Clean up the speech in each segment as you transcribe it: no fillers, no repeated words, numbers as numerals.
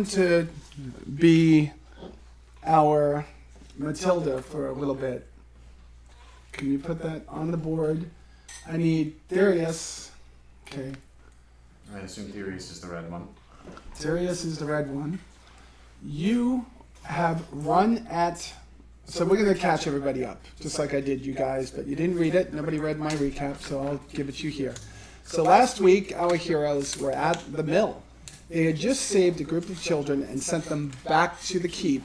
going to be our Matilda for a little bit. Can you put that on the board? I need Darius. Okay. I assume Darius is the red one. Darius is the red one. You have run at... So we're going to catch everybody up, just like I did you guys, but you didn't read it. Nobody read my recap, so I'll give it to you here. So last week, our heroes were at the mill. They had just saved a group of children and sent them back to the keep,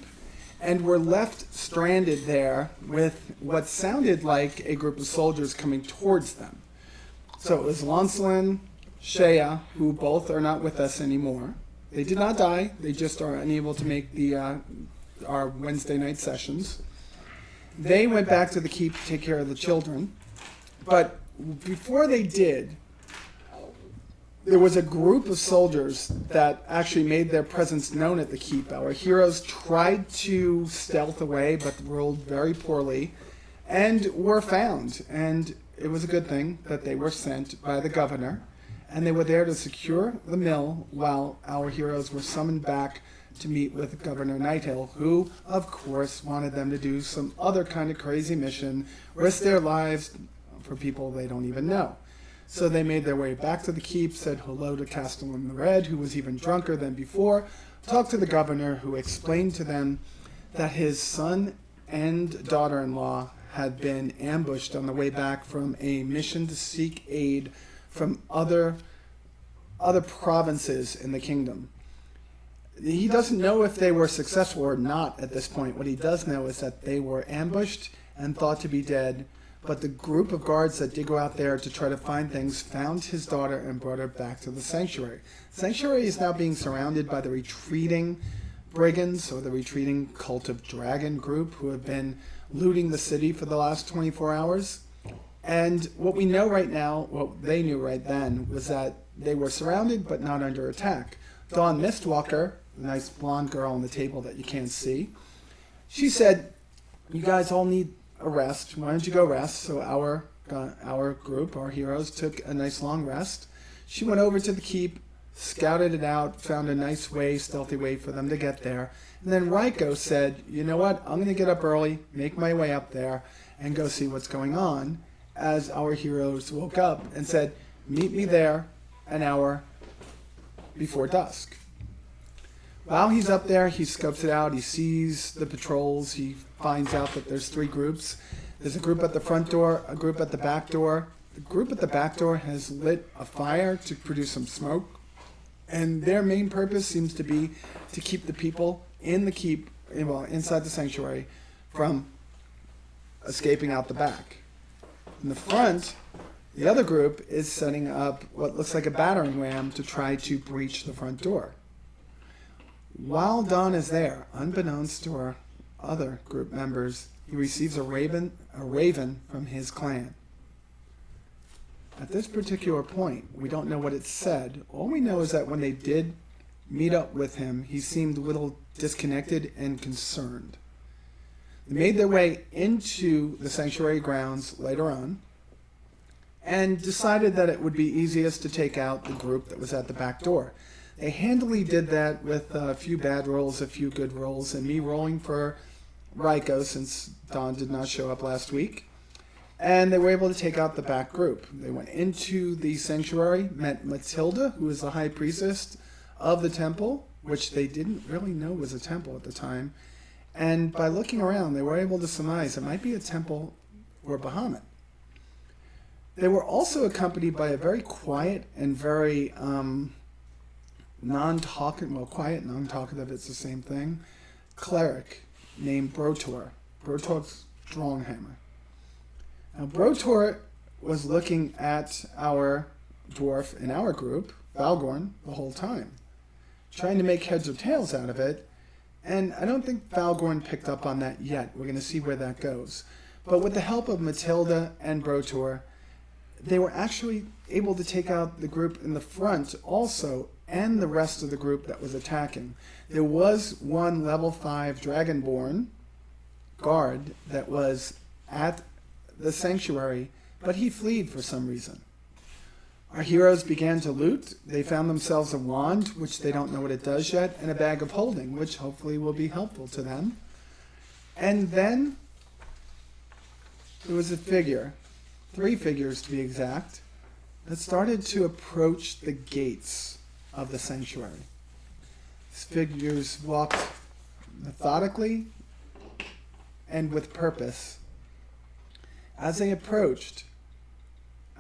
and were left stranded there with what sounded like a group of soldiers coming towards them. So it was Lancelin, Shea, who both are not with us anymore. They did not die. They just are unable to make our Wednesday night sessions. They went back to the keep to take care of the children. But before they did, there was a group of soldiers that actually made their presence known at the keep. Our heroes tried to stealth away, but rolled very poorly, and were found. And it was a good thing that they were sent by the governor, and they were there to secure the mill while our heroes were summoned back to meet with Governor Nighthill, who, of course, wanted them to do some other kind of crazy mission, risk their lives for people they don't even know. So they made their way back to the keep, said hello to Castellan the Red, who was even drunker than before, talked to the governor, who explained to them that his son and daughter-in-law had been ambushed on the way back from a mission to seek aid from other provinces in the kingdom. He doesn't know if they were successful or not at this point. What he does know is that they were ambushed and thought to be dead, but the group of guards that did go out there to try to find things found his daughter and brought her back to the sanctuary. The sanctuary is now being surrounded by the retreating brigands, or the retreating cult of dragon group, who have been looting the city for the last 24 hours. And what we know right now, what they knew right then, was that they were surrounded but not under attack. Dawn Mistwalker, the nice blonde girl on the table that you can't see, she said, "You guys all need a rest. Why don't you go rest?" So our group, our heroes, took a nice long rest. She went over to the keep, scouted it out, found a nice way, stealthy way for them to get there. And then Ryko said, "You know what? I'm going to get up early, make my way up there, and go see what's going on." As our heroes woke up and said, "Meet me there an hour before dusk." While he's up there, he scopes it out. He sees the patrols. He finds out that there's 3 groups. There's a group at the front door, a group at the back door. The group at the back door has lit a fire to produce some smoke, and their main purpose seems to be to keep the people in the keep, well, inside the sanctuary, from escaping out the back. In the front, the other group is setting up what looks like a battering ram to try to breach the front door. While Don is there, unbeknownst to our other group members, he receives a raven from his clan. At this particular point, we don't know what it said. All we know is that when they did meet up with him, he seemed a little disconnected and concerned. They made their way into the sanctuary grounds later on, and decided that it would be easiest to take out the group that was at the back door. They handily did that with a few bad rolls, a few good rolls, and me rolling for Ryko since Don did not show up last week. And they were able to take out the back group. They went into the sanctuary, met Matilda, who was the high priestess of the temple, which they didn't really know was a temple at the time. And by looking around, they were able to surmise it might be a temple for Bahamut. They were also accompanied by a very quiet and very quiet, non-talkative, it's the same thing, cleric named Brotor Stronghammer. Now, Brotor was looking at our dwarf in our group, Valgorn, the whole time, trying to make heads or tails out of it, and I don't think Valgorn picked up on that yet. We're going to see where that goes. But with the help of Matilda and Brotor, they were actually able to take out the group in the front also, and the rest of the group that was attacking. There was one level 5 Dragonborn guard that was at the sanctuary, but he fled for some reason. Our heroes began to loot. They found themselves a wand, which they don't know what it does yet, and a bag of holding, which hopefully will be helpful to them. And then there was a figure, 3 figures to be exact, that started to approach the gates of the sanctuary. These figures walked methodically and with purpose. As they approached,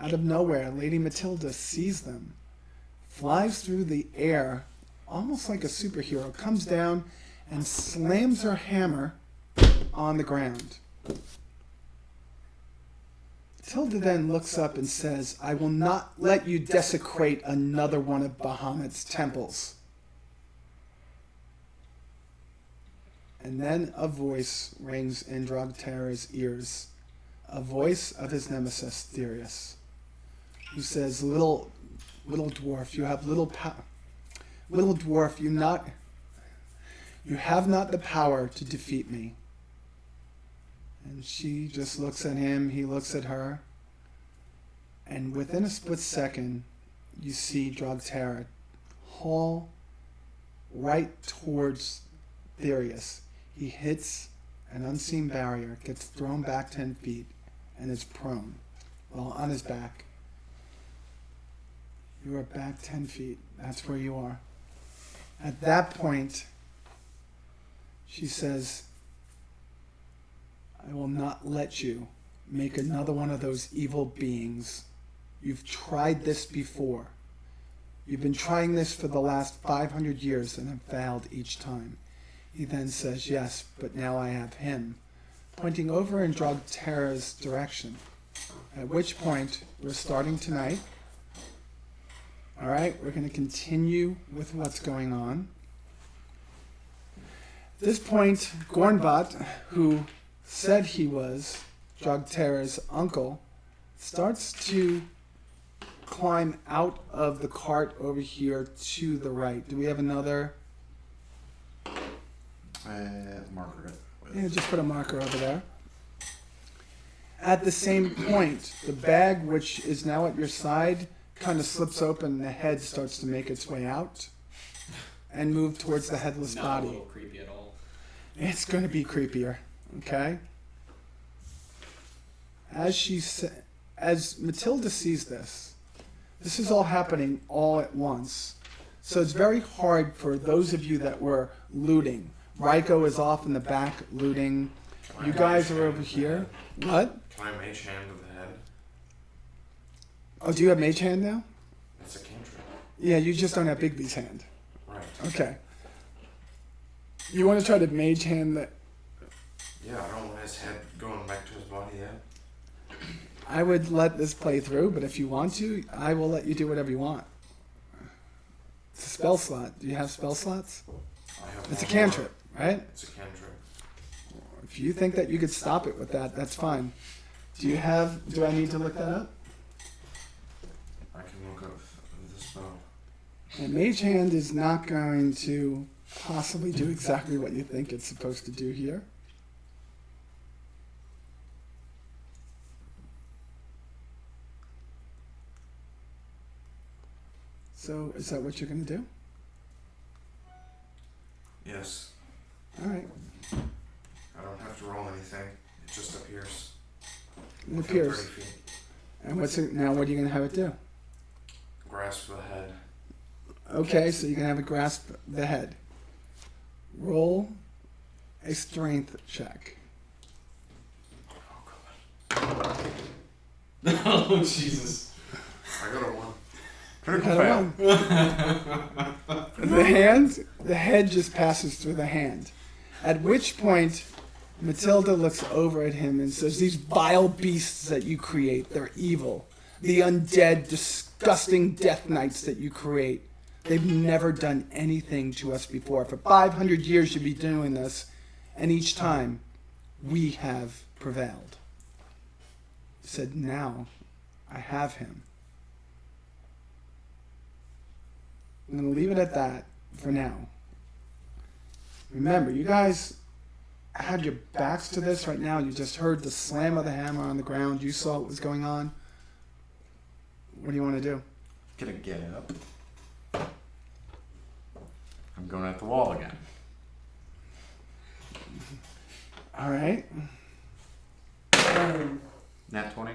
out of nowhere, Lady Matilda sees them, flies through the air, almost like a superhero, comes down and slams her hammer on the ground. Matilda then looks up and says, "I will not let you desecrate another one of Bahamut's temples." And then a voice rings in Drogtera's ears, a voice of his nemesis, Therius, who says, little dwarf, you have little power. Little dwarf, you have not the power to defeat me." And she just looks at him, he looks at her, and within a split second, you see Drogtera haul right towards Therius. He hits an unseen barrier, gets thrown back 10 feet, and is prone, well, on his back. You are back 10 feet. That's where you are. At that point, she says, "I will not let you make another one of those evil beings. You've tried this before. You've been trying this for the last 500 years and have failed each time." He then says, "Yes, but now I have him," pointing over in Drogtera's direction. At which point, we're starting tonight. All right, we're going to continue with what's going on. At this point, Gornbot, who said he was Drogtera's uncle, starts to climb out of the cart over here to the right. Do we have another? Marker it. Yeah, just put a marker over there. At the same point, the bag, which is now at your side, kind of slips open and the head starts to make its way out and move towards the headless Not body. a little creepy at all. It's going to be creepier, okay? As Matilda sees this is all happening all at once. So it's very hard for those of you that were looting. Ryko is off in the back looting. You guys are over here. What? Can I mage hand with the head? Oh, do you have Mage Hand now? That's a cantrip. Yeah, you just don't have Bigby's hand. Right. Okay. You want to try to Mage Hand that? Yeah, I don't want his head going back to his body yet. I would let this play through, but if you want to, I will let you do whatever you want. It's a spell slot. Do you have spell slots? I have It's a one cantrip, right? It's a cantrip. If you think that you could stop it with that, that's fine. Do I need to look that up? I can look up the spell. And Mage Hand is not going to possibly do exactly what you think it's supposed to do here. So, is that what you're going to do? Yes. All right. I don't have to roll anything. It just appears. It Within appears. 30 feet. And now what are you going to have it do? Grasp the head. Okay, so you can have it grasp the head. Roll a strength check. Oh, Jesus. I got a 1. Critical Got a fail. one. The head just passes through the hand. At which point, Matilda looks over at him and says, "These vile beasts that you create, they're evil. The undead, disgusting death knights that you create, they've never done anything to us before. For 500 years you've been doing this, and each time we have prevailed." He said, "Now I have him." I'm going to leave it at that for now. Remember, you guys had your backs to this right now. You just heard the slam of the hammer on the ground. You saw what was going on. What do you want to do? Gonna get up. I'm going at the wall again. All right. Nat 20.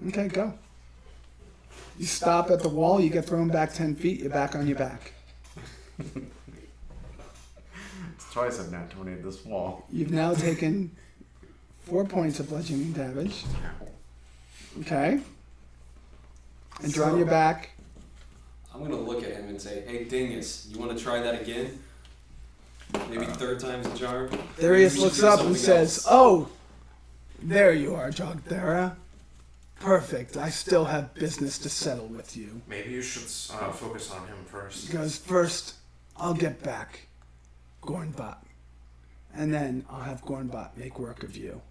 Okay, go. You stop at the wall, you get thrown back 10 feet, you're back on your back. It's twice I've nat 20 at this wall. You've now taken 4 points of bludgeoning damage. Okay. And you're on your back. I'm gonna look at him and say, "Hey, Dingus, you want to try that again? Maybe third time's the charm." Darius We should looks do up and something says, else. "Oh, there you are, Drogtera. Perfect. I still have business to settle with you." Maybe you should focus on him first. He goes, "First, I'll get back Gornbot. And then I'll have Gornbot make work of you."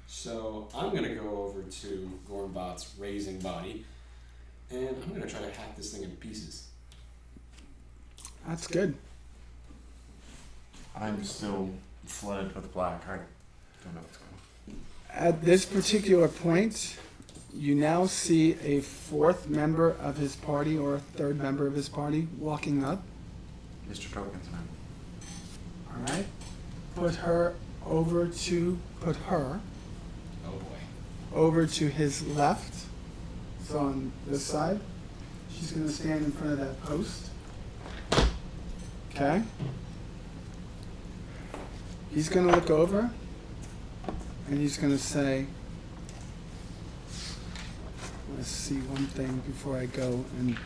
So I'm gonna go over to Gornbot's raising body, and I'm gonna try to hack this thing into pieces. That's good. I'm still flooded with black. I don't know what's going on. At this particular point, you now see a fourth member of his party, or a third member of his party, walking up. Mr. Tokens and All right. Put her over to Oh boy. his left. So on this side, she's going to stand in front of that post. Okay. He's going to look over, and he's going to say, let's see one thing before I go and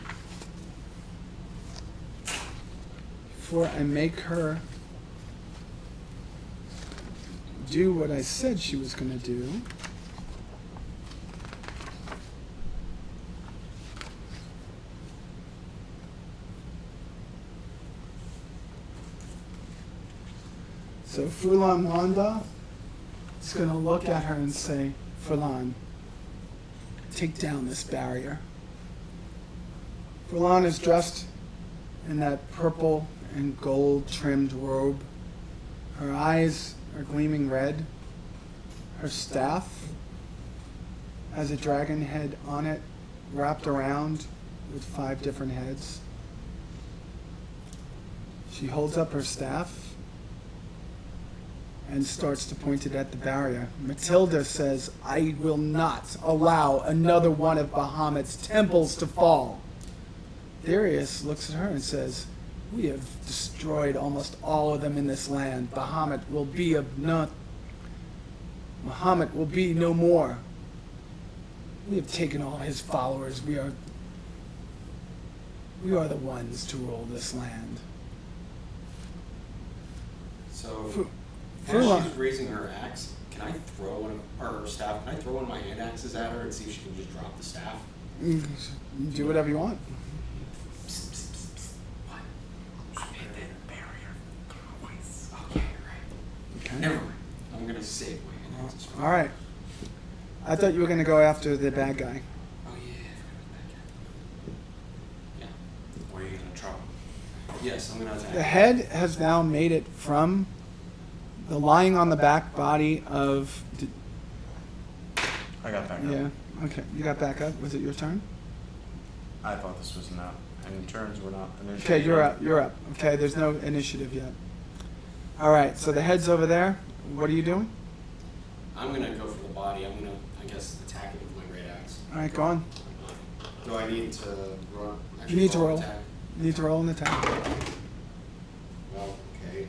before I make her do what I said she was going to do. So Fulan Wanda is going to look at her and say, "Fulan, take down this barrier." Fulan is dressed in that purple and gold trimmed robe. Her eyes are gleaming red. Her staff has a dragon head on it, wrapped around with 5 different heads. She holds up her staff and starts to point it at the barrier. Matilda says, "I will not allow another one of Bahamut's temples to fall." Darius looks at her and says, "We have destroyed almost all of them in this land. Bahamut will be no more. We have taken all his followers. We are the ones to rule this land." So as Fulan. she's raising her axe, can I throw one of her staff? Can I throw one of my hand axes at her and see if she can just drop the staff? You do whatever you want. Okay, right. Okay. Never mind. I'm gonna save my hand axes. All right. I thought you were going to go after the bad guy. Oh yeah, I forgot about that guy. What are you gonna try? Yeah. Yes, I'm gonna attack. The head has now made it from the lying on the back body of. I got back up. Yeah. Okay. You got back up. Was it your turn? I thought this was not. And turns were not initiated. Okay, you're up. You're up. Okay, there's no initiative yet. All right. So the head's over there. What are you doing? I'm gonna go for the body. I'm gonna, I guess, attack it with my great axe. All right, go on. Do I need to run? You need to roll. Attack? You need to roll an attack. Well, okay.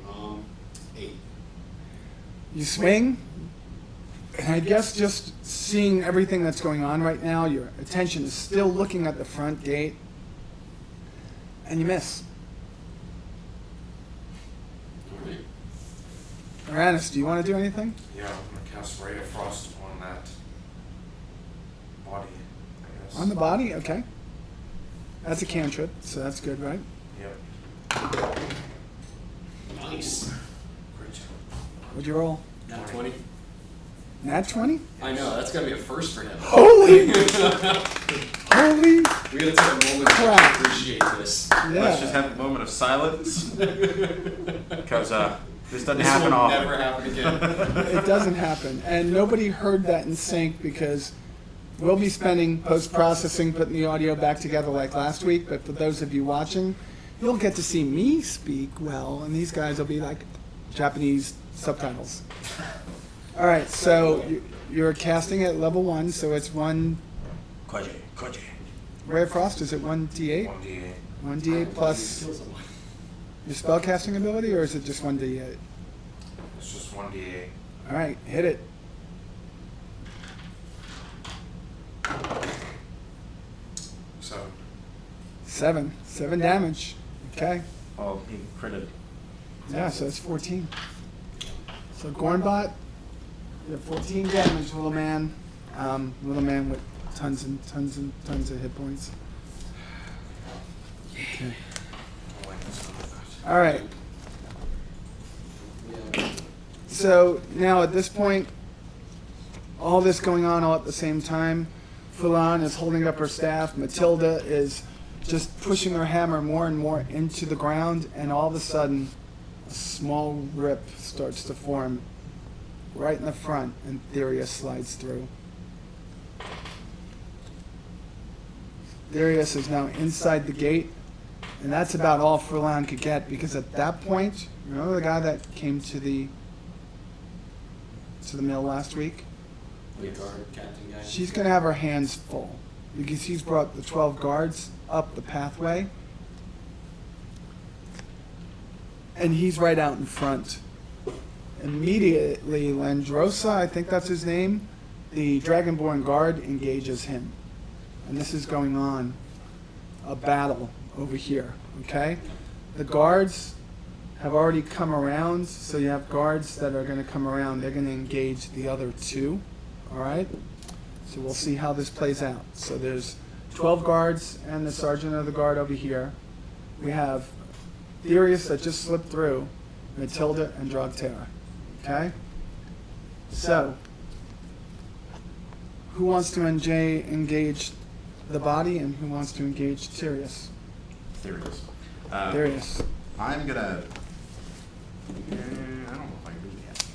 8. You swing, and I guess just seeing everything that's going on right now, your attention is still looking at the front gate, and you miss. All right. Uranus, do you want to do anything? Yeah, I'm gonna cast Ray of Frost on that body, I guess. On the body? Okay. That's a cantrip, so that's good, right? Yep. Nice. Great job. What'd you roll? Nat 20. Nat 20? I know, that's gotta be a first for him. Holy! Holy! We gotta take a moment to Crap. appreciate this. Let's just Yeah. have a moment of silence. Because this doesn't This happen will often. never happen again. It doesn't happen. And nobody heard that in sync because we'll be spending post-processing, putting the audio back together like last week, but for those of you watching, you'll get to see me speak well, and these guys will be like Japanese subtitles. All right, so you're casting at level 1, so it's 1. Koje. Ray of Frost, is it 1d8? 1d8. 1d8 plus Kill someone. your spellcasting ability, or is it just 1d8? It's just 1d8. All right, hit it. 7. 7 damage. Okay. Oh, he critted. Yeah, so it's 14. So Gornbot, you have 14 damage, little man. Little man with tons and tons and tons of hit points. Okay. I'll like this one. All right. Yeah. So now at this point, all this going on all at the same time. Fulan is holding up her staff. Matilda is just pushing her hammer more and more into the ground, and all of a sudden, a small rip starts to form right in the front, and Therius slides through. Therius is now inside the gate, and that's about all Fulan could get, because at that point, remember the guy that came to the mill last week? The guard captain guy. She's going to have her hands full because he's brought the 12 guards up the pathway. And he's right out in front. Immediately, Landrosa, I think that's his name, the Dragonborn guard engages him. And this is going on, a battle over here, okay? The guards have already come around, so you have guards that are going to come around. They're going to engage the other 2. All right, so we'll see how this plays out. So there's 12 guards and the sergeant of the guard over here. We have Therius that just slipped through, Matilda and Drogtera. Okay, so who wants to engage the body and who wants to engage Therius? Theories. Therius. I'm gonna. I don't know if I can do that.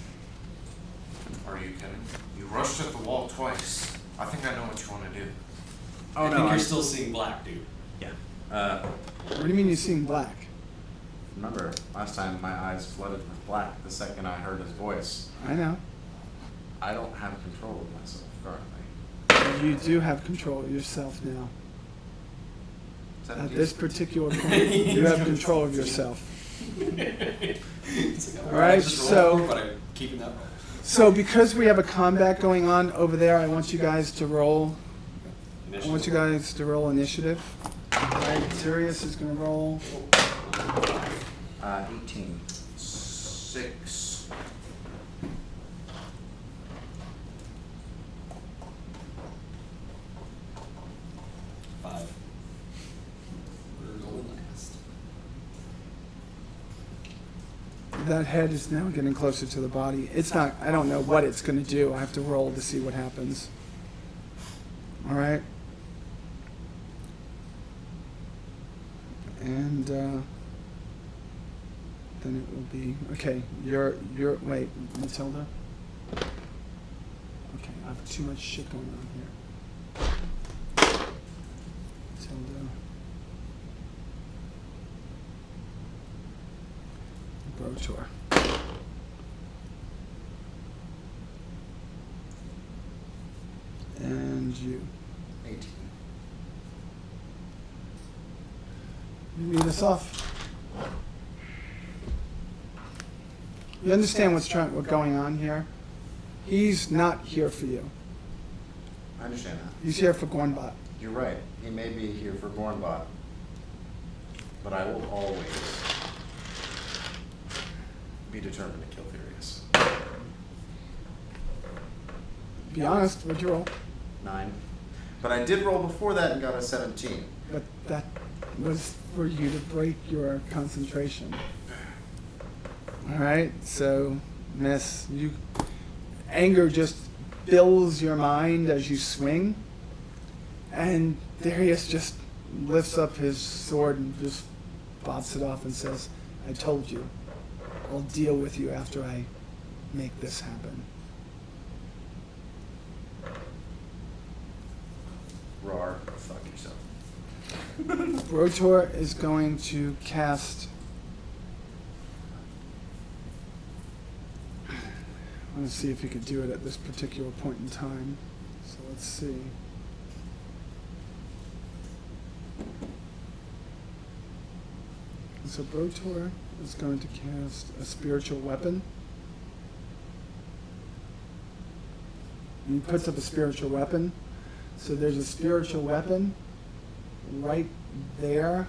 Are you kidding? You rushed at the wall twice. I think I know what you want to do. Oh I no! think you're still seeing black, dude. Yeah. What do you mean you're seeing black? Remember last time my eyes flooded with black the second I heard his voice. I know. I don't have control of myself currently. You do have control of yourself now. At 17. this particular point, you have control of yourself. It's like, All right, I just rolled so- four, but I'm keeping that roll. So because we have a combat going on over there, I want you guys to roll. I want you guys to roll initiative. All right, Sirius is going to roll. 18. 6. Five. We're going last. That head is now getting closer to the body. It's not, I don't know what it's going to do. I have to roll to see what happens. All right. And then it will be, okay, wait, Matilda? Okay, I have too much shit going on here. Matilda. Brotor. And you. 18. You lead us off. You understand what's going on here? He's not here for you. I understand that. He's here for Gornbot. You're right. He may be here for Gornbot, but I will always be determined to kill Furious. Be honest, what'd you roll? 9. But I did roll before that and got a 17. But that was for you to break your concentration. All right, so miss. Anger just fills your mind as you swing, and Darius just lifts up his sword and just bots it off and says, "I told you, I'll deal with you after I make this happen." Roar, go fuck yourself. Rotor is going to cast. I want to see if he could do it at this particular point in time. So let's see. So Brotor is going to cast a spiritual weapon. And he puts up a spiritual weapon. So there's a spiritual weapon right there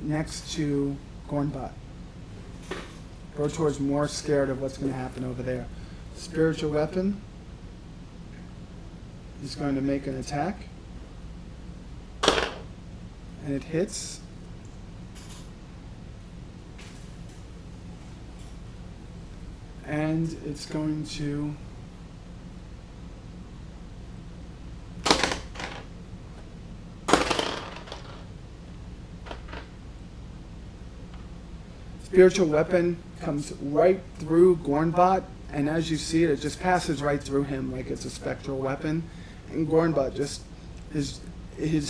next to Gornbot. Brotor is more scared of what's going to happen over there. Spiritual weapon is going to make an attack. And it hits. And it's going to spiritual weapon comes right through Gornbot, and as you see it, it just passes right through him like it's a spectral weapon. And Gornbot just his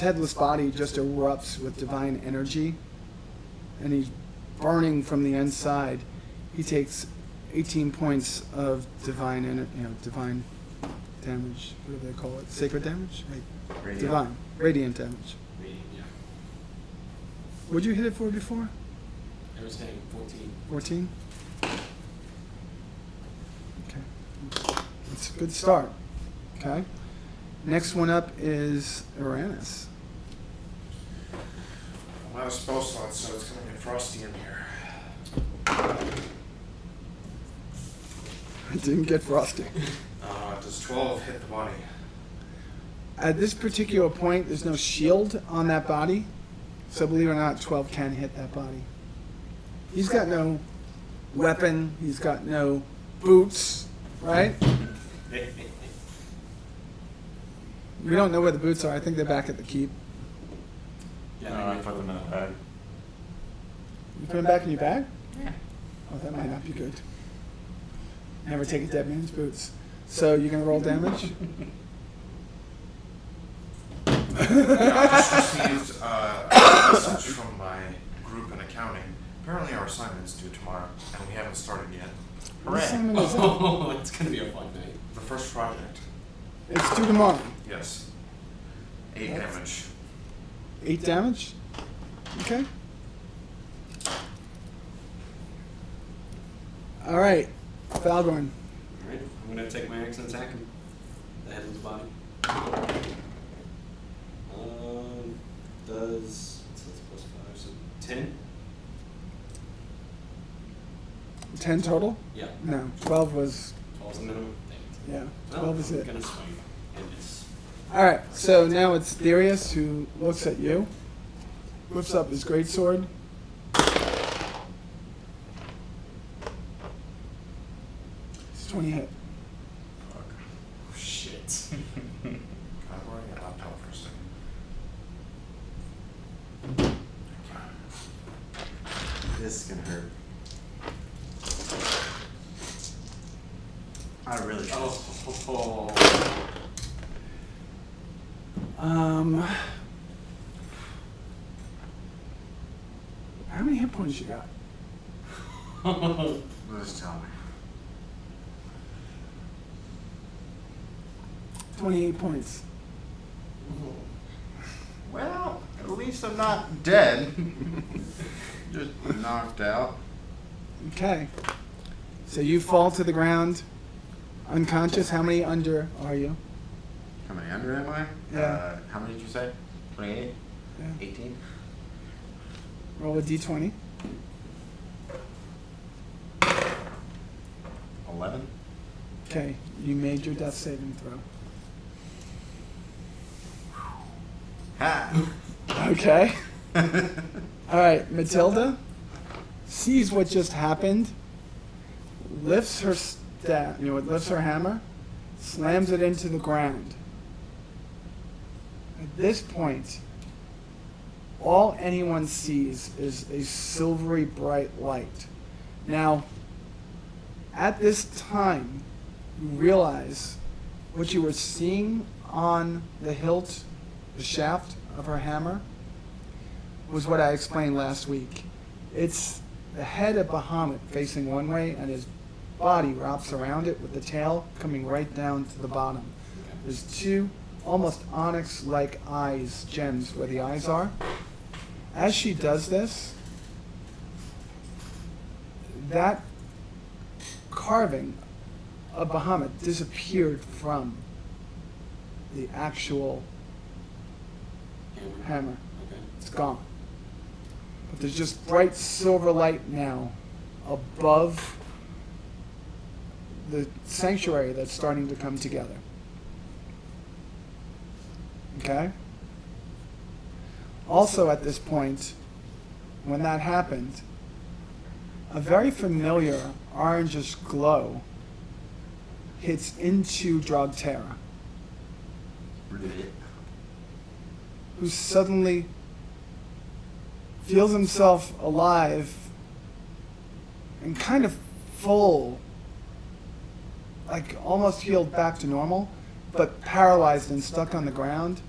headless body just erupts with divine energy, and he's burning from the inside. He takes 18 points of divine divine damage. What do they call it? Sacred damage? Right. Radiant. Divine. Radiant damage. Radiant, yeah. What'd you hit it for before? I was hitting 14. 14? Okay. That's a good start. Okay. Next one up is Uranus. I'm out of spell slots, so it's gonna get frosty in here. It didn't get frosty. Does 12 hit the body? At this particular point, there's no shield on that body. So believe it or not, 12 can hit that body. He's got no weapon. He's got no boots, right? We don't know where the boots are. I think they're back at the keep. Yeah, No, I put them in a bag. You put them back in your bag? Yeah. Oh, that might not be good. Never take a dead man's boots. So you're going to roll damage? I just received a message from my group in accounting. Apparently our assignment's due tomorrow, and we haven't started yet. What assignment is that? Oh, it's gonna be a fun night. The first project. It's due tomorrow. Yes. 8 damage. 8 damage? Okay. All right. Falgorn. Alright, I'm gonna take my axe and attack him. The head of his body. Does, what's that, plus 5, so 10? 10 total? Yeah. No. 12 was, 12's the minimum? Dang it. yeah. 12 is I'm it. gonna swing and miss. All right. So now it's Therius who looks at you. Lifts up his greatsword. It's 20 hit. Fuck. Oh, shit. Can I borrow your laptop for a second? This is gonna hurt. I really should. Oh. How many hit points you got? Just tell me. 28 points. Well, at least I'm not dead. Just knocked out. Okay. So you fall to the ground, unconscious. How many under are you? How many under am I? Yeah. How many did you say? 28? Yeah. 18? Roll a d20. 11? Okay. You made your death saving throw. Ha! Okay. All right. Matilda sees what just happened, lifts her lifts her hammer, slams it into the ground. At this point, all anyone sees is a silvery bright light. Now, at this time, you realize what you were seeing on the hilt, the shaft of her hammer, was what I explained last week. It's the head of Bahamut facing one way, and his body wraps around it with the tail coming right down to the bottom. There's two almost onyx-like eyes, gems, where the eyes are. As she does this, that carving of Bahamut disappeared from the actual hammer. Okay. It's gone. But there's just bright silver light now above the sanctuary that's starting to come together. Okay? Also at this point, when that happened, a very familiar orangish glow hits into Drogtera, who suddenly feels himself alive and kind of full, like almost healed back to normal, but paralyzed and stuck on the ground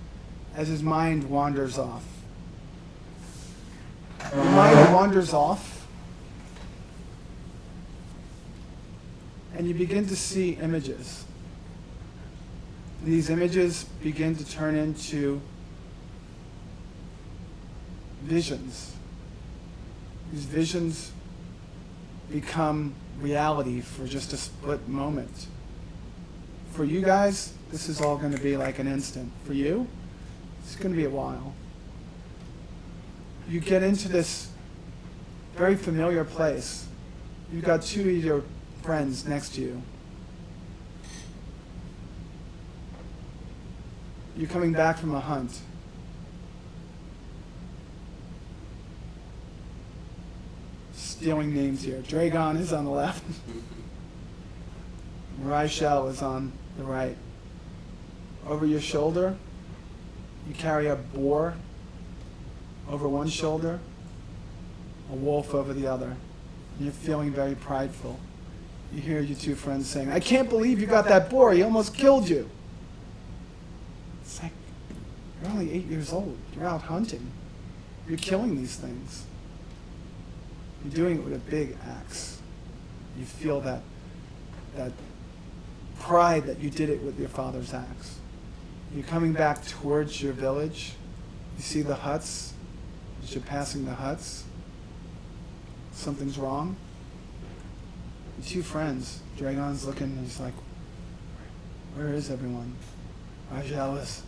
as his mind wanders off. The mind wanders off, and you begin to see images. And these images begin to turn into visions. These visions become reality for just a split moment. For you guys, this is all going to be like an instant. For you, it's going to be a while. You get into this very familiar place. You've got two of your friends next to you. You're coming back from a hunt. Stealing names here. Dragon is on the left. Raichel is on the right. Over your shoulder, you carry a boar over one shoulder, a wolf over the other. And you're feeling very prideful. You hear your two friends saying, "I can't believe you got that boar. He almost killed you." It's like, you're only 8 years old. You're out hunting. You're killing these things. You're doing it with a big axe. You feel that pride that you did it with your father's axe. You're coming back towards your village. You see the huts. As you're passing the huts, something's wrong. Your two friends, Dragon's looking, and he's like, "Where is everyone?" Raichel is,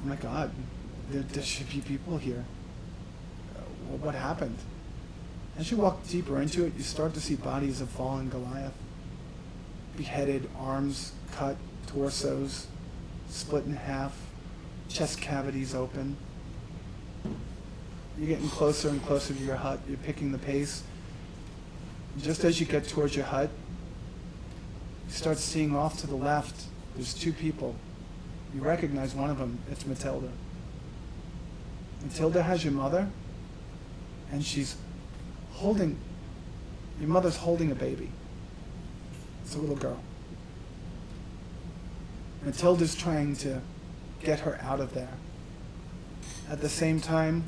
"Oh my God, there should be people here. What happened?" As you walk deeper into it, you start to see bodies of fallen Goliath. Beheaded, arms cut, torsos split in half, chest cavities open. You're getting closer and closer to your hut. You're picking the pace. Just as you get towards your hut, you start seeing off to the left, there's two people. You recognize one of them. It's Matilda. Matilda has your mother, and she's holding, your mother's holding a baby. It's a little girl. Matilda's trying to get her out of there. At the same time,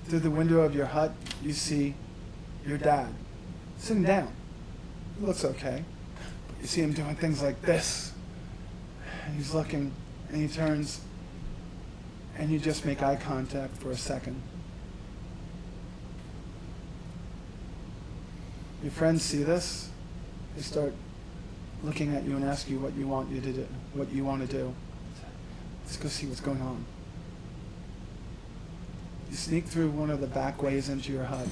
through the window of your hut, you see your dad sitting down. He looks okay. But you see him doing things like this. And he's looking, and he turns, and you just make eye contact for a second. Your friends see this. They start looking at you and ask you what you want to do. Let's go see what's going on. You sneak through one of the back ways into your hut.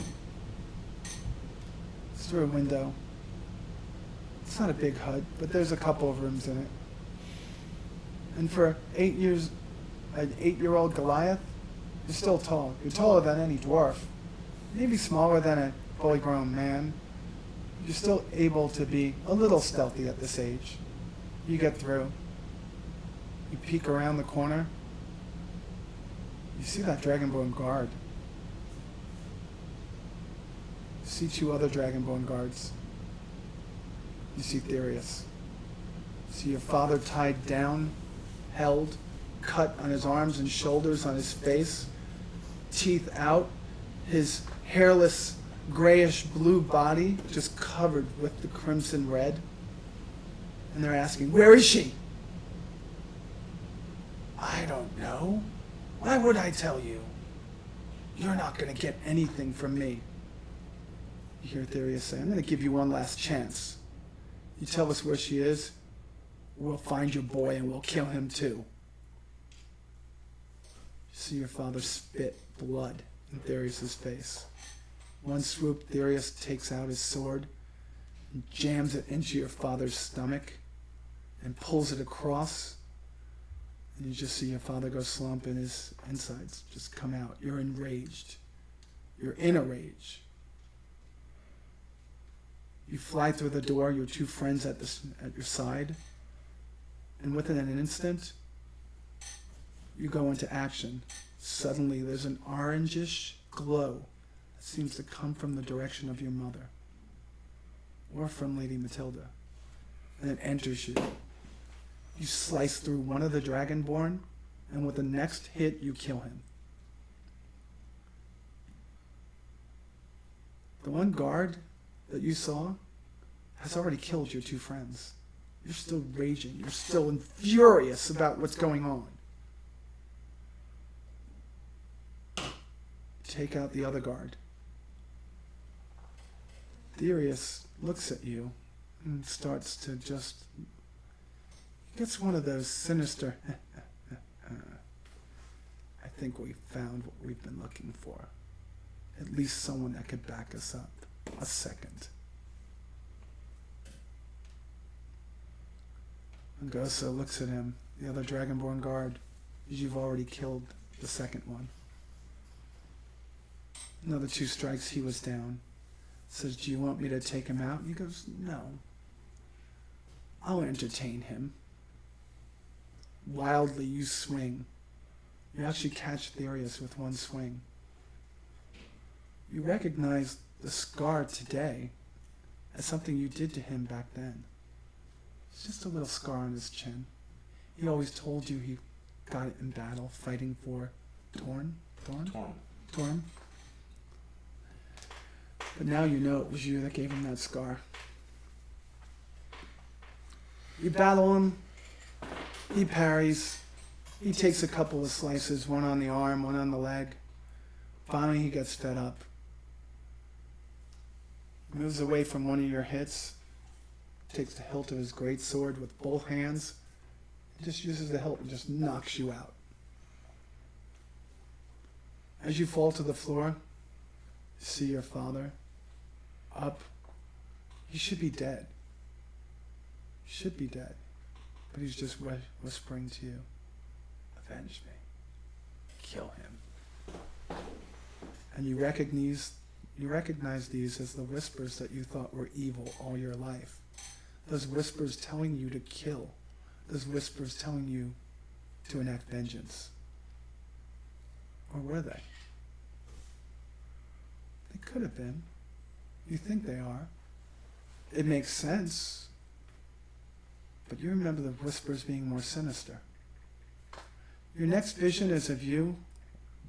It's through a window. It's not a big hut, but there's a couple of rooms in it. And for 8 years, an 8-year-old Goliath, you're still tall. You're taller than any dwarf. Maybe smaller than a fully grown man. You're still able to be a little stealthy at this age. You get through. You peek around the corner. You see that Dragonborn guard. You see two other Dragonborn guards. You see Therius. You see your father tied down held, cut on his arms and shoulders, on his face, teeth out, his hairless, grayish blue body just covered with the crimson red. And they're asking, "Where is she?" "I don't know. Why would I tell you? You're not going to get anything from me." You hear Therius say, "I'm going to give you one last chance. You tell us where she is, we'll find your boy and we'll kill him too." You see your father spit blood in Therius' face. One swoop, Therius takes out his sword and jams it into your father's stomach and pulls it across. And you just see your father go slump and his insides just come out. You're enraged. You're in a rage. You fly through the door, your two friends at your side, and within an instant, you go into action. Suddenly, there's an orangish glow that seems to come from the direction of your mother, or from Lady Matilda, and it enters you. You slice through one of the Dragonborn, and with the next hit, you kill him. The one guard that you saw has already killed your two friends. You're still raging. You're still furious about what's going on. Take out the other guard. Therius looks at you and starts to just... He gets one of those sinister... I think we found what we've been looking for. At least someone that could back us up. A second. Ngosa looks at him, the other Dragonborn guard. You've already killed the second one. Another 2 strikes, he was down. Says, "Do you want me to take him out?" He goes, "No. I'll entertain him." Wildly, you swing. You actually catch Therius with one swing. You recognize the scar today as something you did to him back then. It's just a little scar on his chin. He always told you he got it in battle, fighting for Torn. But now you know it was you that gave him that scar. You battle him. He parries. He takes a couple of slices, one on the arm, one on the leg. Finally, he gets fed up. Moves away from one of your hits. Takes the hilt of his great sword with both hands. He just uses the hilt and just knocks you out. As you fall to the floor, you see your father up. He should be dead. He should be dead. But he's just whispering to you, "Avenge me. Kill him." And you recognize these as the whispers that you thought were evil all your life. Those whispers telling you to kill. Those whispers telling you to enact vengeance. Or were they? They could have been. You think they are. It makes sense. But you remember the whispers being more sinister. Your next vision is of you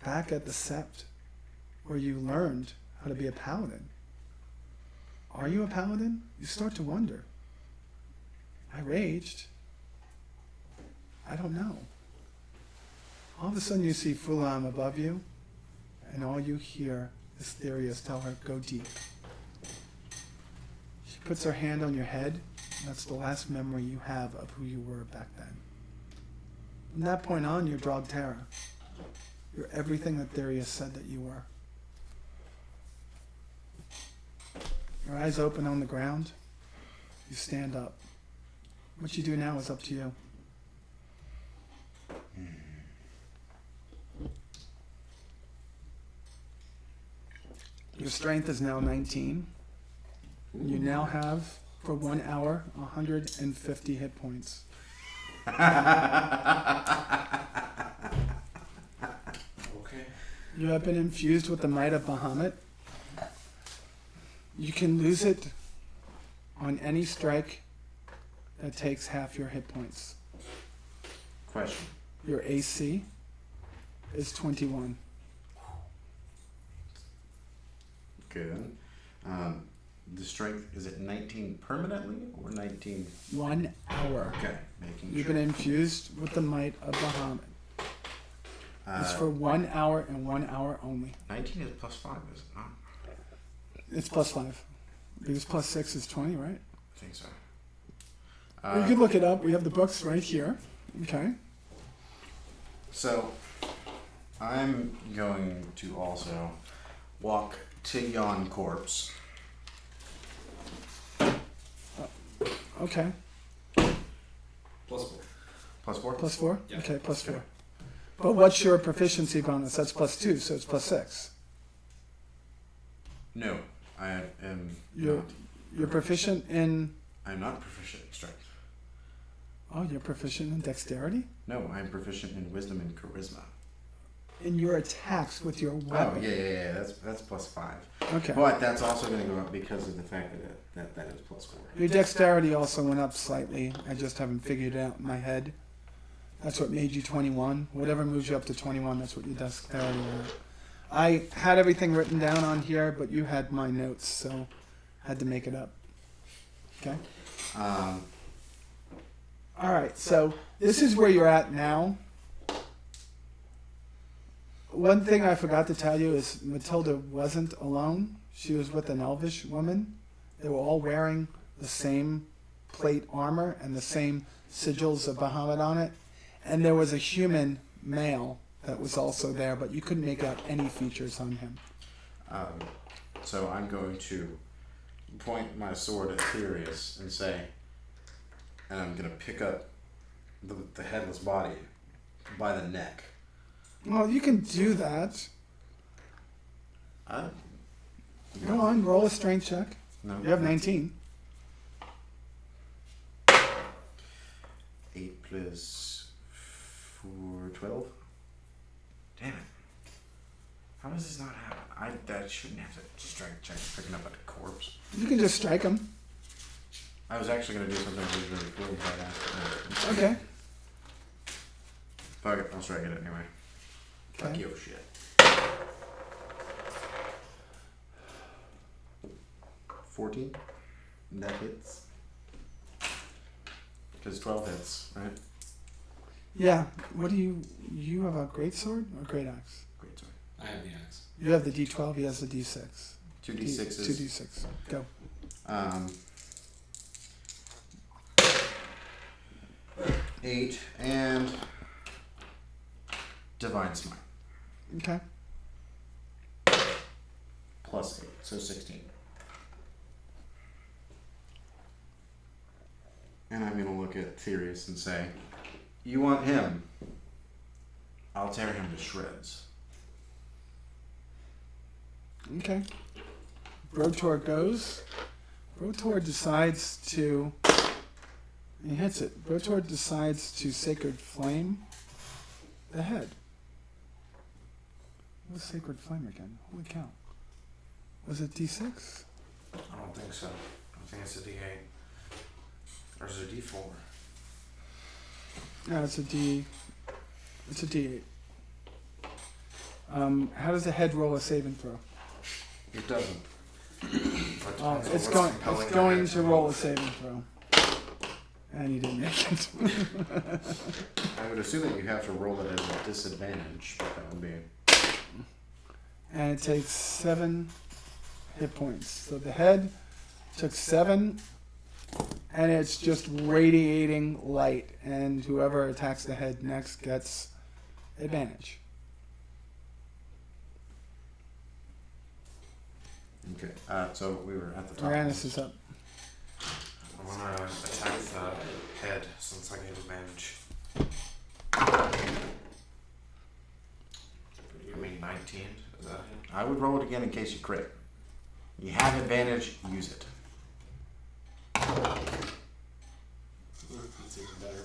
back at the Sept, where you learned how to be a paladin. Are you a paladin? You start to wonder. I raged. I don't know. All of a sudden you see Fulam above you, and all you hear is Therius tell her, "Go deep." She puts her hand on your head, and that's the last memory you have of who you were back then. From that point on, you're Drogtera. You're everything that Therius said that you were. Your eyes open on the ground. You stand up. What you do now is up to you. Your strength is now 19. You now have, for 1 hour, 150 hit points. Okay. You have been infused with the might of Bahamut. You can lose it on any strike that takes half your hit points. Question. Your AC is 21. Okay then. The strength, is it 19 permanently or 19? 1 hour. Okay, making You've sure. been infused with the might of Bahamut. It's for 1 hour and 1 hour only. 19 is plus 5, is it not? It's plus 5. Because plus 6 is 20, right? I think so. You could look it up. We have the books right here. Okay. So, I'm going to also walk to yon corpse. Okay. Plus 4. Plus 4? Plus 4? Yeah. Okay, plus 4. But what's your proficiency bonus? That's plus 2, so it's plus 6. No, I am You're, not. you're proficient in... I'm not proficient in strength. Oh, you're proficient in dexterity? No, I'm proficient in wisdom and charisma. In your attacks with your Oh, weapon. yeah. That's plus 5. Okay. But that's also going to go up because of the fact that is plus 4. Your dexterity also went up slightly. I just haven't figured it out in my head. That's what made you 21. Whatever moves you up to 21, that's what your dexterity was. I had everything written down on here, but you had my notes, so I had to make it up. Okay? Um, All right, so this is where you're at now. One thing I forgot to tell you is Matilda wasn't alone. She was with an elvish woman. They were all wearing the same plate armor and the same sigils of Bahamut on it. And there was a human male that was also there, but you couldn't make out any features on him. so I'm going to point my sword at Furious and say, and I'm going to pick up the headless body by the neck. Well, you can do that. I, Go on, roll a strength check. no, You have 19. 8 plus 4, 12. Damn it. How does this not happen? I shouldn't have to strength check picking up a corpse. You can just strike him. I was actually going to do something really cool if I asked. Okay. Fuck it, I'll strike it anyway. Fuck Okay. you, shit. 14? That hits. Because 12 hits, right? Yeah. What do you have a great sword or great axe? Great, sorry. I have the axe. You have the D12, he has the D6. 2d6s. 2D6. Go. 8 and Divine Smite. Okay. Plus 8, so 16. And I'm gonna look at Therius and say, you want him? I'll tear him to shreds. Okay. Brotor goes. Brotor decides to... He hits it. Brotor decides to Sacred Flame the head. What was Sacred Flame again? Holy cow. Was it D6? I don't think so. I think it's a D8. Or is it a D4? No, it's a D... It's a D8. How does the head roll a saving throw? It doesn't. But depends on It's what's going compelling to roll a saving throw. And you didn't make it. I would assume that you have to roll it at a disadvantage, but that would be... And it takes 7 hit points. So the head took 7, and it's just radiating light. And whoever attacks the head next gets advantage. Okay, so we were at the top. Uranus is up. I'm gonna attack the head since I get advantage. I mean 19. Is that it? I would roll it again in case you crit. You have advantage, use it. That's even better.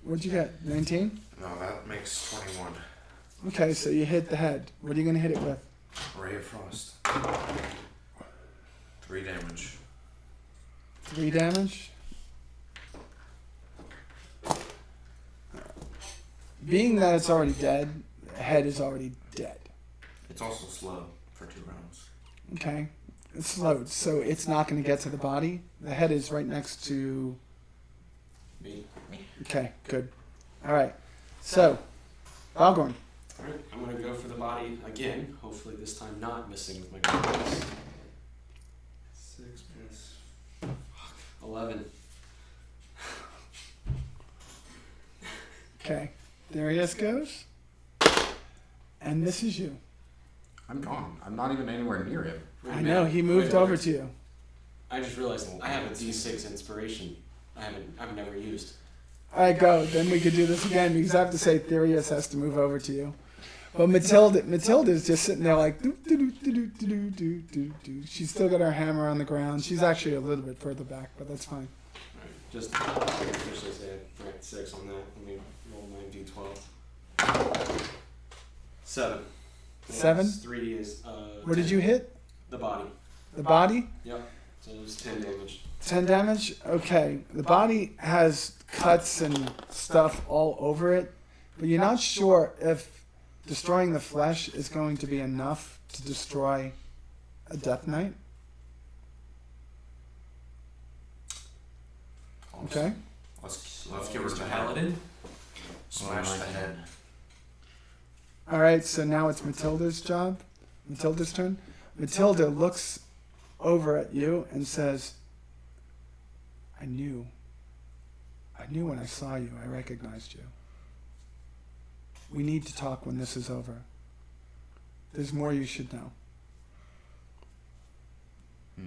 What'd you get? 19? No, that makes 21. Okay, so you hit the head. What are you going to hit it with? Ray of Frost. 3 damage. 3 damage? being that it's already dead, the head is already dead. It's also slow for 2 rounds. Okay? It's slowed, so it's not going to get to the body. The head is right next to... Me. Okay, good. All right. So, Balgorn. Alright, I'm gonna go for the body again. Hopefully this time not missing with my guns. 6 plus 11. Okay. Darius goes. And this is you. I'm gone. I'm not even anywhere near him. I know, he moved over to you. I just realized I have a D6 inspiration. I've never used. All right, go. Then we could do this again because I have to say Darius has to move over to you. But Matilda's just sitting there like doo doo doo doo doo doo doo doo. She's still got her hammer on the ground. She's actually a little bit further back, but that's fine. Alright, just officially say right 6 on that. Let me roll my D12. 7. 7? 3 is What did you hit? The body. The body? Yep. So it was 10 damage. 10 damage? Okay. The body has cuts and stuff all over it, but you're not sure if destroying the flesh is going to be enough to destroy a Death Knight. Okay. Let's get rid of the head. Paladin. Smash the head. All right, so now it's Matilda's job. Matilda's turn. Matilda looks over at you and says, I knew when I saw you, I recognized you. We need to talk when this is over. There's more you should know. At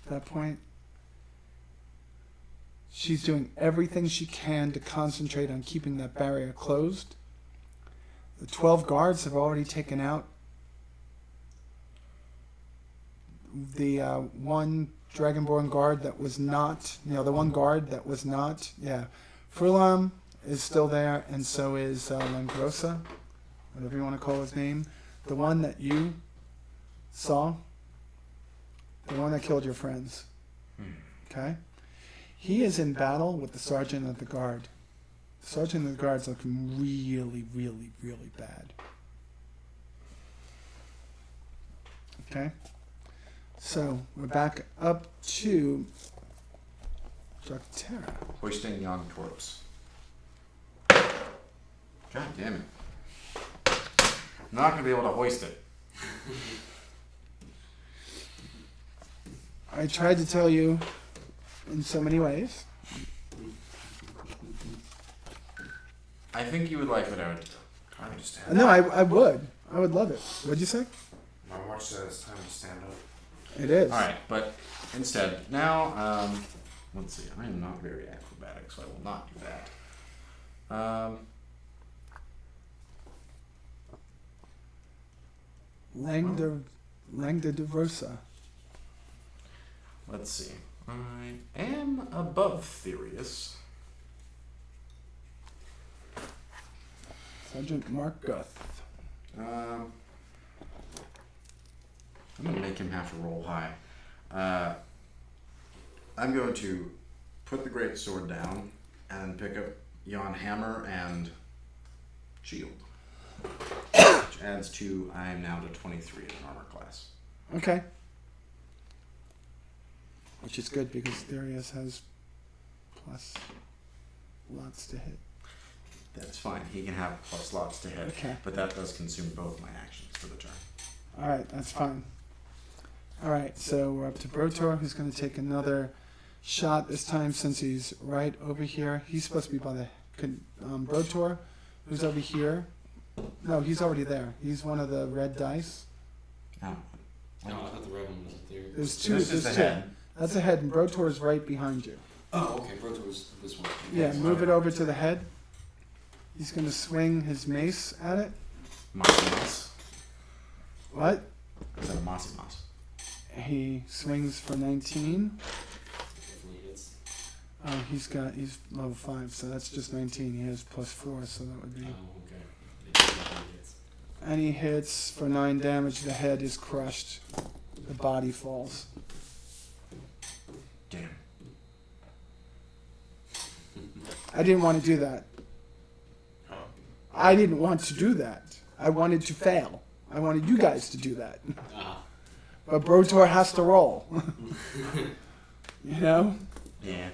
that point, she's doing everything she can to concentrate on keeping that barrier closed. The 12 guards have already taken out the one Dragonborn guard that was not, the one guard that was not, Frulam is still there, and so is Langrosa, whatever you want to call his name. The one that you saw, the one that killed your friends. Okay? He is in battle with the sergeant of the guard. The sergeant of the guard's looking really, really, really bad. Okay? So, we're back up to Drogtera. Hoisting young corpse. God damn it. I'm not going to be able to hoist it. I tried to tell you in so many ways. I think you would like what I would do. Time to stand No, up. I would. I would love it. What'd you say? My watch says time to stand up. It is. Alright, but instead, now, let's see. I am not very acrobatic, so I will not do that. Langda Diversa. Let's see. I am above Therius. Sergeant Mark Guth. I'm going to make him have to roll high. I'm going to put the great sword down and pick up yon hammer and shield. Which adds to, I am now to 23 in armor class. Okay. Which is good because Darius has plus lots to hit. That's fine. He can have plus lots to hit. Okay. But that does consume both my actions for the turn. Alright, that's fine. Alright, so we're up to Brotor, who's going to take another shot this time since he's right over here. He's supposed to be by the... Brotor, who's over here. No, he's already there. He's one of the red dice. Oh. No, I thought the red one was there. There's two. This is There's the two. head. That's the head, and Brotor is right behind you. Oh, okay. Broto was this one. Yeah, move it over to the head. He's going to swing his mace at it. Mossy Moss. What? Is that a Mossy Moss? He swings for 19. Definitely hits. Oh, he's level 5, so that's just 19. He has plus 4, so that would be... Oh, okay. It definitely hits. And he hits for 9 damage. The head is crushed. The body falls. Damn. I didn't want to do that. I didn't want to do that. I wanted to fail. I wanted you guys to do that. But Brotor has to roll. You know? Yeah.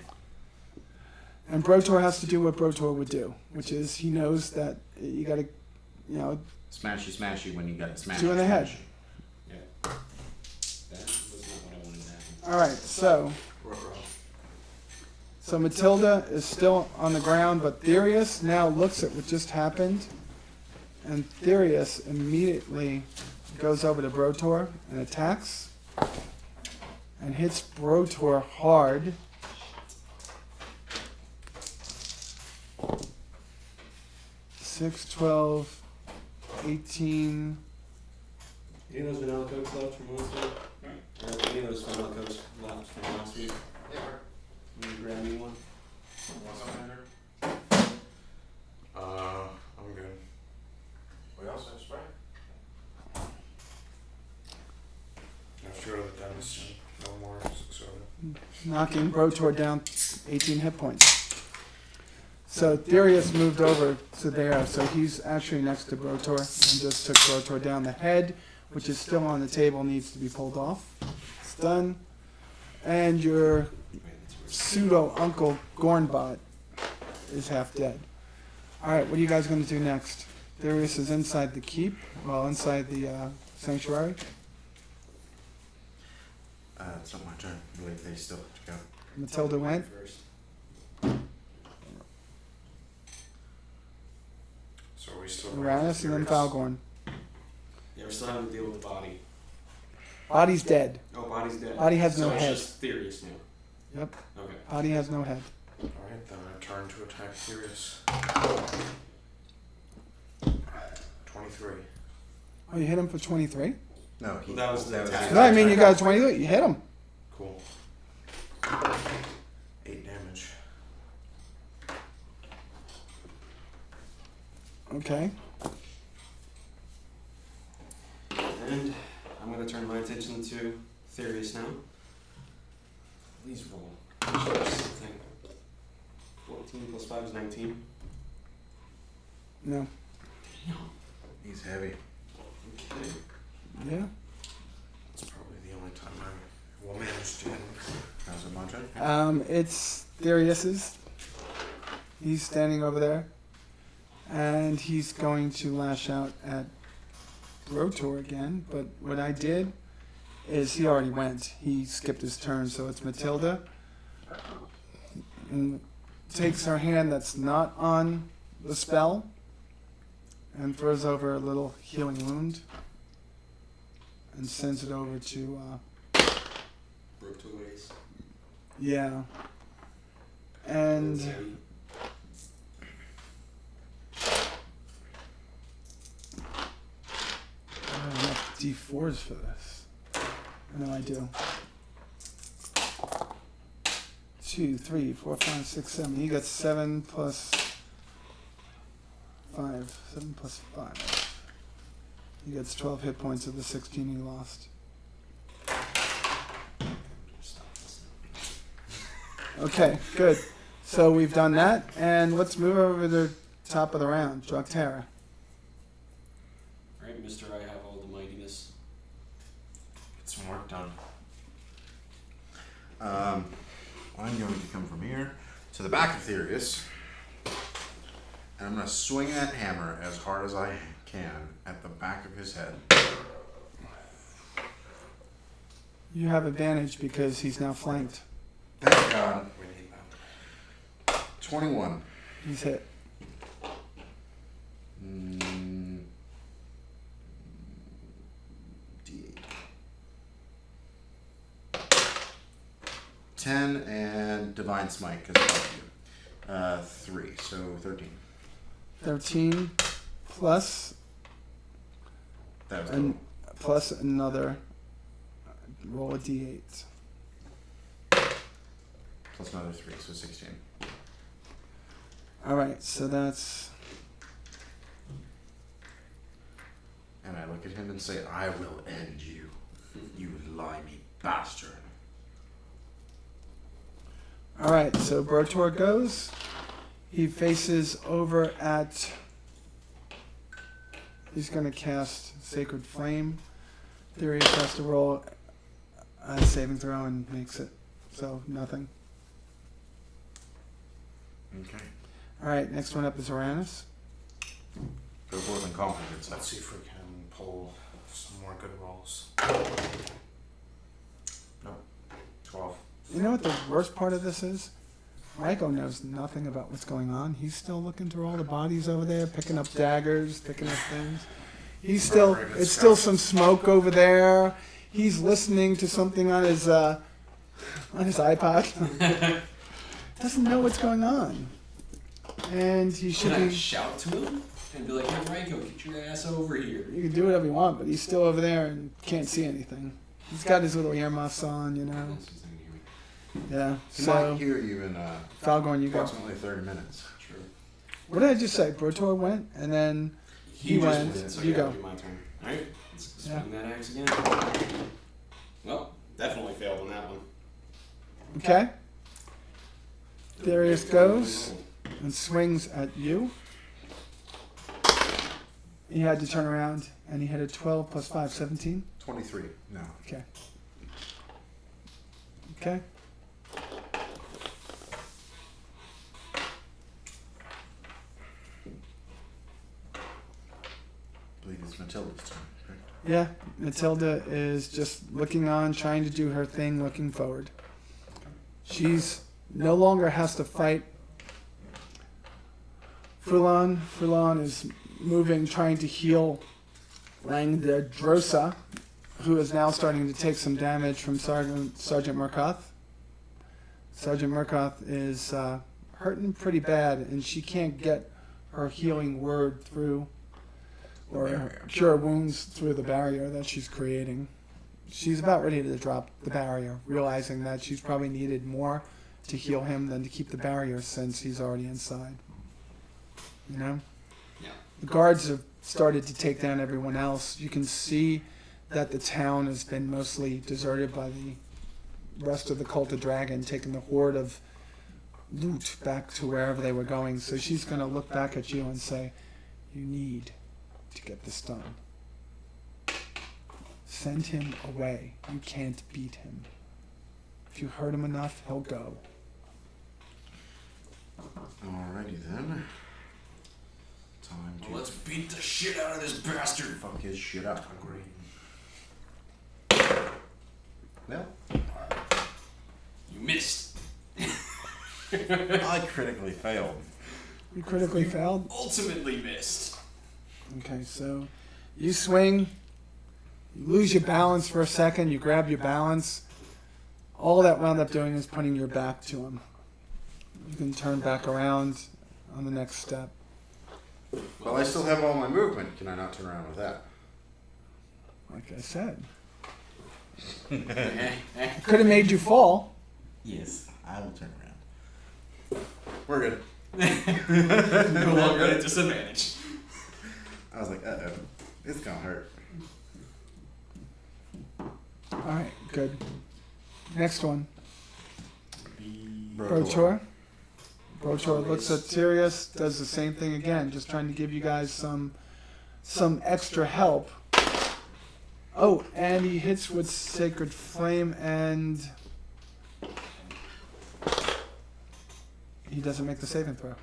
And Brotor has to do what Brotor would do, which is he knows that you got to, you know, Smashy, smashy when you got it smashy. two in the head. smashy. Yeah. That was not what I wanted to happen. All right, so Matilda is still on the ground, but Therius now looks at what just happened, and Therius immediately goes over to Brotor and attacks, and hits Brotor hard. Six, 12, 18. Any of those vanilla cokes left from last week? Or any of those vanilla cokes left from last week? Can you grab me one? I'm good. We also have spray? I have to go to the dentist and no more soda. Knocking Brotor down 18 hit points. So Therius moved over to there, so he's actually next to Brotor and just took Brotor down. The head, which is still on the table, needs to be pulled off. It's done. And your pseudo-uncle Gornbot is half dead. Alright, what are you guys going to do next? Therius is inside the keep, well, inside the sanctuary. It's not my turn. I believe they still have to go. Matilda went. First. So are we still Uranus and then Falgorn. Yeah, we're still having to deal with the body. Body's dead. Oh, body's dead. Body has no so head. It's just Therius now. Yep. Okay. Body has no head. Alright, then I turn to attack Furious. 23. Oh, you hit him for 23? No, he, That was the attack. No, I mean you got 23. You hit him. Cool. 8 damage. Okay. And I'm going to turn my attention to Therius now. Please roll. Something. 14 plus 5 is 19. No. he's heavy. Okay. Yeah. It's probably the only time I will manage to hit him. How's it, my turn? It's Therius's. He's standing over there. And he's going to lash out at Brotor again. But what I did is he already went. He skipped his turn, so it's Matilda. And takes her hand that's not on the spell and throws over a little healing wound and sends it over to, Broke two ways. yeah. And I don't have D4s for this. I know I do. 2, 3, 4, 5, 6, 7. He got 7 plus 5. 7 plus 5. He gets 12 hit points of the 16 he lost. Okay, good. So we've done that, and let's move over to the top of the round. Drogtera. Alright, Mr. I have all the mightiness. Get some work done. I'm going to come from here to the back of Therius, and I'm going to swing that hammer as hard as I can at the back of his head. You have advantage because he's now flanked. Thank God. We need that. 21. He's hit. D8. 10 and Divine Smite because of 3, so 13. 13 plus That was and plus another roll a d8. plus another 3, so 16. All right, so that's And I look at him and say, I will end you, you limey bastard. all right. So Brotor goes. He faces over at He's going to cast Sacred Flame. Theory has to roll a saving throw and makes it. So, nothing. Okay. Alright, next one up is Uranus. Go forth and conquer it. Let's see if we can pull some more good rolls. Nope. 12. You know what the worst part of this is? Michael knows nothing about what's going on. He's still looking through all the bodies over there, picking up daggers, picking up things. He's still, it's still some smoke over there. He's listening to something on his iPod. Doesn't know what's going on. And he should Can I be, shout to him and be like, "Hey, Michael, get your ass over here"? you can do whatever you want, but he's still over there and can't see anything. He's got his little earmuffs on, you know. She's not gonna hear me. Yeah. He So, might hear you in Falgorn, you go. approximately 30 minutes. True. What did I just say? Brotor went, and then He went, so you yeah, go. it'll be my turn. Alright, let's Yeah. swing that axe again. Well, definitely failed on that one. okay. Darius goes and swings at you. He had to turn around, and he hit a 12 plus 5, 17. 23. No. Okay. Okay. I believe it's Matilda's turn. Correct? Yeah, Matilda is just looking on, trying to do her thing, looking forward. She's no longer has to fight Fulon. Fulon is moving, trying to heal Lang the Drosa, who is now starting to take some damage from Sergeant Murkoff. Sergeant Murkoff is hurting pretty bad, and she can't get her healing word through, or cure wounds through the barrier that she's creating. She's about ready to drop the barrier, realizing that she's probably needed more to heal him than to keep the barrier since he's already inside. You know? Yeah. The guards have started to take down everyone else. You can see that the town has been mostly deserted by the rest of the Cult of Dragon, taking the horde of loot back to wherever they were going. So she's going to look back at you and say, "You need to get this done. Send him away. You can't beat him. If you hurt him enough, he'll go." Alrighty then. Time to Well, let's beat the shit out of this bastard. fuck his shit up. Agreed. Well, You missed. I critically failed. You critically failed? Ultimately missed. Okay, so you swing, you lose your balance for a second, you grab your balance. All that wound up doing is putting your back to him. You can turn back around on the next step. Well, I still have all my movement. Can I not turn around with that? Like I said, Eh. could have made you fall. Yes, I will turn around. We're good. No longer at a disadvantage. I was like, uh-oh. It's gonna hurt. Alright, good. Next one. Brotor. Brotor. Brotor looks at Sirius, does the same thing again, just trying to give you guys some extra help. Oh, and he hits with Sacred Flame, and he doesn't make the saving throw.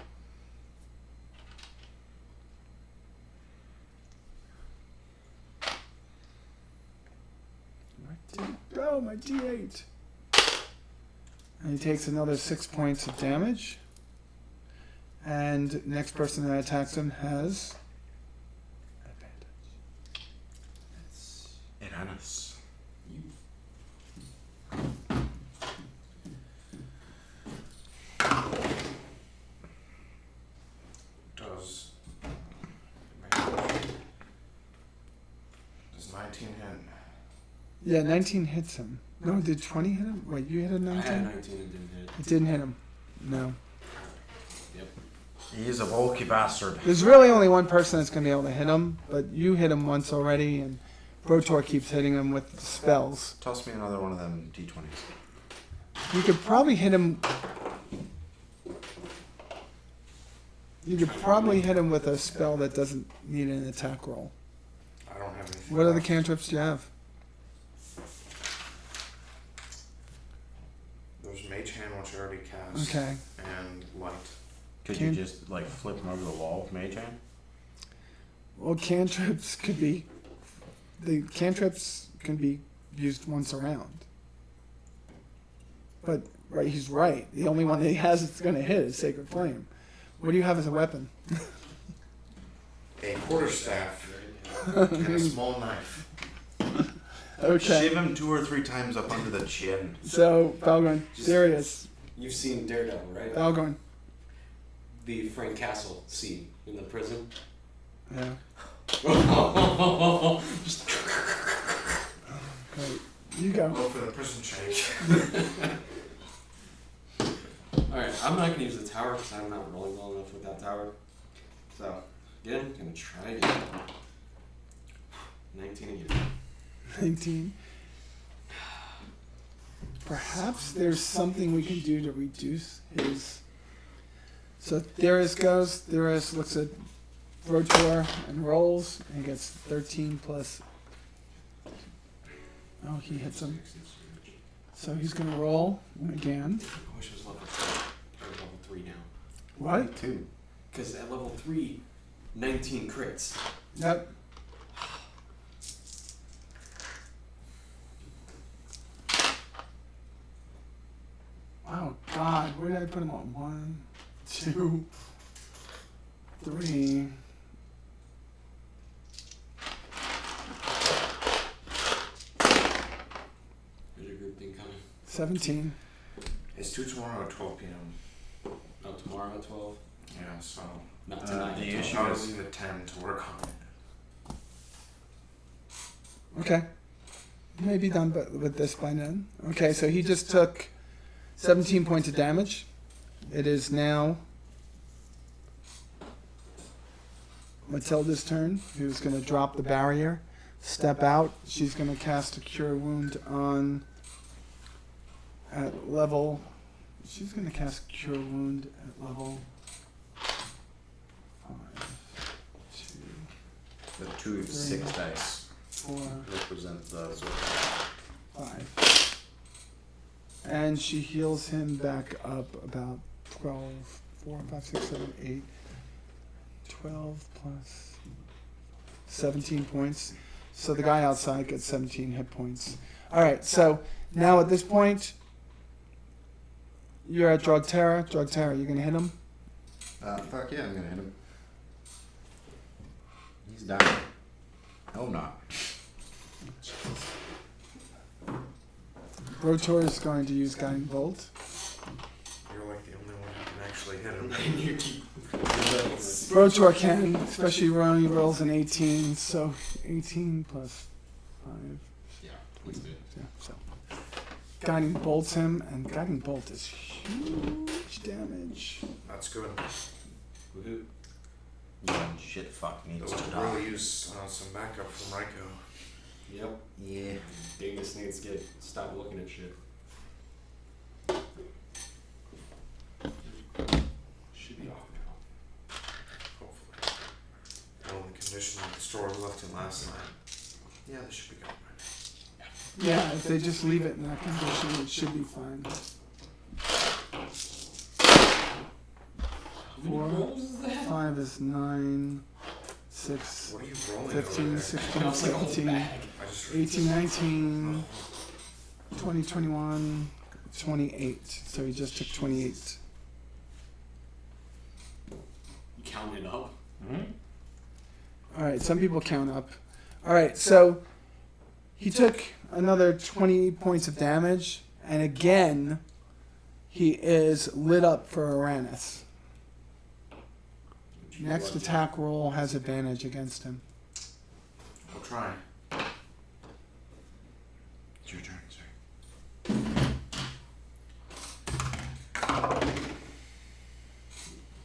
Where did it go? My D8. And he takes another 6 points of damage. And next person that attacks him has advantage. Uranus. Does 19 hit? Yeah, 19 hits him. No, did 20 hit him? Wait, you hit a I 19? had 19 and didn't hit. It didn't hit him. No. Yep. He's a bulky bastard. There's really only one person that's going to be able to hit him, but you hit him once already, and Brotor keeps hitting him with spells. Toss me another one of them D20s. You could probably hit him... You could probably hit him with a spell that doesn't need an attack roll. I don't have anything. What other left. cantrips do you have? There's Mage Hand, which I already cast. Okay. And Light. Could Can- you just like flip them over the wall with Mage Hand? Well, cantrips could be. The cantrips can be used once around. But right, he's right. The only one that he has that's going to hit is Sacred Flame. What do you have as a weapon? A quarterstaff and a small knife. Okay. Shiv him 2 or 3 times up under the chin. So, Falgorn, serious. You've seen Daredevil, right? Falgorn. The Frank Castle scene in the prison. Yeah. Just Great. You go. Go for the prison shake. Alright, I'm not gonna use the tower because I'm not rolling well enough with that tower. So, again, gonna try again. 19 again. 19. Perhaps there's something we can do to reduce his. So Theris goes. Theris looks at Rotor and rolls and gets 13 plus. Oh, he hits him. So he's going to roll again. I wish it was level 3. Or level 3 now. What? 2. Because at level 3, 19 crits. Yep. Oh, God. Where did I put him on? 1, 2, 3. There's your group thing coming. 17. It's due tomorrow at 12 p.m. Oh, tomorrow at 12? Yeah, so Not tonight. the at 12. issue I'll is- leave at 10 to work on it. Okay. May be done with this by then. Okay, so he just took 17 points of damage. It is now Matilda's turn, who's going to drop the barrier, step out. She's going to cast a Cure Wound on at level. She's going to cast Cure Wound at level 5, 2, The 2 of 6 dice 4, represent the sword. 5. And she heals him back up about 12, 4, 5, 6, 7, 8, 12 plus 17 points. So the guy outside gets 17 hit points. All right, so now at this point, you're at Drogtera. Drogtera, you going to hit him? Fuck yeah, I'm gonna hit him. He's dying. No, not. Rotor is going to use Guiding Bolt. You're like the only one who can actually hit him. Rotor can, especially when he rolls an 18, so 18 plus 5. Yeah, that's good. Yeah, so Guiding Bolts him, and Guiding Bolt is huge damage. That's good. Woohoo. One shit fuck needs Those to could die. really use some backup from Ryko. Yep. Yeah. Dingus needs to stop looking at shit. Should be off now. Hopefully. Well, in the condition that the store left in last night. Yeah, this should be good. Yeah, if they just leave it in that condition, it should be fine. How many 4, rolls is that? 5 is 9, 6, What are you rolling 15, over there? 16, I was like, oh, 17, bag. I just 18, 19, 20, 21, 28. So he just took 28. You counted up? Mm-hmm. All right, some people count up. All right, so he took another 20 points of damage, and again, he is lit up for Uranus. Next attack roll has advantage against him. I'll try. It's your turn, sir.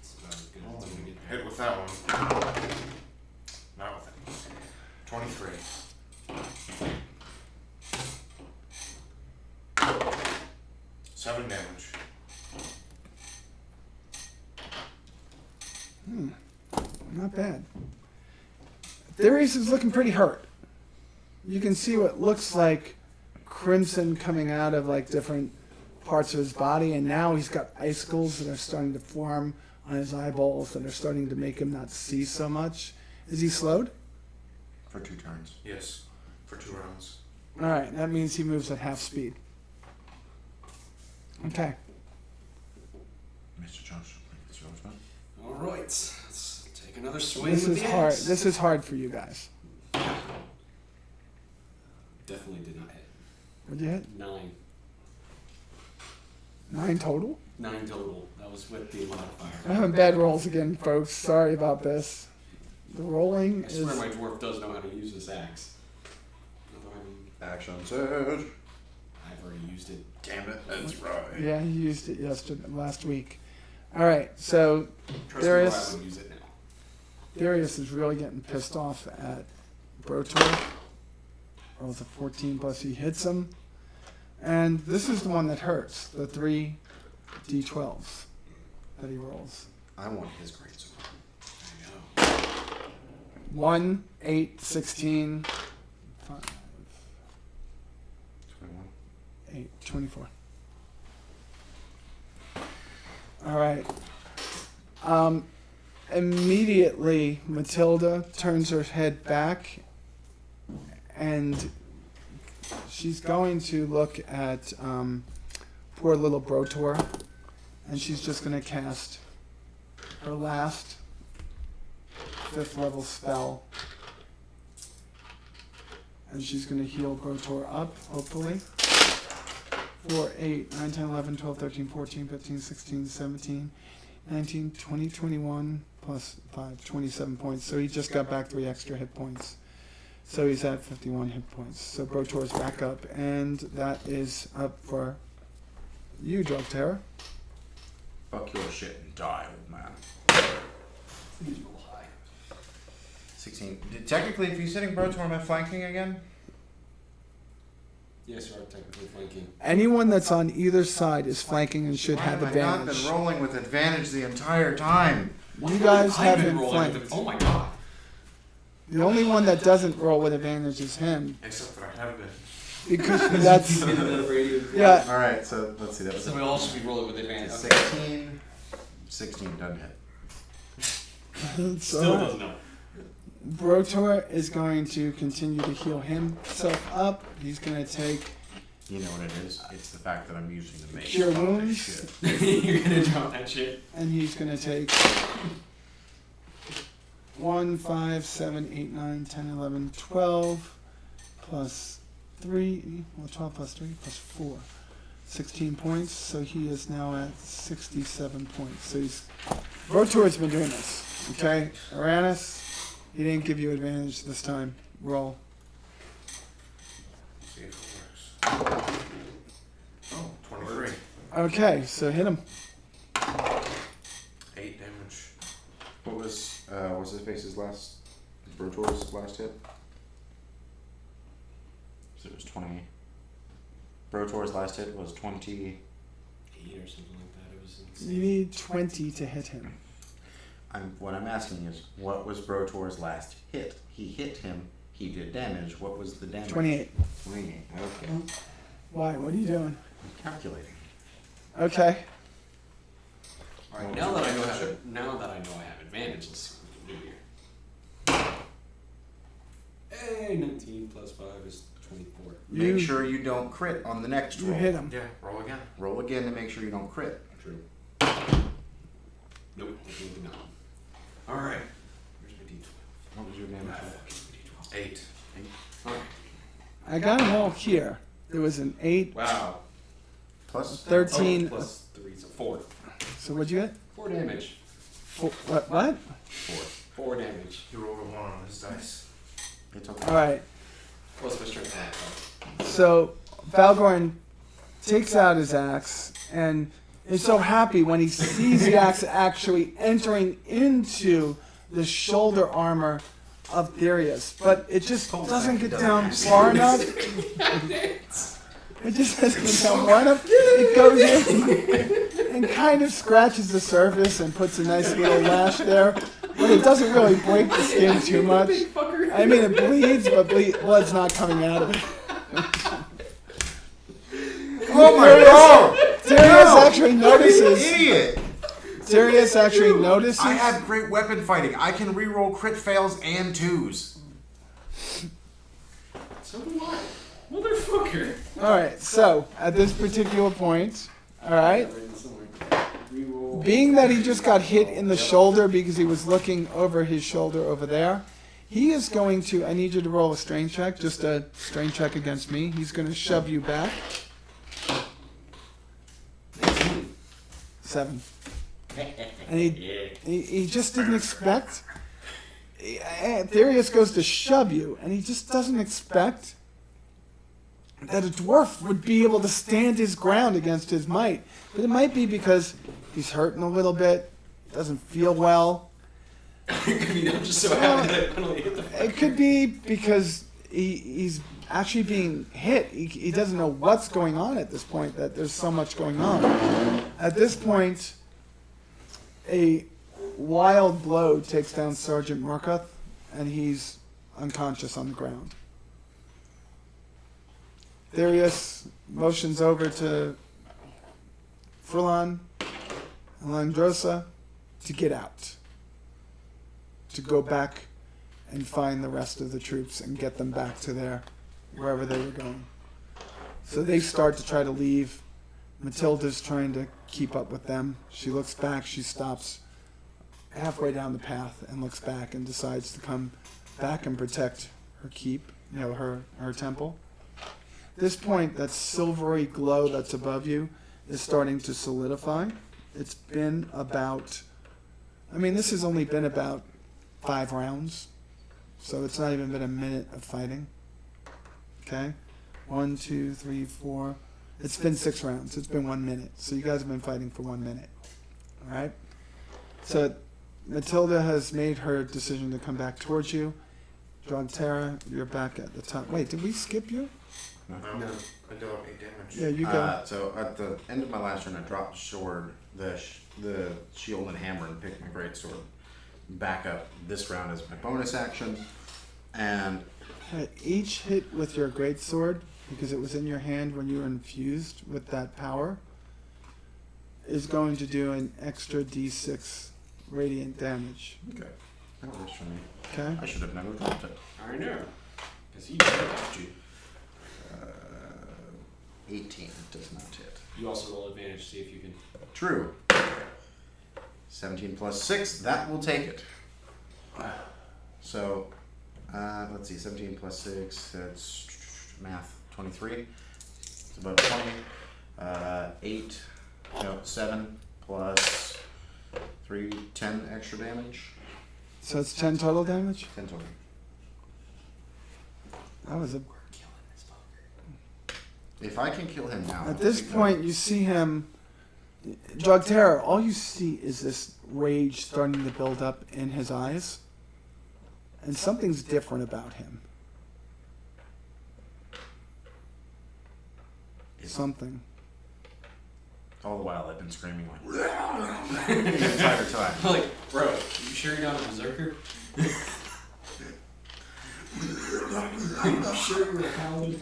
It's about as good as it's gonna get. Hit with that one. Not with it. 23. Seven damage. Not bad. At Darius is looking pretty hurt. You can see what looks like crimson coming out of like different parts of his body, and now he's got icicles that are starting to form on his eyeballs that are starting to make him not see so much. Is he slowed? For 2 turns. Yes, for 2 rounds. All right, that means he moves at half speed. Okay. Mr. Johnson, it's yours, man. All right, let's take another swing This with is the hard. axe. This is hard for you guys. Definitely did not hit. What'd you hit? 9. 9 total? 9 total. That was with the I'm modifier. having bad rolls again, folks. Sorry about this. The rolling I swear is... my dwarf does know how to use this axe. Although Action surge. I've already used it. Damn it, that's right. Yeah, he used it last week. All right, so Trust Darius- me, I would use it now. Darius is really getting pissed off at Brotor. Rolls a 14 plus he hits him. And this is the one that hurts, the 3 D12s that he rolls. I want his great sword. I know. 1, 8, 16, 5, 21. 8, 24. All right. Immediately, Matilda turns her head back and she's going to look at poor little Brotor, and she's just going to cast her last 5th level spell. And she's going to heal Brotor up, hopefully. 4, 8, 9, 10, 11, 12, 13, 14, 15, 16, 17, 19, 20, 21, plus 5, 27 points. So he just got back 3 extra hit points. So he's at 51 hit points. So Brotor's back up, and that is up for you, Drogtera. Fuck your shit and die, old man. He's a little high. 16. Technically, if he's hitting Brotor, am I flanking again? Yes, you are technically flanking. Anyone that's on either side is flanking and should Why have have I not advantage. been rolling with advantage the entire time? You guys I've been haven't rolling flanked. Oh my god. The only one that doesn't roll with advantage is him, Except that I have been. because that's yeah. Alright, so let's see. That was So we all should be rolling with advantage. Okay. 16. 16 doesn't hit. Still So doesn't know. Brotor is going to continue to heal himself up. He's going to take You know what it is? It's the fact that I'm using the mace. Cure Fuck this wounds. shit. You're gonna drop that shit. and he's going to take 1, 5, 7, 8, 9, 10, 11, 12, plus 3, well, 12 plus 3, plus 4, 16 points. So he is now at 67 points. So he's, Brotor's been doing this, okay? Aranis, he didn't give you advantage this time. Roll. See if it works. Oh, 23. Okay, so hit him. 8 damage. What was his face's last, Brotor's last hit? So it was 20. Brotor's last hit was 20. 8 or something like that. It was insane. You need 20 to hit him. What I'm asking is, what was Brotor's last hit? He hit him, he did damage. What was the damage? 28. 28, okay. Why? What are you doing? I'm calculating. Okay. All right, now that I know I have advantage, let's see what we can do here. Hey, 19 plus 5 is 24. You- Make sure you don't crit on the next You roll. hit him. Yeah, roll again. Roll again to make sure you don't crit. True. Nope, definitely not. All right. Where's my D12? What was your damage? D12. 8. All right. I got them all here. There was an 8, Wow. Plus 13. Oh, plus 3, so 4. So what'd you get? 4 damage. 4, what? 4 damage. He rolled a 1 on his dice. it's okay. All right. Plus my strength attack. So Valgorn takes out his axe and is so happy when he sees the axe actually entering into the shoulder armor of Darius, but it just doesn't get down far enough. It just doesn't get down far enough. It goes in and kind of scratches the surface and puts a nice little lash there, but it doesn't really break the skin too much. Fucker. I mean, it bleeds, but blood's not coming out of it. Oh my god! Darius actually notices. Idiot! Darius actually notices. I have great weapon fighting. I can reroll crit fails and 2s. So do I. Motherfucker. All right. So at this particular point, all right, Reroll. being that he just got hit in the shoulder because he was looking over his shoulder over there, he is going to. I need you to roll a strength check. Just a strength check against me. He's going to shove you back. 7. And he just didn't expect. Darius goes to shove you, and he just doesn't expect that a dwarf would be able to stand his ground against his might. But it might be because he's hurting a little bit, doesn't feel well. It could be I'm just so happy that I finally hit the It could be because he's actually being hit. He doesn't know what's going on at this point, that there's so much going on. At this point, a wild blow takes down Sergeant Murkoff, and he's unconscious on the ground. Darius motions over to Furlan and Landrosa to get out, to go back and find the rest of the troops and get them back to wherever they were going. So they start to try to leave. Matilda's trying to keep up with them. She looks back, she stops halfway down the path and looks back and decides to come back and protect her keep, her temple. At this point, that silvery glow that's above you is starting to solidify. It's been about, this has only been about 5 rounds, so it's not even been a minute of fighting. Okay? 1, 2, 3, 4. It's been 6 rounds. It's been 1 minute. So you guys have been fighting for 1 minute. All right? So Matilda has made her decision to come back towards you. Drogtera, you're back at the top. Wait, did we skip you? No. I dealt 8 damage. Yeah, you go. So at the end of my last turn, I dropped the shield and hammer and picked my greatsword back up. This round is my bonus action. And Each hit with your greatsword, because it was in your hand when you were infused with that power, is going to do an extra d6 radiant damage. okay, that works for me. Okay? I should have never dropped it. I know. Because he dropped you. 18 does not hit. You also roll advantage, see if you can. True. 17 plus 6, that will take it. So, let's see, 17 plus 6, that's math, 23. It's about 20. 7 plus 3, 10 extra damage. So it's 10 total damage? 10 total. That was a... If I can kill him now. At this point, you see him... Drogtera, all you see is this rage starting to build up in his eyes. And something's different about him. Something. All the while I've been screaming like the entire time. Like, bro, you sure you're not a berserker? You sure you're a paladin?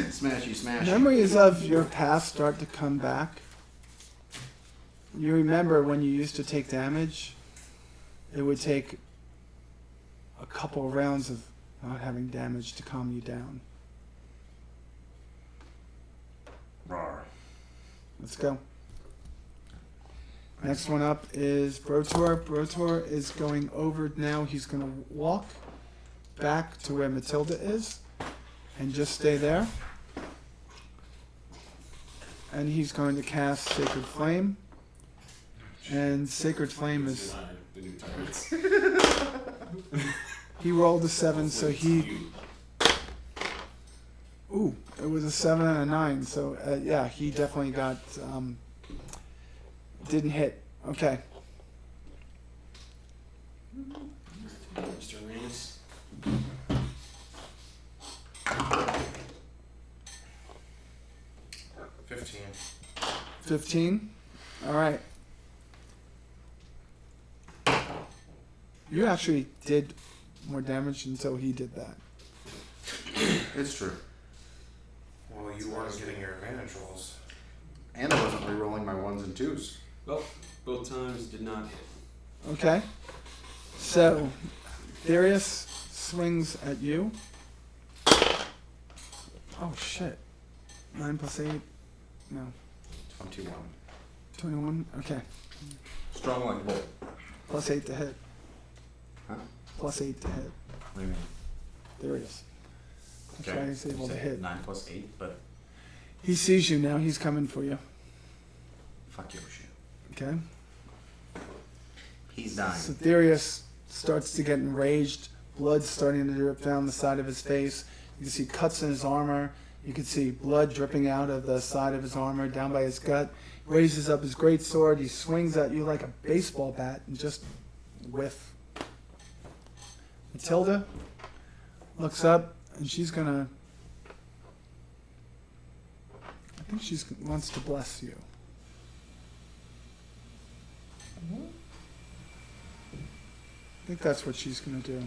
Smashy, smashy. Memories of your past start to come back. You remember when you used to take damage, it would take a couple of rounds of not having damage to calm you down. Rawr. Let's go. Next one up is Brotor. Brotor is going over now. He's going to walk back to where Matilda is and just stay there. And he's going to cast Sacred Flame. And Sacred Flame is... The new targets. He rolled a 7, so he... Ooh, it was a 7 and a 9, so yeah, he definitely got... didn't hit. Okay. Mr. Arenas. 15. 15. All right. You actually did more damage until he did that. It's true. Well, you weren't getting your advantage rolls. And I wasn't re-rolling my 1s and 2s. Well, both times did not hit. Okay. So, Darius swings at you. Oh shit. 9 plus 8. No. 21. 21. Okay. Strong like bull. Plus 8 to hit. Huh? Plus 8 to hit. What do you mean? Darius. That's why he's able to Say hit. 9 plus 8, but He sees you now. He's coming for you. fuck your shit. Okay. He's dying. So Darius starts to get enraged. Blood's starting to drip down the side of his face. You can see cuts in his armor. You can see blood dripping out of the side of his armor, down by his gut. He raises up his great sword. He swings at you like a baseball bat and just whiff. Matilda looks up and she's gonna. I think she wants to bless you. I think that's what she's gonna do.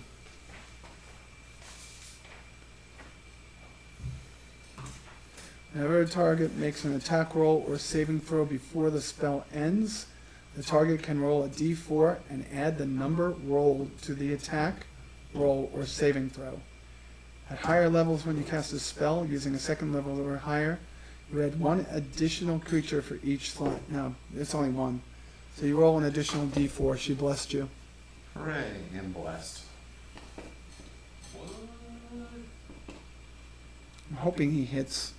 Whenever a target makes an attack roll or saving throw before the spell ends, the target can roll a d4 and add the number rolled to the attack, roll, or saving throw. At higher levels, when you cast a spell using a second level or higher, you add one additional creature for each slot. No, it's only one. So you roll an additional d4. She blessed you. Hooray, and blessed. I'm hoping he hits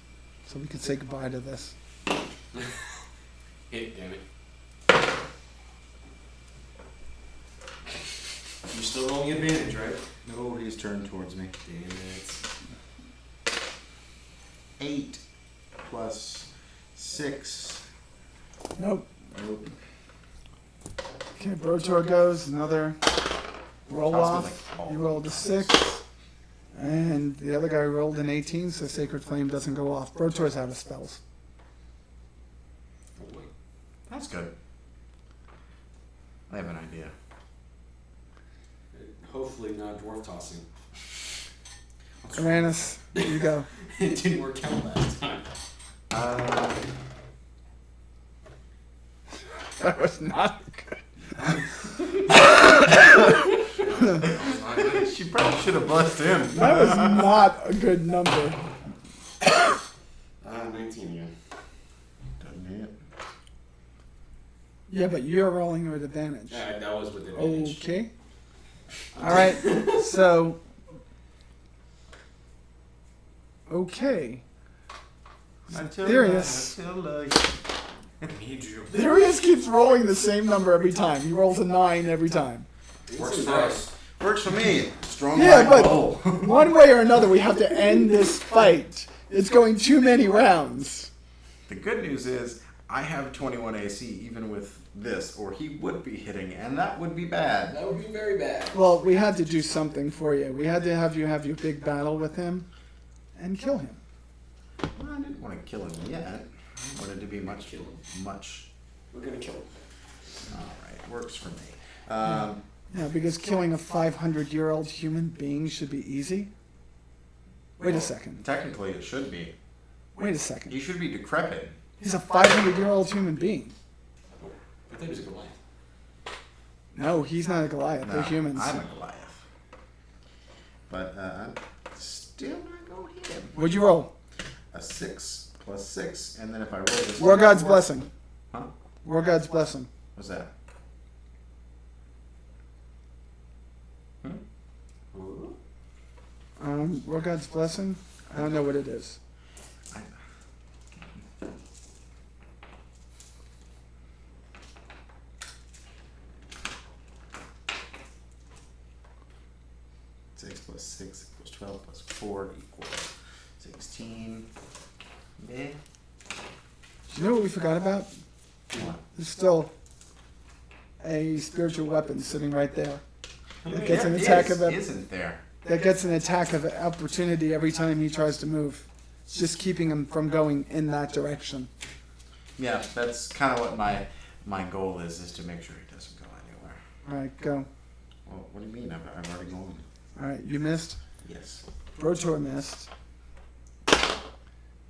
so we can say goodbye to this. Hit, damn it. You're still rolling advantage, right? No, he's turned towards me. Damn it. 8 plus 6. Nope. Nope. Okay, Brotor goes. Another roll Sounds off. like all You rolled a 6. And the other guy rolled an 18, so Sacred Flame doesn't go off. Brotor's out of spells. Oh, wait. That's good. I have an idea. Hopefully not dwarf tossing. Uranus, you go. It didn't work out last time. That was not good. She probably should have blessed him. That was not a good number. 19 again. Doesn't hit. Yeah, but you're rolling with advantage. Yeah, that was with advantage. Okay. All right. So. Okay. Darius. I need you. Darius keeps rolling the same number every time. He rolls a 9 every time. Works for us. Works for me. Strong Yeah, like but bull. one way or another, we have to end this fight. It's going too many rounds. The good news is I have 21 AC even with this, or he would be hitting, and that would be bad. That would be very bad. Well, we had to do something for you. We had to have you have your big battle with him and kill him. Well, I didn't want to kill him yet. I wanted to be much. We're gonna kill him. All right, works for me. Yeah, because killing a 500-year-old human being should be easy. Wait a second. Technically, it should be. Wait a second. He should be decrepit. He's a 500-year-old human being. I think it was a Goliath. No, he's not a Goliath. No, They're humans. I'm a Goliath. But I'm still not going to hit him. What'd you roll? A 6 plus 6, and then if I roll this. War God's Blessing. Huh? War God's Blessing. What's that? War God's Blessing? I don't know what it is. I, 6 plus 6 equals 12 plus 4 equals 16. Yeah. Do you know what we forgot about? What? There's still a spiritual weapon sitting right there. That gets an There attack is, of isn't there? that gets an attack of opportunity every time he tries to move. It's just keeping him from going in that direction. Yeah, that's kind of what my goal is to make sure he doesn't go anywhere. All right, go. Well, what do you mean? I've already gone. All right, you missed. Yes. Brotor missed.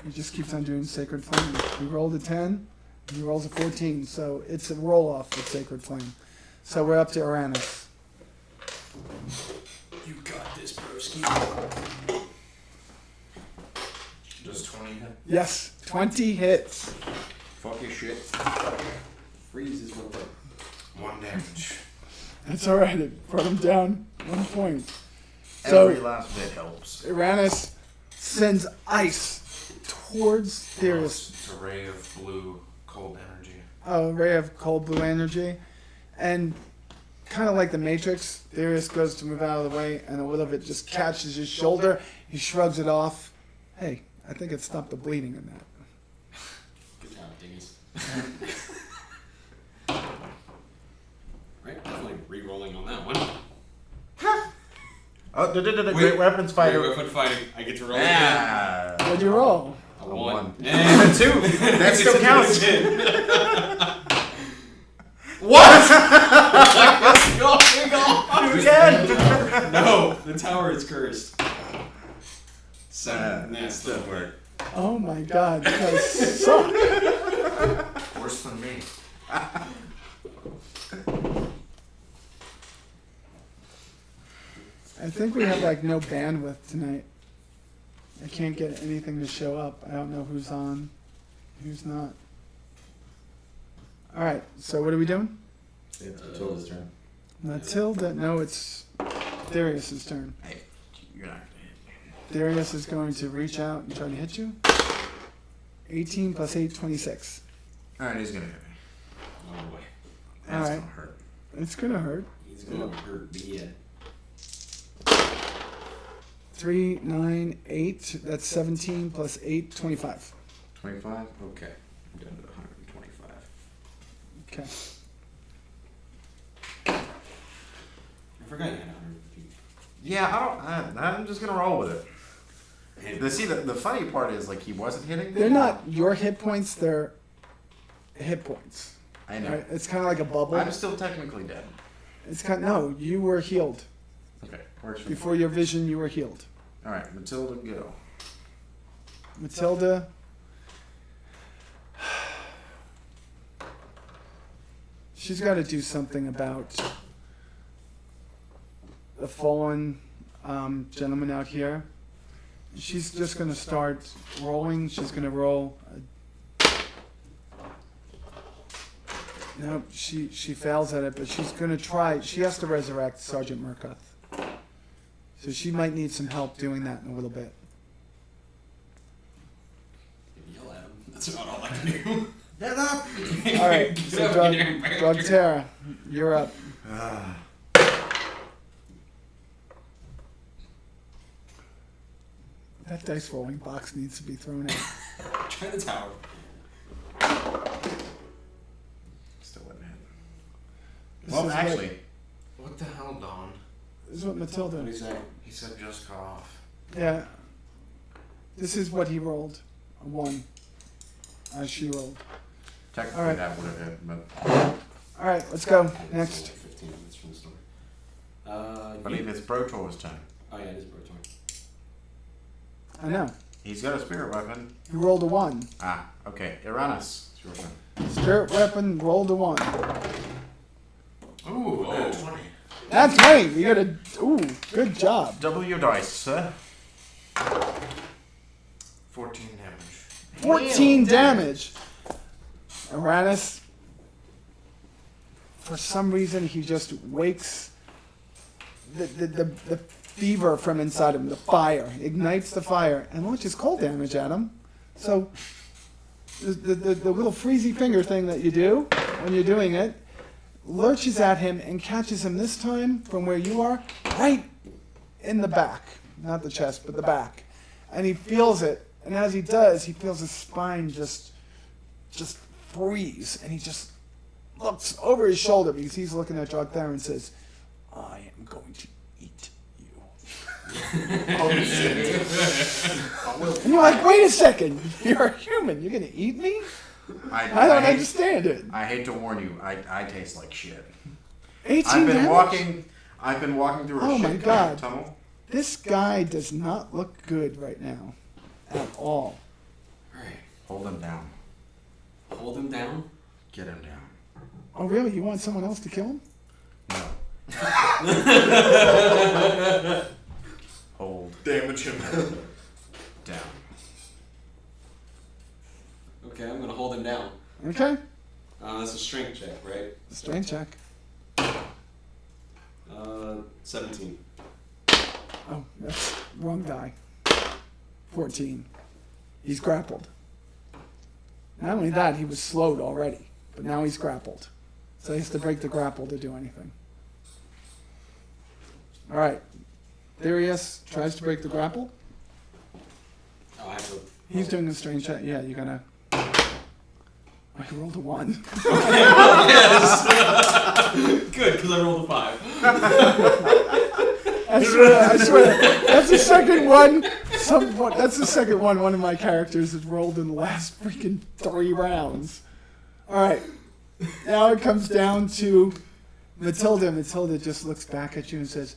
He just keeps on doing Sacred Flame. He rolled a 10. He rolls a 14. So it's a roll-off with Sacred Flame. So we're up to Uranus. You got this, broski. Does 20 hit? Yes, 20 hits. Fuck your shit. Freeze is what the... 1 damage. That's all right. It brought him down 1 point. So Every last bit helps. Uranus sends ice towards Theris. It's a ray of blue, cold energy. A ray of cold blue energy. And kind of like the Matrix, Theris goes to move out of the way, and a little bit just catches his shoulder. He shrugs it off. Hey, I think it stopped the bleeding in that. Good job, Diggies. Right, definitely re-rolling on that one. Oh, Wait, great weapons fighter. Great weapon fighting. I get to roll again. Yeah. What'd you roll? A A 1. one. And 2. That still counts. What? What's going on? Again. No, the tower is cursed. 7. That That's still the work. Oh my god, you guys suck. Worse than me. I think we have like no bandwidth tonight. I can't get anything to show up. I don't know who's on, who's not. All right, so what are we doing? It's Matilda's turn. Matilda, no, it's Darius's turn. Hey, you're not gonna hit me. Darius is going to reach out and try to hit you. 18 plus 8, 26. Alright, he's gonna hit me. Oh boy. That's Alright. gonna hurt. It's gonna hurt. He's gonna hurt me. 3, 9, 8. That's 17 plus 8, 25. 25? Okay. I'm down to 125. Okay. I forgot you had 100 feet. Yeah, I'm just gonna roll with it. Hey, The funny part is, like, he wasn't hitting me. They're not your hit points, they're hit points. I know. Right? It's kind of like a bubble. I'm still technically dead. It's kind no, you were healed. Okay, works for me. Before your vision, you were healed. Alright, Matilda, go. Matilda. She's got to do something about the fallen gentleman out here. She's just going to start rolling. She's going to roll. No, she fails at it, but she's going to try. She has to resurrect Sergeant Murkoff. So she might need some help doing that in a little bit. yell at him. That's about all I can do. Get up! All right, so Drogtera, you're up. That dice rolling box needs to be thrown out. Try the tower. Still wouldn't hit. This Well, is actually, What the hell, Don? This is what Matilda. What do you say? He said just cut off. Yeah. This is what he rolled. A 1. She rolled. technically Alright. that would have hit, but All right, let's go. It's Next. only 15 minutes from the story. I believe it's Brotor's turn. Oh yeah, it is Brotor. I know. He's got a spirit weapon. He rolled a 1. Ah, okay. Uranus, it's your turn. Spirit weapon rolled a 1. Ooh, Oh. 20. That's right. You got a. Ooh, good job. Double your dice, sir. 14 damage. 14 damage. Uranus, for some reason, he just wakes the fever from inside him, the fire, ignites the fire, and launches cold damage at him. So, the little freezy finger thing that you do when you're doing it lurches at him and catches him this time from where you are, right in the back. Not the chest, but the back. And he feels it. And as he does, he feels his spine just freeze. And he just looks over his shoulder because he's looking at Drogtera and says, I am going to eat you. Holy shit. And you're like, wait a second. You're a human. You're going to eat me? I don't understand it. I hate to warn you, I taste like shit. 18 I've been damage? walking. I've been walking through a Oh my shit God. tunnel. This guy does not look good right now. At all. Alright. Hold him down. Hold him down. Get him down. Oh, really? You want someone else to kill him? No. Hold Damage him. down. Okay, I'm gonna hold him down. Okay. That's a strength check, right? Strength check. 17. Oh, that's wrong die. 14. He's grappled. Not only that, he was slowed already, but now he's grappled. So he has to break the grapple to do anything. All right. Darius tries to break the grapple. Oh, I have to. He's doing a strange check. Yeah, you're gonna. Oh, he rolled a 1. Yes! Good, because I rolled a 5. I swear. That's the second one. That's the second one one of my characters has rolled in the last freaking 3 rounds. All right. Now it comes down to Matilda. Matilda just looks back at you and says,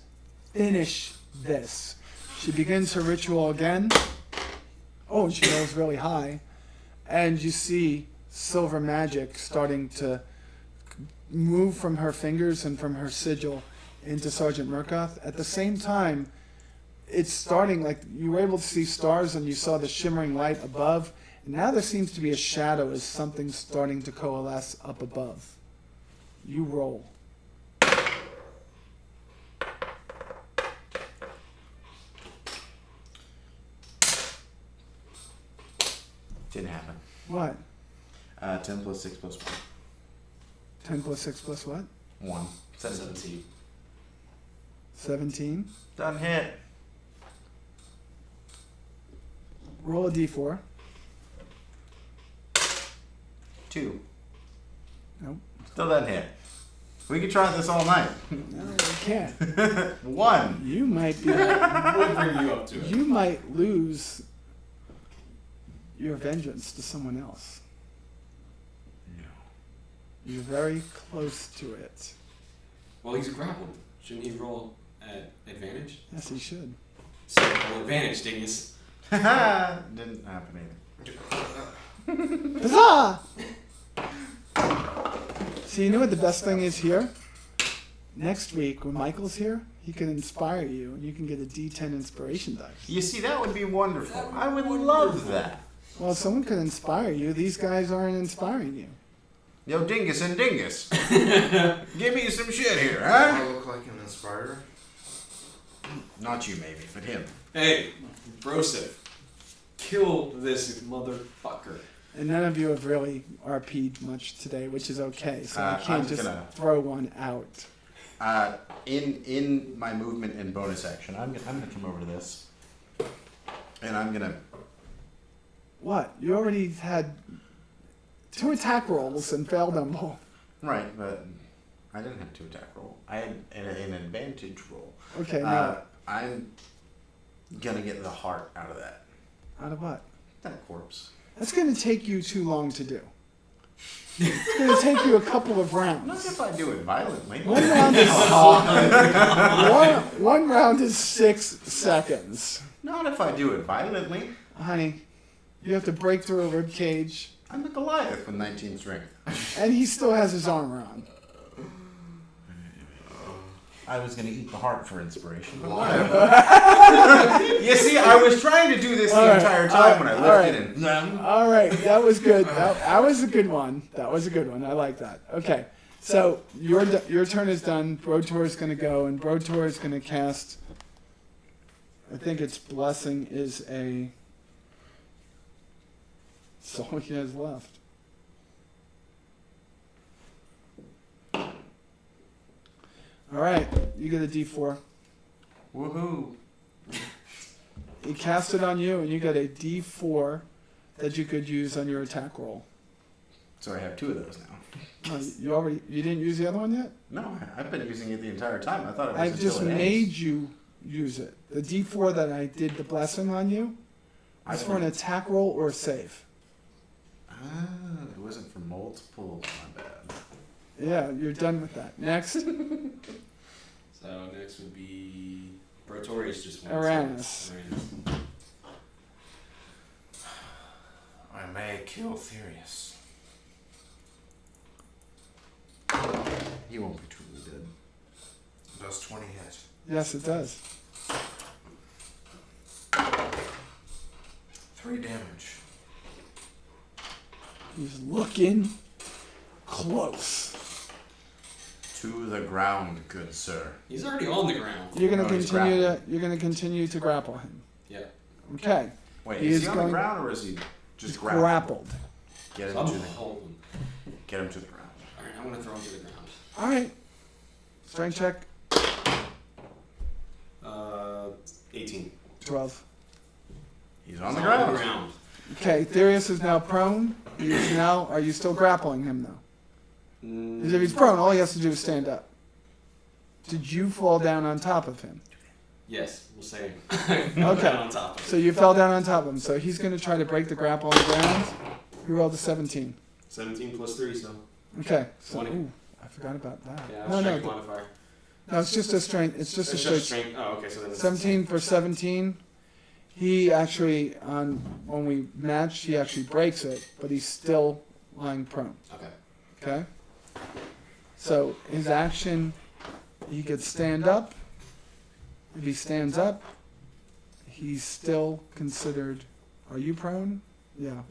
"Finish this." She begins her ritual again. Oh, and she rolls really high. And you see silver magic starting to move from her fingers and from her sigil into Sergeant Murkoff. At the same time, it's starting like you were able to see stars and you saw the shimmering light above. And now there seems to be a shadow as something's starting to coalesce up above. You roll. Didn't happen. What? 10 plus 6 plus 1. 10 plus 6 plus what? 1. 17. 17. Doesn't hit. Roll a d4. 2. Nope. Still doesn't hit. We could try this all night. No, you can't. 1. You might be. We'll bring you up to it. You might lose your vengeance to someone else. No. You're very close to it. Well, he's grappled. Shouldn't he roll at advantage? Yes, he should. So roll advantage, dingus. Didn't happen either. Huzzah! So you know what the best thing is here? Next week, when Michael's here, he can inspire you, and you can get a D10 inspiration dice. You see, that would be wonderful. I would love that. Well, if someone can inspire you, these guys aren't inspiring you. Yo, Dingus and Dingus. Give me some shit here, huh? I look like an inspirer. Not you, maybe, but him. Hey, Broseph. Kill this motherfucker. And none of you have really RP'd much today, which is okay. So I I'm can't just just gonna- throw one out. In my movement and bonus action, I'm gonna come over to this, and I'm gonna. What? You already had 2 attack rolls and failed them both. Right, but I didn't have 2 attack roll. I had an advantage roll. Okay, now, I'm gonna get the heart out of that. out of what? That corpse. That's going to take you too long to do. It's going to take you a couple of Not rounds. if I do it violently. One round is one round is 6 seconds. Not if I do it violently. Honey, you have to break through a rib cage, I'm a Goliath with 19 strength. and he still has his armor on. I was gonna eat the heart for inspiration, but Whatever. you see, I was trying to do this the All right, entire time when I all lifted right. and. All right, that was good. That was a good one. That was a good one. I like that. Okay, so your turn is done. Brotor is going to go, and Brotor is going to cast. I think its blessing is a. That's all he has left. All right, you get a D4. Woohoo! He cast it on you, and you get a D4 that you could use on your attack roll. So I have 2 of those now. Oh, you didn't use the other one yet? No, I've been using it the entire time. I thought it was I until just it ends. made you use it. The D4 that I did the blessing on you is for an attack roll or a save. Ah, it wasn't for multiple. My bad. Yeah, you're done with that. Next. So So next would be Brotorius just won. Uranus. I may kill Therius. He won't be truly dead. Does 20 hit? Yes, it does. 3 damage. He's looking close. To the ground, good sir. He's already on the ground. You're gonna Oh, he's continue to grapple him. Yeah. Okay. Wait, He is is he on the going- ground or is he just He's grappled? grappled. Get So him I'm to the holding. get him to the ground. Alright, I'm gonna throw him to the ground. All right. Strength check. 18. 12. He's on the He's ground. Okay. Therius is now prone. He is now. Are you still grappling him though? Because if he's prone, all he has to do is stand up. Did you fall down on top of him? Yes, we'll say. Okay. On top of So you fell down on top of him. So he's going to try to break the grapple on the ground. He rolled a 17. 17 plus 3, so. Okay. So, 20. ooh, I forgot about that. Yeah, No, strength no. modifier. No, it's just a strength. It's just a straight. strength. Oh, okay, so then it's 17 for 17. He actually, when we match, he actually breaks it, but he's still lying prone. Okay. Okay? So his action, he could stand up. If he stands up, he's still considered. Are you prone? Yeah.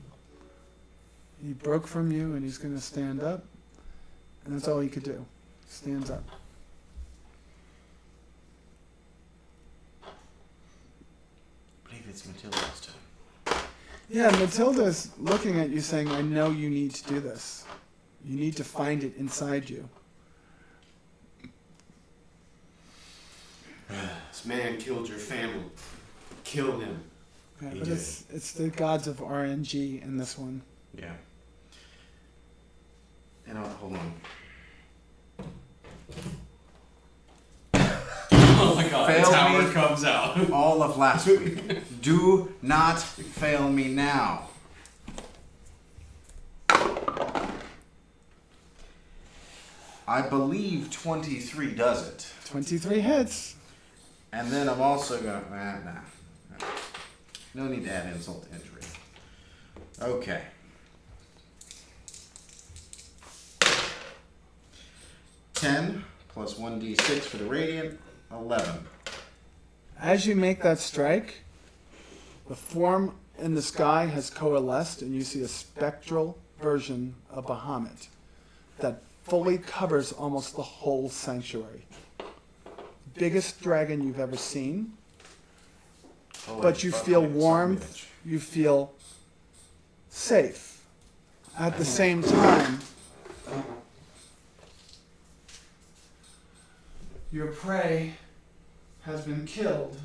He broke from you and he's going to stand up. And that's all he could do. Stands up. I believe it's Matilda's turn. Yeah, Matilda's looking at you saying, I know you need to do this. You need to find it inside you. This man killed your family. Kill him. Yeah, He but did. it's the gods of RNG in this one. Yeah. And hold on. Oh my god, Fail the tower me. comes out. All of last week. Do not fail me now. I believe 23 does it. 23 hits. And then I'm also going to... Nah. No need to add insult to injury. Okay. $10 plus 1d6 for the radiant, 11. As you make that strike, the form in the sky has coalesced and you see a spectral version of Bahamut that fully covers almost the whole sanctuary. Biggest dragon you've ever seen, but you Holy feel fucking warmth, sandwich. you feel safe. At the same time, your prey has been killed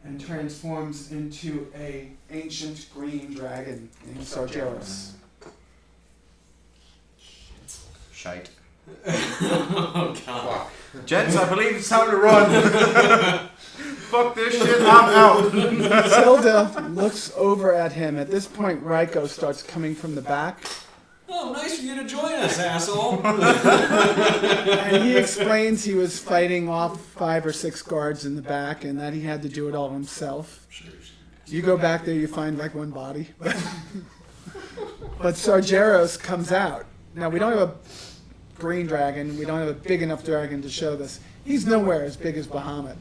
and transforms into a ancient green dragon named Sargeras. Shite. Oh god. Gents, I believe it's time to run. Fuck this shit, I'm out. Matilda looks over at him. At this point, Raiko starts coming from the back, Oh, nice for you to join us, asshole. and he explains he was fighting off 5 or 6 guards in the back and that he had to do it all himself. You go back there, you find like one body. But Sargeras comes out. Now, we don't have a green dragon. We don't have a big enough dragon to show this. He's nowhere as big as Bahamut.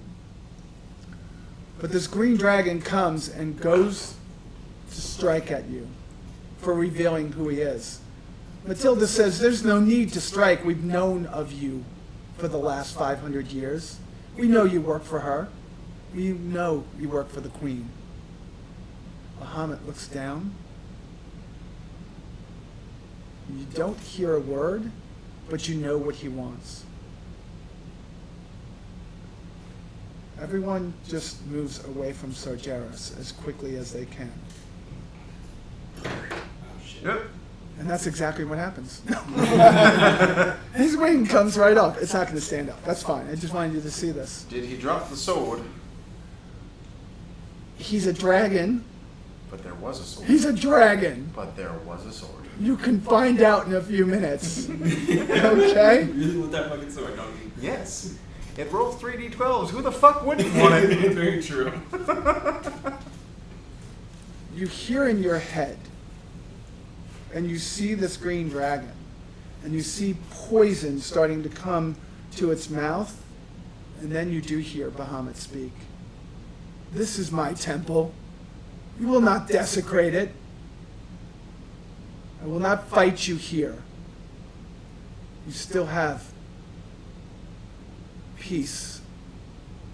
But this green dragon comes and goes to strike at you for revealing who he is. Matilda says, there's no need to strike. We've known of you for the last 500 years. We know you work for her. We know you work for the queen. Bahamut looks down. You don't hear a word, but you know what he wants. Everyone just moves away from Sargeras as quickly as they can. Oh shit. Yep. And that's exactly what happens. His wing comes right up. It's not going to stand up. That's fine. I just wanted you to see this. Did he drop the sword? He's a dragon, But there was a sword. He's a dragon. But there was a sword. You can find out in a few minutes. Okay? Really want that fucking sword, don't you? Yes. It rolls 3d12s. Who the fuck wouldn't want it? Very true. You hear in your head, and you see this green dragon, and you see poison starting to come to its mouth, and then you do hear Bahamut speak. This is my temple. You will not desecrate it. I will not fight you here. You still have peace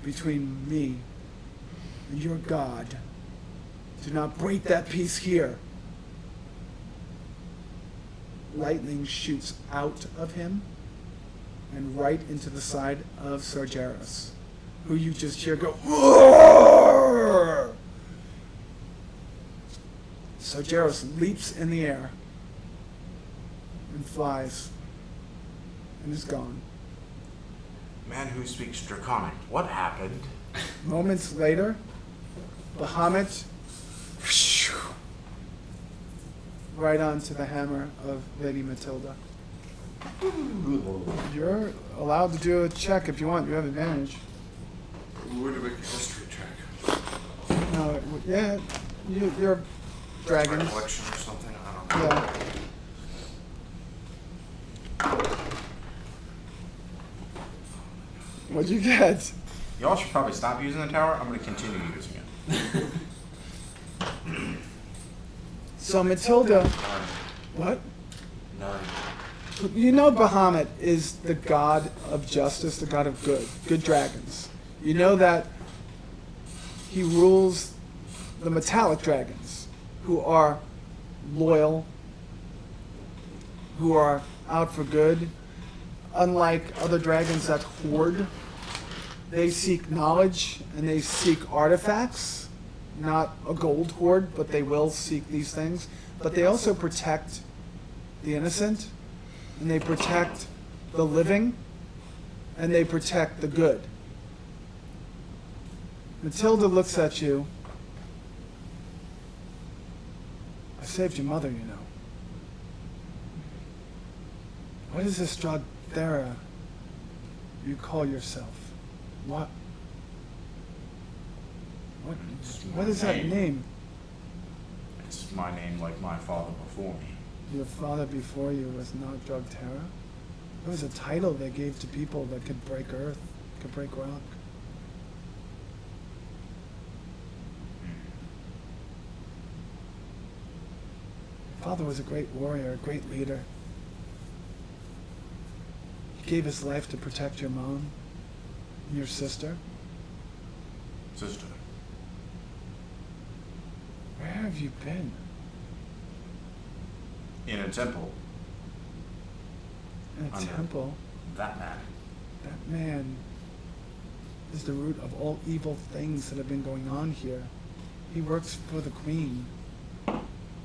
between me and your God. Do not break that peace here. Lightning shoots out of him and right into the side of Sargeras, who you just hear go, "Roar!" Sargeras leaps in the air and flies and is gone. Man who speaks Draconic. What happened? Moments later, Bahamut right onto the hammer of Lady Matilda. You're allowed to do a check if you want. You have advantage. We're to make a history check. No, yeah, you're dragons. Recollection or something? I don't know. Yeah. What'd you get? Y'all should probably stop using the tower. I'm going to continue using it. So Matilda, None. what? None. You know Bahamut is the god of justice, the god of good dragons. You know that he rules the metallic dragons, who are loyal, who are out for good. Unlike other dragons that hoard, they seek knowledge and they seek artifacts. Not a gold hoard, but they will seek these things. But they also protect the innocent, and they protect the living, and they protect the good. Matilda looks at you. I saved your mother, you know. What is this Drogtera you call yourself? What is that name? It's my name like my father before me. Your father before you was not Drogtera? It was a title they gave to people that could break earth, could break rock. Your father was a great warrior, a great leader. He gave his life to protect your mom and your sister. Sister. Where have you been? In a temple. In a Under temple. That man. That man is the root of all evil things that have been going on here. He works for the queen.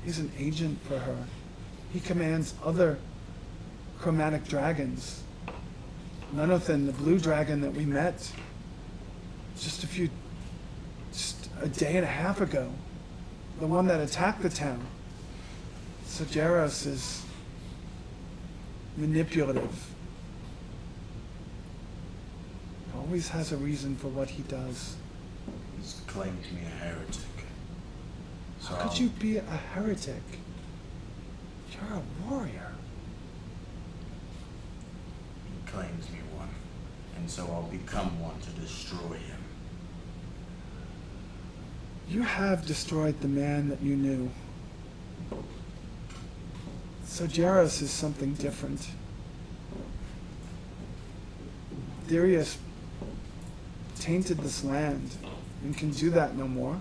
He's an agent for her. He commands other chromatic dragons. None of them, the blue dragon that we met just a day and a half ago. The one that attacked the town. Sargeras is manipulative. Always has a reason for what he does. He's claimed me a heretic. So How could you be a heretic? You're a warrior. He claims me one. And so I'll become one to destroy him. You have destroyed the man that you knew. Sargeras is something different. Darius tainted this land and can do that no more.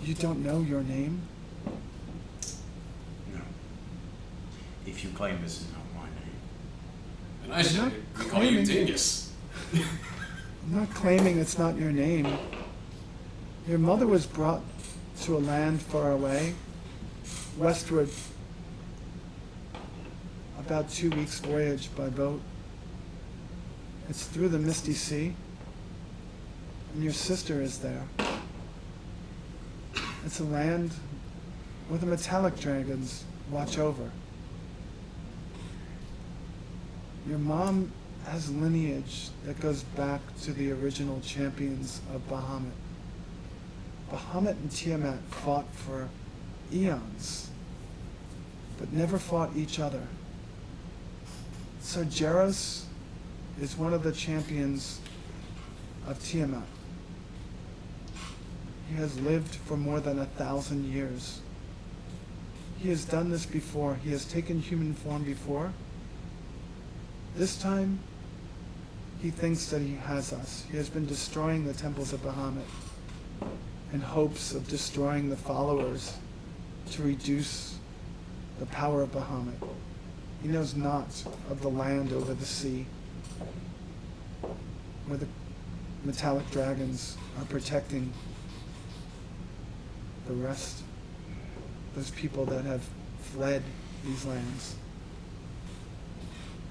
You don't know your name? No. If you claim this is not my name. And I say, we call you Dingus. I'm not claiming it's not your name. Your mother was brought to a land far away, westward, about 2 weeks' voyage by boat. It's through the misty sea. And your sister is there. It's a land where the metallic dragons watch over. Your mom has lineage that goes back to the original champions of Bahamut. Bahamut and Tiamat fought for eons, but never fought each other. Sargeras is one of the champions of Tiamat. He has lived for more than 1,000 years. He has done this before. He has taken human form before. This time, he thinks that he has us. He has been destroying the temples of Bahamut in hopes of destroying the followers to reduce the power of Bahamut. He knows not of the land over the sea where the metallic dragons are protecting the rest, those people that have fled these lands.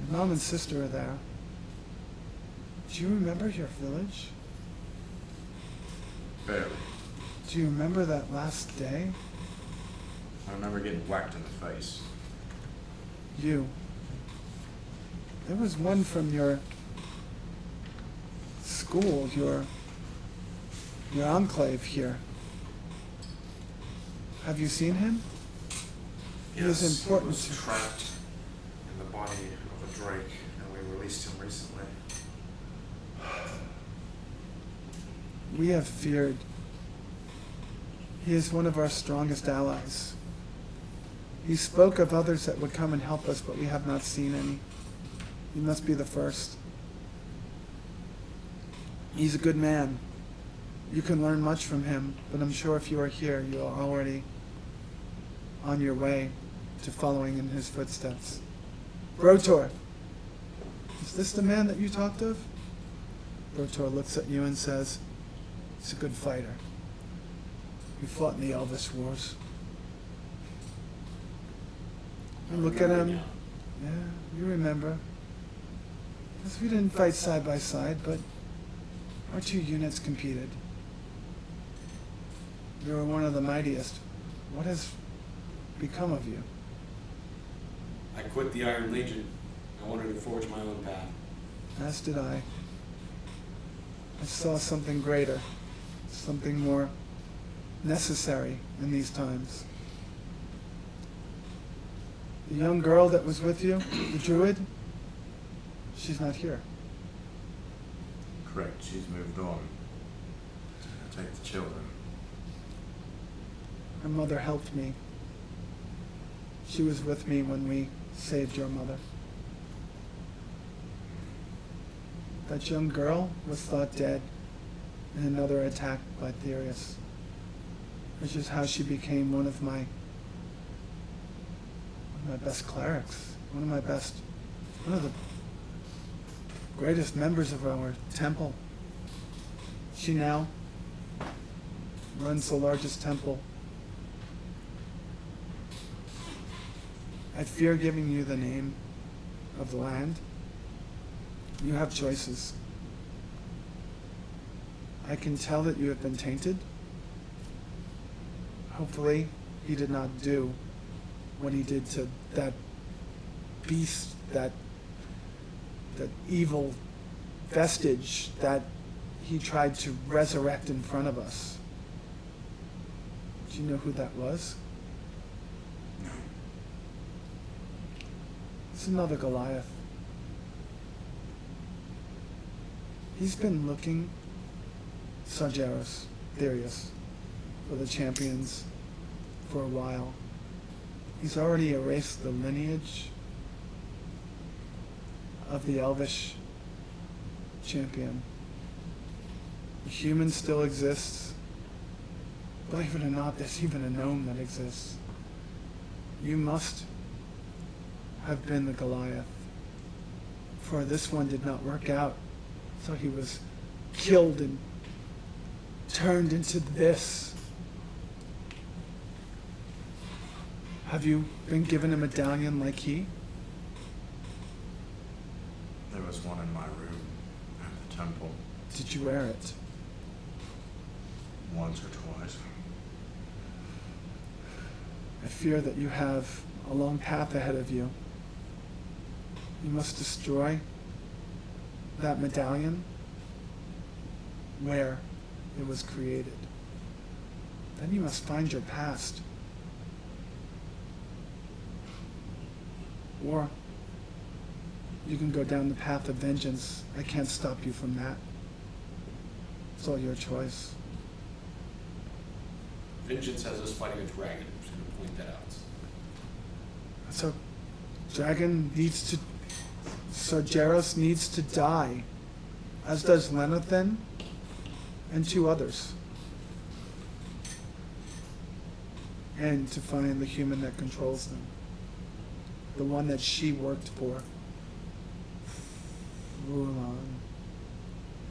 Your mom and sister are there. Do you remember your village? Barely. Do you remember that last day? I remember getting whacked in the face. You. There was one from your school, your enclave here. Have you seen him? He is important He was trapped in the body of a drake, and we released him recently. We have feared. He is one of our strongest allies. He spoke of others that would come and help us, but we have not seen any. He must be the first. He's a good man. You can learn much from him, but I'm sure if you are here, you are already on your way to following in his footsteps. Brotor, is this the man that you talked of? Brotor looks at you and says, he's a good fighter. He fought in the Elvis Wars. You look at him. Yeah, you remember. Because we didn't fight side by side, but our two units competed. You were one of the mightiest. What has become of you? I quit the Iron Legion. I wanted to forge my own path. As did I. I saw something greater, something more necessary in these times. The young girl that was with you, the druid, she's not here. Correct, she's moved on. Take the children. Her mother helped me. She was with me when we saved your mother. That young girl was thought dead in another attack by Therius, which is how she became one of my best clerics, one of the greatest members of our temple. She now runs the largest temple. I fear giving you the name of the land. You have choices. I can tell that you have been tainted. Hopefully, he did not do what he did to that beast, that evil vestige that he tried to resurrect in front of us. Do you know who that was? No. It's another Goliath. He's been looking, Sargeras, Therius, for the champions for a while. He's already erased the lineage of the Elvish champion. The human still exists. Believe it or not, there's even a gnome that exists. You must have been the Goliath, for this one did not work out, so he was killed and turned into this. Have you been given a medallion like he? There was one in my room at the temple. Did you wear it? once or twice. I fear that you have a long path ahead of you. You must destroy that medallion where it was created. Then you must find your past. Or you can go down the path of vengeance. I can't stop you from that. It's all your choice. Vengeance has us fighting a dragon. I'm just going to point that out. So, dragon needs to... Sargeras needs to die, as does Lenothen and 2 others. And to find the human that controls them. The one that she worked for. Rulon.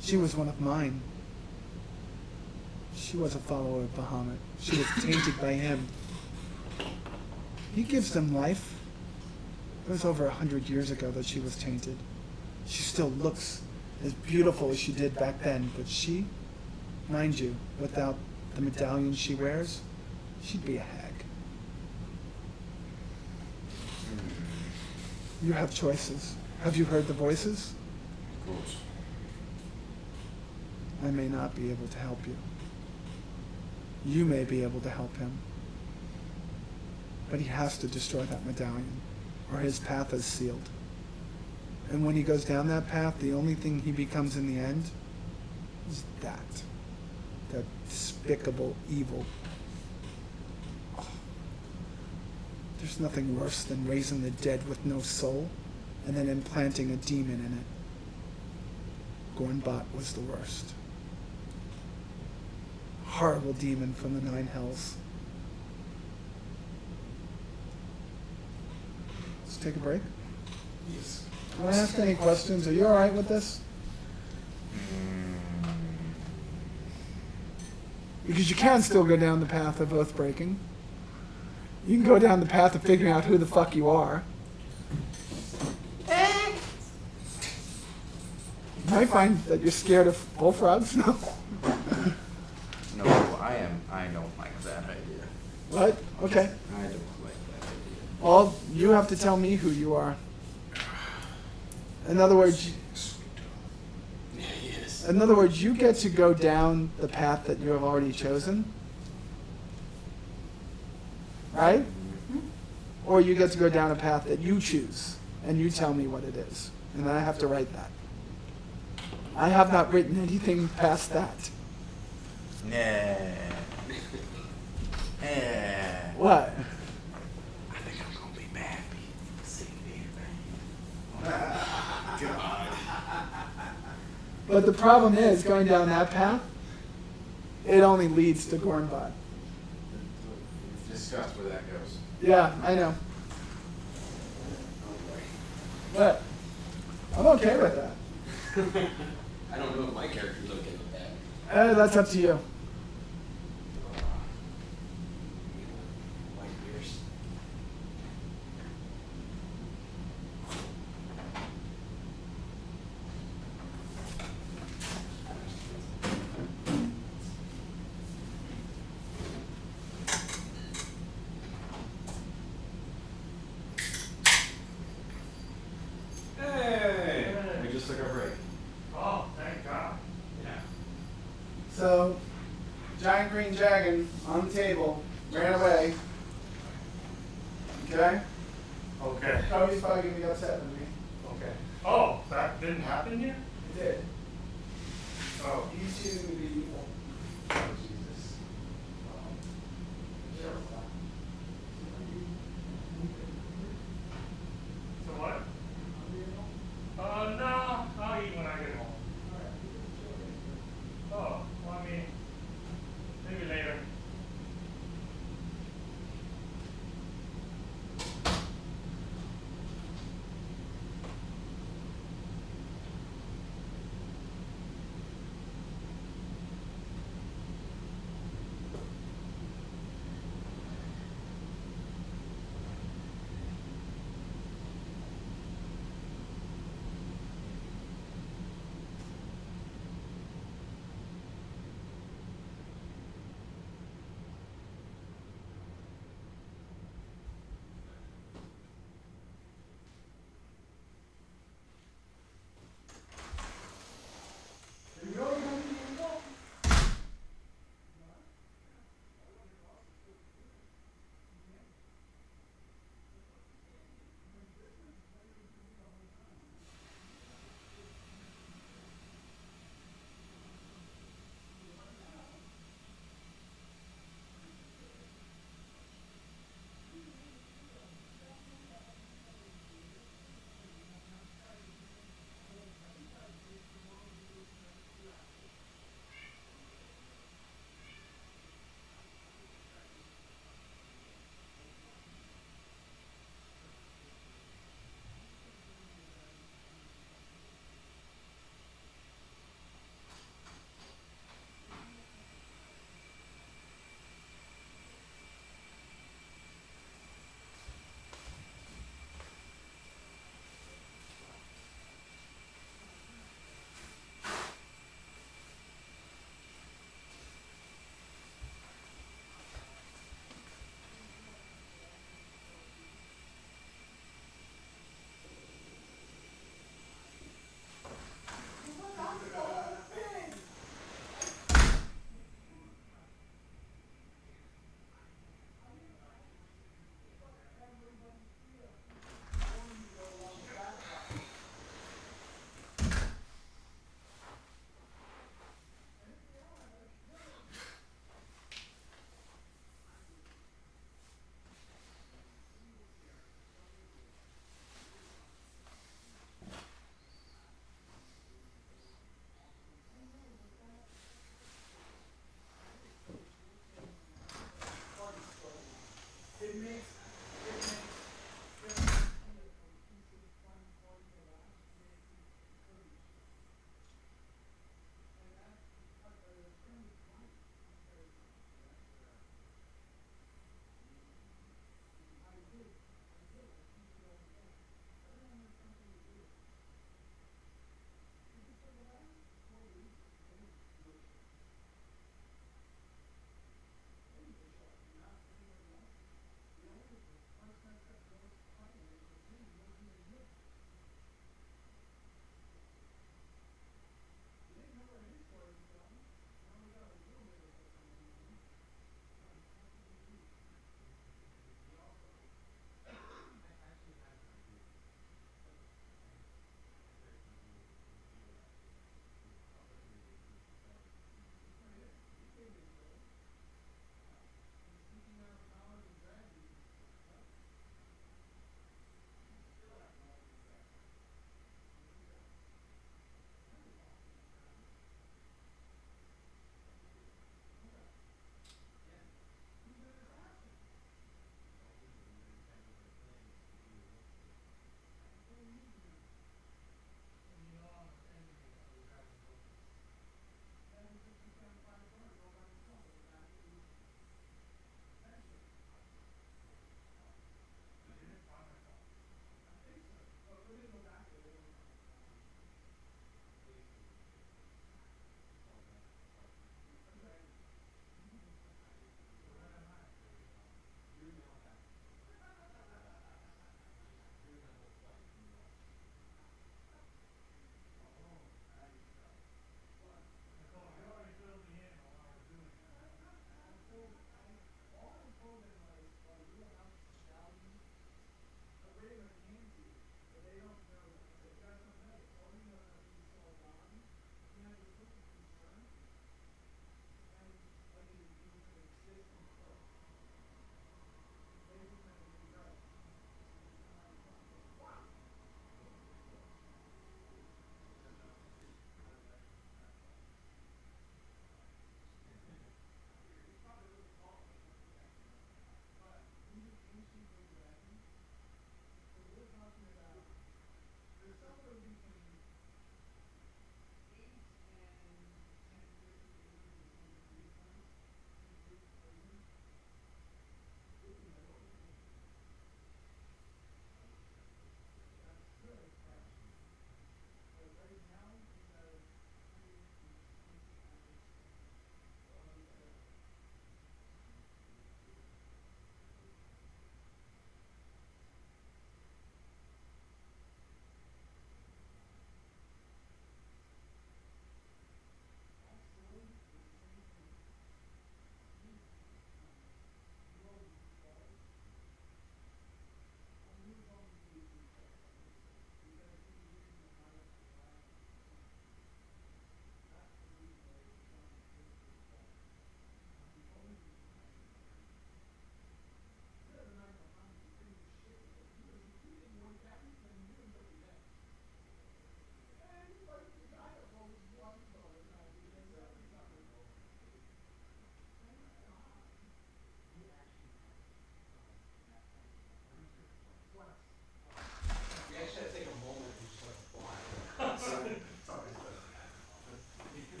She was one of mine. She was a follower of Bahamut. She was tainted by him. He gives them life. It was over 100 years ago that she was tainted. She still looks as beautiful as she did back then, but she, mind you, without the medallion she wears, she'd be a hag. You have choices. Have you heard the voices? Of course. I may not be able to help you. You may be able to help him. But he has to destroy that medallion, or his path is sealed. And when he goes down that path, the only thing he becomes in the end is that despicable evil. There's nothing worse than raising the dead with no soul and then implanting a demon in it. Gornbot was the worst. Horrible demon from the 9 hells. Let's take a break. Yes. Want to ask any questions? Are you all right with this? Because you can still go down the path of oath breaking. You can go down the path of figuring out who the fuck you are. You might find that you're scared of bullfrogs. No. No, I don't like that idea. What? Okay. I don't like that idea. Well, you have to tell me who you are. In other words, Yeah, he is. in other words, you get to go down the path that you have already chosen. Right? Or you get to go down a path that you choose, and you tell me what it is. And I have to write that. I have not written anything past that. What? I think I'm gonna be bad. God. But the problem is, going down that path, it only leads to Gornbot. We've discussed where that goes. Yeah, I know. But I'm okay with that. I don't know if my character's okay with that. That's up to you. White beers. Hey! We just took our break. Oh, thank God. Yeah. So, giant green dragon on the table ran away. Okay? Okay. Cody's probably gonna be upset with me. Okay. Oh, that didn't happen yet? It did. Oh. He's choosing to be evil. Oh, Jesus. So what? No, I'll eat when I get home. Oh, well, I mean, maybe later.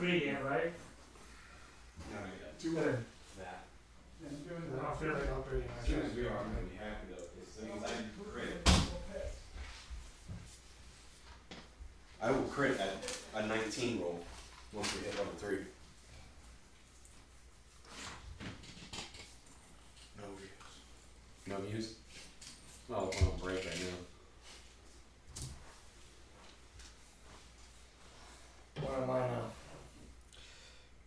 3 yet, right? No, yeah. Do it. That. I don't feel like upgrading As soon as myself. we are, I'm gonna be happy though, because the thing is I crit. I will crit at a 19 roll once we hit level 3. No views. No views? Well, it's on break right now. What am I now?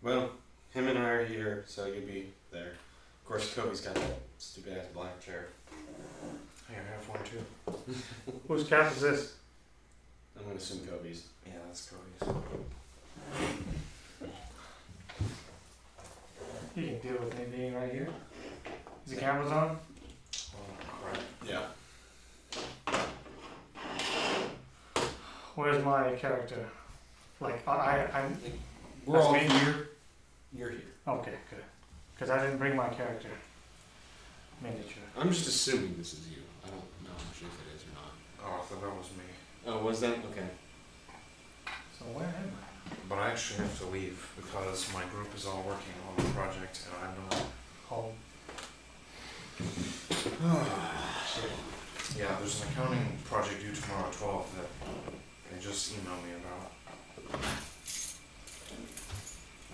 Well, him and I are here, so you'll be there. Of course, Kobe's got that stupid ass black chair. Hey, I have one too. Whose cap is this? I'm gonna assume Kobe's. Yeah, that's Cody's. You can deal with me being right here. Is the cameras on? Oh, crap. Yeah. Where's my character? Like, I'm. We're That's all me? here. You're here. Okay, good. Because I didn't bring my character miniature. I'm just assuming this is you. I don't know if it is or not. Oh, I thought that was me. Oh, was that? Okay. So where am I? But I actually have to leave because my group is all working on the project and I'm not. Home. Yeah, there's an accounting project due tomorrow at 12 that they just emailed me about.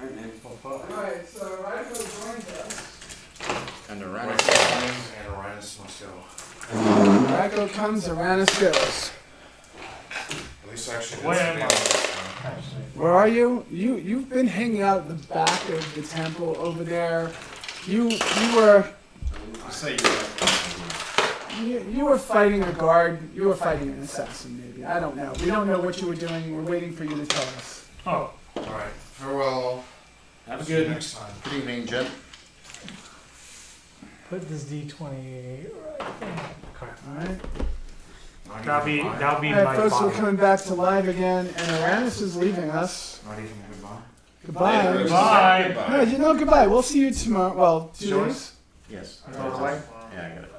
Alright, man. Oh, fuck. Alright, so Radical joins us. And the Right, rat. and Uranus must go. Radical comes, Uranus goes. At least actually Where that's am the I? this time. Actually. Where are you? You've been hanging out in the back of the temple over there. You were Say you were fighting a guard. You were fighting an assassin, maybe. I don't know. We don't know what you were doing. We're waiting for you to tell us. Oh, Alright, farewell. Have a See you good. next time. Good evening, gent. put this D20 right there. Crap. All right. Not That'll even be goodbye. that'll be All right, my folks, we're body. coming back to live again, and Uranus is leaving us. Not even goodbye. Goodbye. Bye. No, you know, goodbye. We'll see you tomorrow. Well, 2 Sure. days. Yes. You know the way? Yeah, I got it.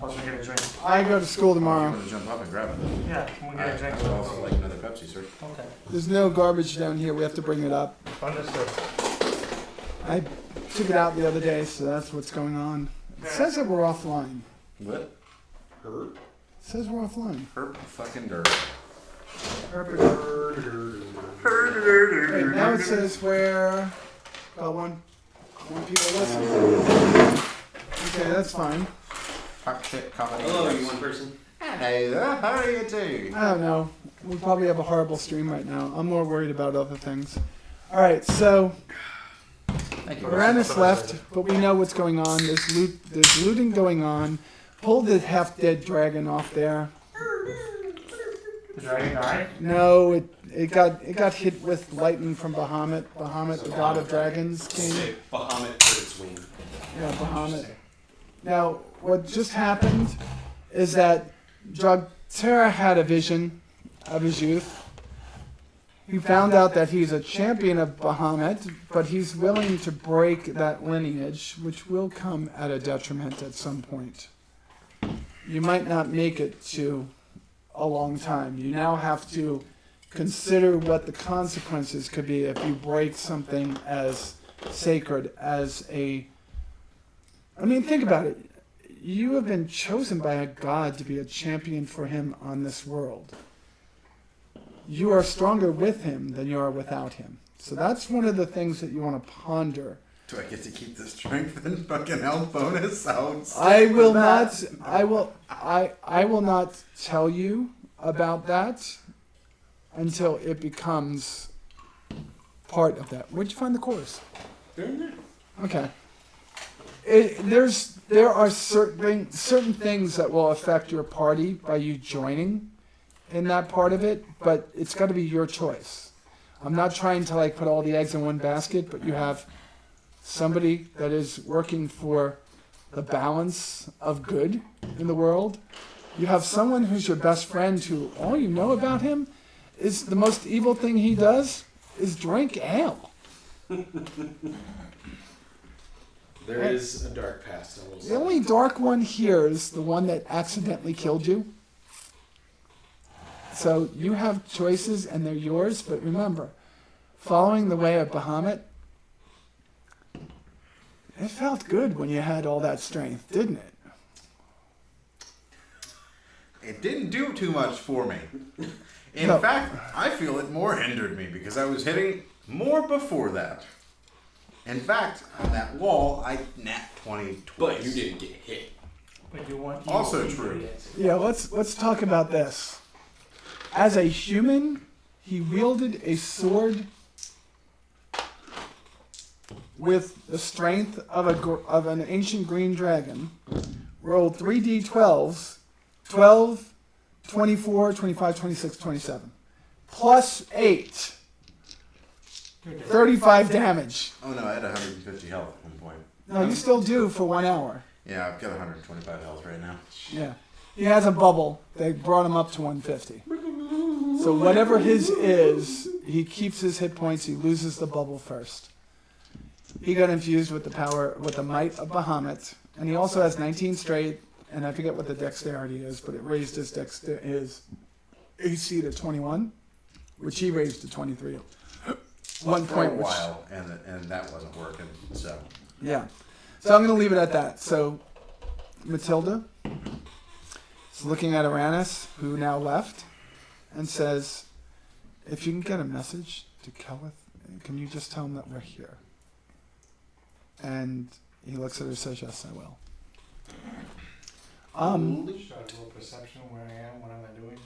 Once we get a drink. I go to school I'm tomorrow. gonna jump up and grab it. Yeah, we get a drink. I would also like another Pepsi, sir. Okay. There's no garbage down here. We have to bring it up. Understood. I took it out the other day, so that's what's going on. It says that we're offline. What? Herp? It says we're offline. Herp fucking dirt. Wait, now it says where. Got one people listening. Okay, that's fine. Cockpit comedy. Hello, you one person. Hey there, how are you doing? I don't know. We probably have a horrible stream right now. I'm more worried about other things. All right, so Thank you. Uranus left, but we know what's going on. There's looting going on. Pull the half-dead dragon off there. The dragon died? No, it got hit with lightning from Bahamut. Bahamut, the god of dragons, came. Bahamut hurt its wing. Yeah, Bahamut. Now, what just happened is that Drogtera had a vision of his youth. He found out that he's a champion of Bahamut, but he's willing to break that lineage, which will come at a detriment at some point. You might not make it to a long time. You now have to consider what the consequences could be if you break something as sacred as a... I mean, think about it. You have been chosen by a god to be a champion for him on this world. You are stronger with him than you are without him. So that's one of the things that you want to ponder. Do I get to keep the strength and fucking health bonus out? I will not tell you about that until it becomes part of that. Where'd you find the course? Okay. There are certain things that will affect your party by you joining in that part of it, but it's got to be your choice. I'm not trying to put all the eggs in one basket, but you have somebody that is working for the balance of good in the world. You have someone who's your best friend who all you know about him is the most evil thing he does is drink ale. There is a dark past. I will say. The only dark one here is the one that accidentally killed you. So you have choices and they're yours, but remember, following the way of Bahamut, it felt good when you had all that strength, didn't it? It didn't do too much for me. In No. fact, I feel it more hindered me because I was hitting more before that. In fact, on that wall, I nat 20 twice. But you didn't get hit. But you want Also true. Yeah, let's talk about this. As a human, he wielded a sword with the strength of an ancient green dragon. Rolled 3d12s, 12, 24, 25, 26, 27. Plus 8. 35 damage. Oh no, I had 150 health at one point. No, you still do for 1 hour. Yeah, I've got 125 health right now. Yeah. He has a bubble. They brought him up to 150. So whatever his is, he keeps his hit points. He loses the bubble first. He got infused with the might of Bahamut, and he also has 19 straight. And I forget what the dexterity is, but it raised his AC to 21, which he raised to 23. 1 For point. a while, and that wasn't working. So Yeah. So I'm going to leave it at that. So Matilda is looking at Aranis, who now left, and says, if you can get a message to Kelith, can you just tell him that we're here? And he looks at her and says, yes, I will. Should I roll perception where I am? What am I doing?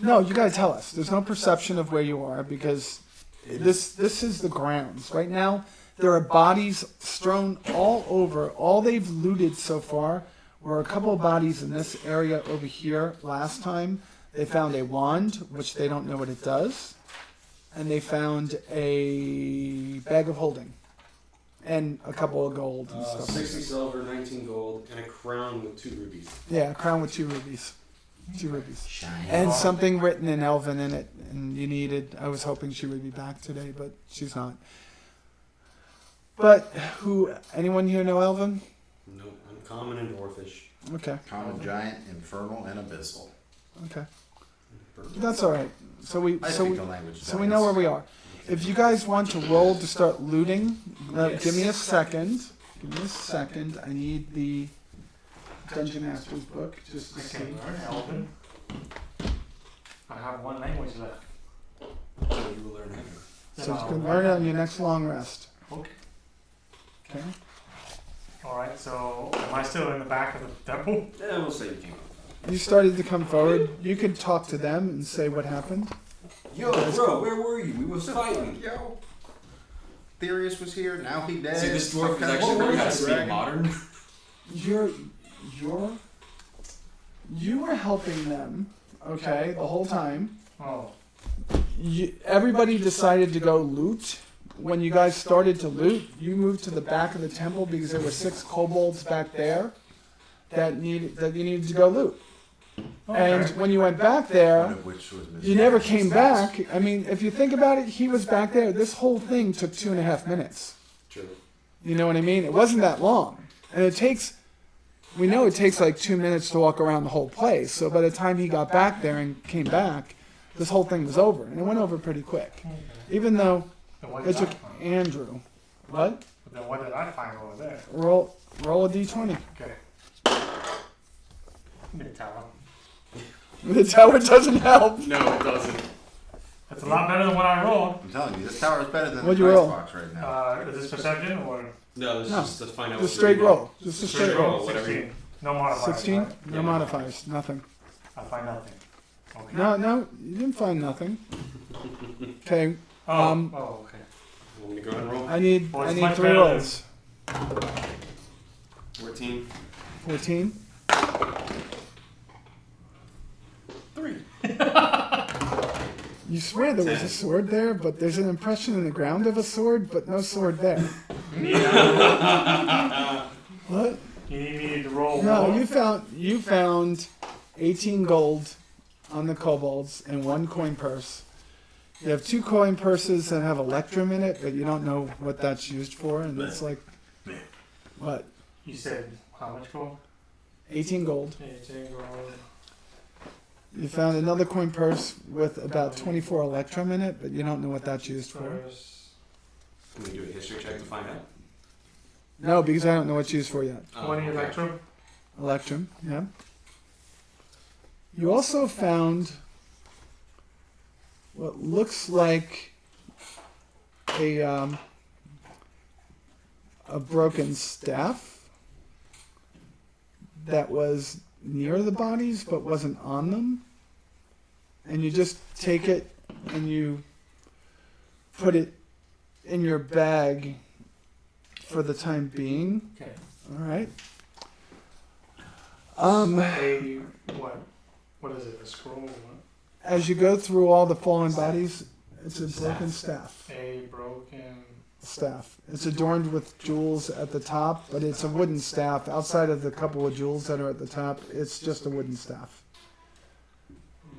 No, you got to tell us. There's no perception of where you are because this is the grounds. Right now, there are bodies strewn all over. All they've looted so far were a couple of bodies in this area over here. Last time, they found a wand, which they don't know what it does. And they found a bag of holding. And a couple of gold and stuff. 60 silver, 19 gold, and a crown with 2 rubies. Yeah, a crown with 2 rubies. 2 rubies. shiny. And something written in Elven in it. And you needed, I was hoping she would be back today, but she's not. But anyone here know Elven? Nope, uncommon and dwarfish. Okay, Common, giant, infernal, and abyssal. okay. That's all right. So we I speak the language. so we know where we are. If you guys want to roll to start looting, give me a second. Give me a second. I need the Dungeon Master's book just to I see. can learn Elven. I have 1 language left. So you will learn Elven. So you can learn it on your next long rest. Okay. Okay. Alright, so am I still in the back of the temple? Yeah, we'll say you came up. You started to come forward. You could talk to them and say what happened. Yo, bro, where were you? We was fighting. Yo. Therius was here, now he dead. See, this dwarf is Okay. actually What learning was how to that, speak dragon? modern. You were helping them, okay, the whole time. Oh. Everybody decided to go loot. When you guys started to loot, you moved to the back of the temple because there were 6 kobolds back there that you needed to go loot. And Okay. when you went back One there, of which was you never came back. I mean, if you think about it, he was back there. This whole thing took 2.5 minutes. True. You know what I mean? It wasn't that long. And we know it takes like 2 minutes to walk around the whole place. So by the time he got back there and came back, this whole thing was over. And it went over pretty quick. Okay. Even though Then what it did I took find? Andrew. What? Then what did I find over there? Roll a d20. Okay. Mid tower. The tower doesn't help. No, it doesn't. That's a lot better than what I rolled. I'm telling you, this tower is better than What'd the you dice roll? box right now. Is this perception or No, this No. is just to find out. Just what straight you do. roll. Just a straight roll. whatever you- 16. No modifiers. 16? Right? No modifiers. Nothing. I find nothing. Okay. No, you didn't find nothing. Okay, Oh, um, okay. Want me to go ahead and roll? I need Well, it's 3 much rolls. 14. 14. 3. You swear there was a sword there, but there's an impression in the ground of a sword, but no sword there. What? You need me to roll No, more? you found 18 gold on the kobolds and 1 coin purse. You have 2 coin purses that have electrum in it, but you don't know what that's used for, and it's like, what? You said how much gold? 18 gold. 18 gold. You found another coin purse with about 24 electrum in it, but you don't know what that's used for. First, Can we do a history check to find out? No, because I don't know what it's used for yet. 20 okay. electrum. Electrum, yeah. You also found what looks like a broken staff that was near the bodies but wasn't on them. And you just take it and you put it in your bag for the time being. Okay. All right. A what? What is it? A scroll? What? As you go through all the fallen bodies, it's a broken staff. A broken. Staff. It's adorned with jewels at the top, but it's a wooden staff. Outside of the couple of jewels that are at the top, it's just a wooden staff.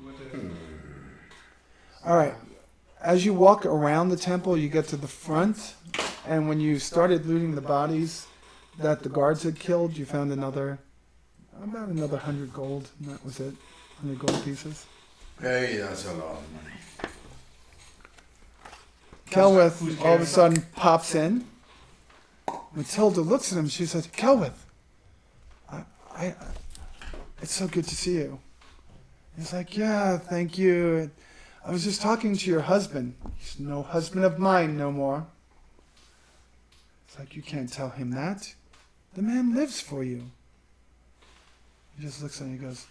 What is it? All right. As you walk around the temple, you get to the front, and when you started looting the bodies that the guards had killed, you found about another 100 gold, and that was it. 100 gold pieces. Hey, that's a lot of money. Kelwith all of a sudden pops in. Matilda looks at him. She says, "Kelwith, I, it's so good to see you." He's like, "Yeah, thank you. I was just talking to your husband. He's no husband of mine no more." It's like, "You can't tell him that. The man lives for you." He just looks at him and he goes,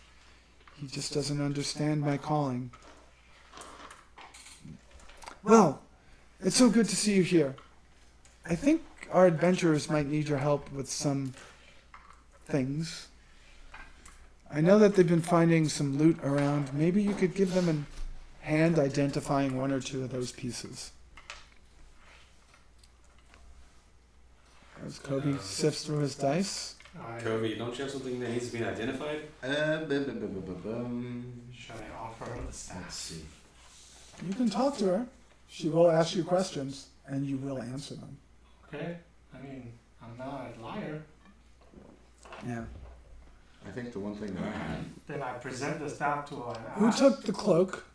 "He just doesn't understand my calling." Well, it's so good to see you here. I think our adventurers might need your help with some things. I know that they've been finding some loot around. Maybe you could give them a hand identifying one or two of those pieces. As Kobe sifts through his dice. Kobe, don't you have something that needs to be identified? Should I offer her the staff? Let's see. You can talk to her. She will ask you questions, and you will answer them. Okay. I mean, I'm not a liar. Yeah. I think the one thing that I had. Then I present the staff to her. And Who ask. took the cloak?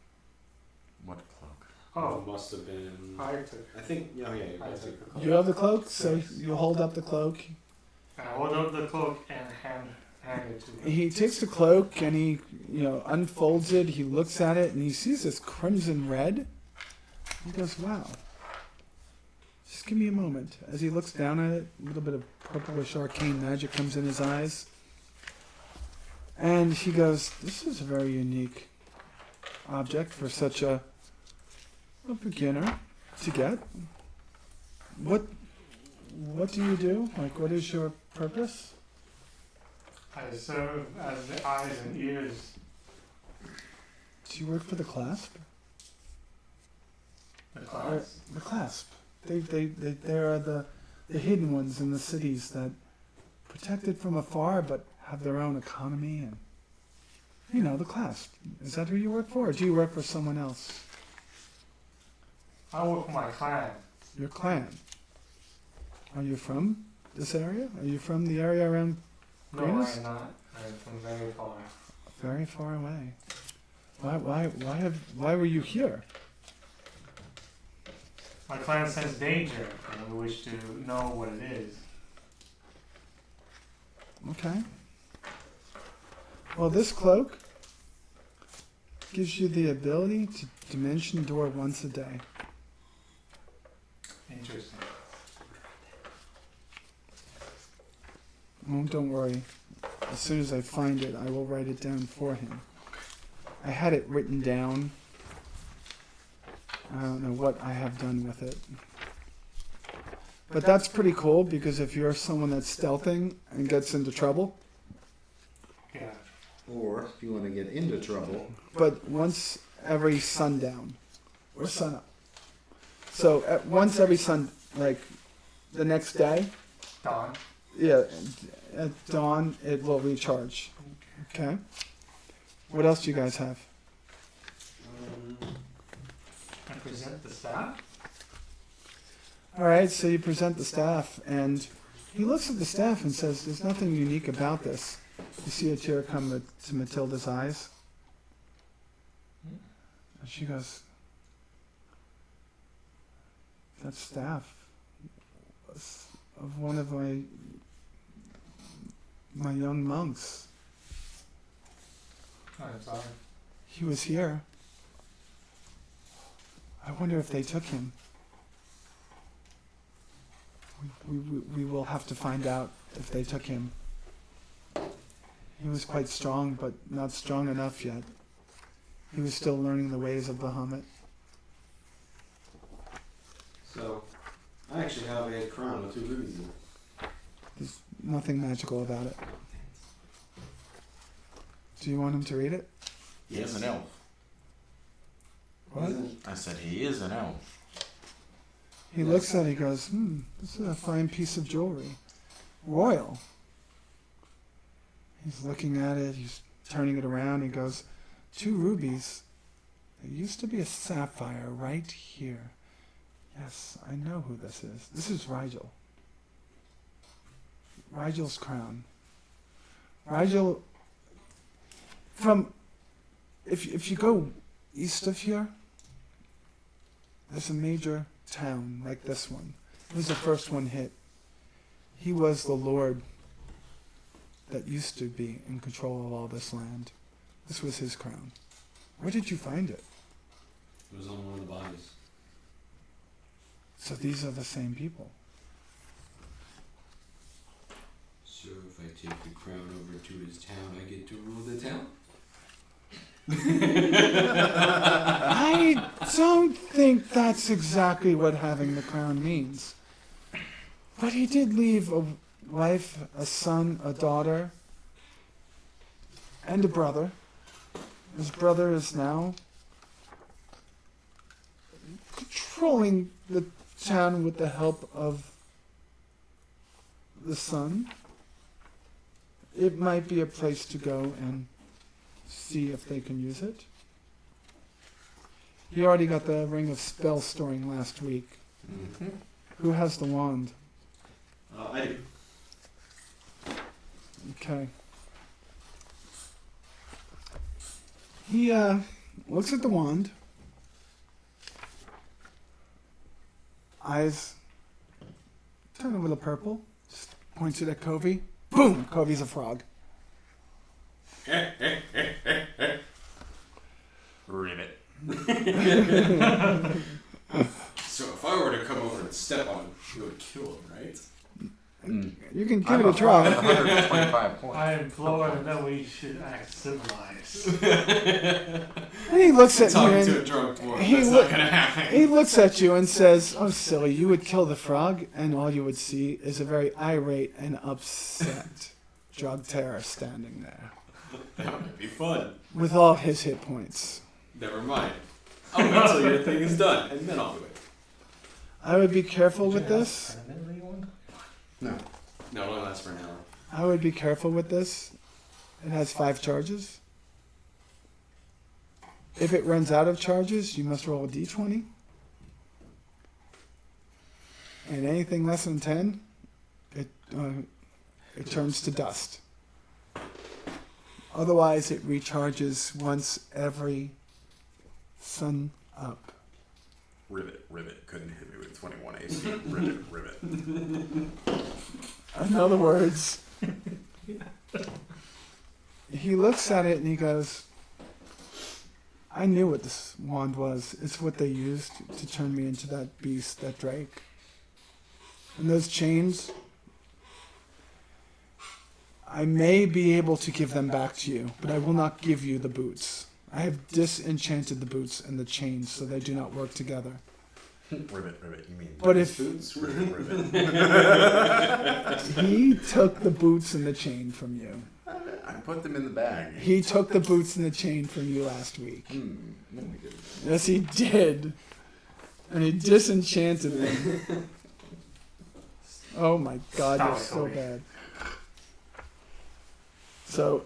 What cloak? Oh, Must have been. I took. I think. Yeah, you I guys took the cloak. You have the cloak, so you hold up the cloak. And I hold up the cloak and hand it to her. He takes the cloak and he, unfolds it. He looks at it and he sees this crimson red. He goes, "Wow. Just give me a moment." As he looks down at it, a little bit of purplish arcane magic comes in his eyes. And he goes, "This is a very unique object for such a beginner to get. What do you do? Like, what is your purpose?" I serve as the eyes and ears. "Do you work for the clasp?" The class. The clasp. They are the hidden ones in the cities that protected from afar but have their own economy and the clasp. Is that who you work for, or do you work for someone else? I work for my clan. Your clan. Are you from this area? Are you from the area around No, Greenest? I'm not. I'm from very far. very far away? Why were you here? My clan sense danger, and we wish to know what it is. Okay. Well, this cloak gives you the ability to dimension door once a day. Interesting. Oh, don't worry. As soon as I find it, I will write it down for him. I had it written down. I don't know what I have done with it. But that's pretty cool, because if you're someone that's stealthing and gets into trouble, Yeah. Or if you want to get into trouble, but once every sundown or sunup. So once every like the next day, Dawn. yeah, at dawn it will recharge. Okay. What else do you guys have? I present the staff. All right, so you present the staff, and he looks at the staff and says, "There's nothing unique about this." You see a tear come to Matilda's eyes. And she goes, that staff was of one of my young monks. I'm sorry. He was here. I wonder if they took him. We will have to find out if they took him. He was quite strong, but not strong enough yet. He was still learning the ways of Bahamut. So, I actually have a crown with 2 rubies in it. There's nothing magical about it. Do you want him to read it? He is an elf. What? I said he is an elf. He looks at it, he goes, this is a fine piece of jewelry. Royal. He's looking at it, he's turning it around, he goes, 2 rubies. There used to be a sapphire right here. Yes, I know who this is. This is Rigel. Rigel's crown. Rigel, if you go east of here, there's a major town like this one. It was the first one hit. He was the lord that used to be in control of all this land. This was his crown. Where did you find it? It was on one of the bodies. So these are the same people. So if I take the crown over to his town, I get to rule the town? I don't think that's exactly what having the crown means. But he did leave a wife, a son, a daughter, and a brother. His brother is now controlling the town with the help of the son. It might be a place to go and see if they can use it. He already got the ring of spell storing last week. Mm-hmm. Who has the wand? I do. Okay. He looks at the wand. Eyes turn a little purple. Just points it at Covey. Boom! Covey's a frog. Ribbit. So if I were to come over and step on him, you would kill him, right? You can give it a try. 125 points. I implore that we should act civilized. And he looks at you Talking to a and drunk boy, he that's loo- not gonna happen. he looks at you and says, "Oh, silly! You would kill the frog, and all you would see is a very irate and upset Drogtera standing there That would be fun. with all his hit points." Never mind. I'll wait till your thing is done, and then I'll do it. I would be careful with this. No. No, it only lasts for an hour. I would be careful with this. It has 5 charges. If it runs out of charges, you must roll a d20. And anything less than 10, it turns to dust. Otherwise, it recharges once every sun up. Ribbit. Couldn't hit me with 21 AC. Ribbit. In other words, he looks at it and he goes, I knew what this wand was. It's what they used to turn me into that beast, that Drake. And those chains, I may be able to give them back to you, but I will not give you the boots. I have disenchanted the boots and the chains so they do not work together. Ribbit. You mean But if boots? Ribbit. he took the boots and the chain from you, I put them in the bag. he took the boots and the chain from you last week. No, we didn't. Yes, he did. And he disenchanted them. Oh my God, Stop you're it, so Cody. bad. So,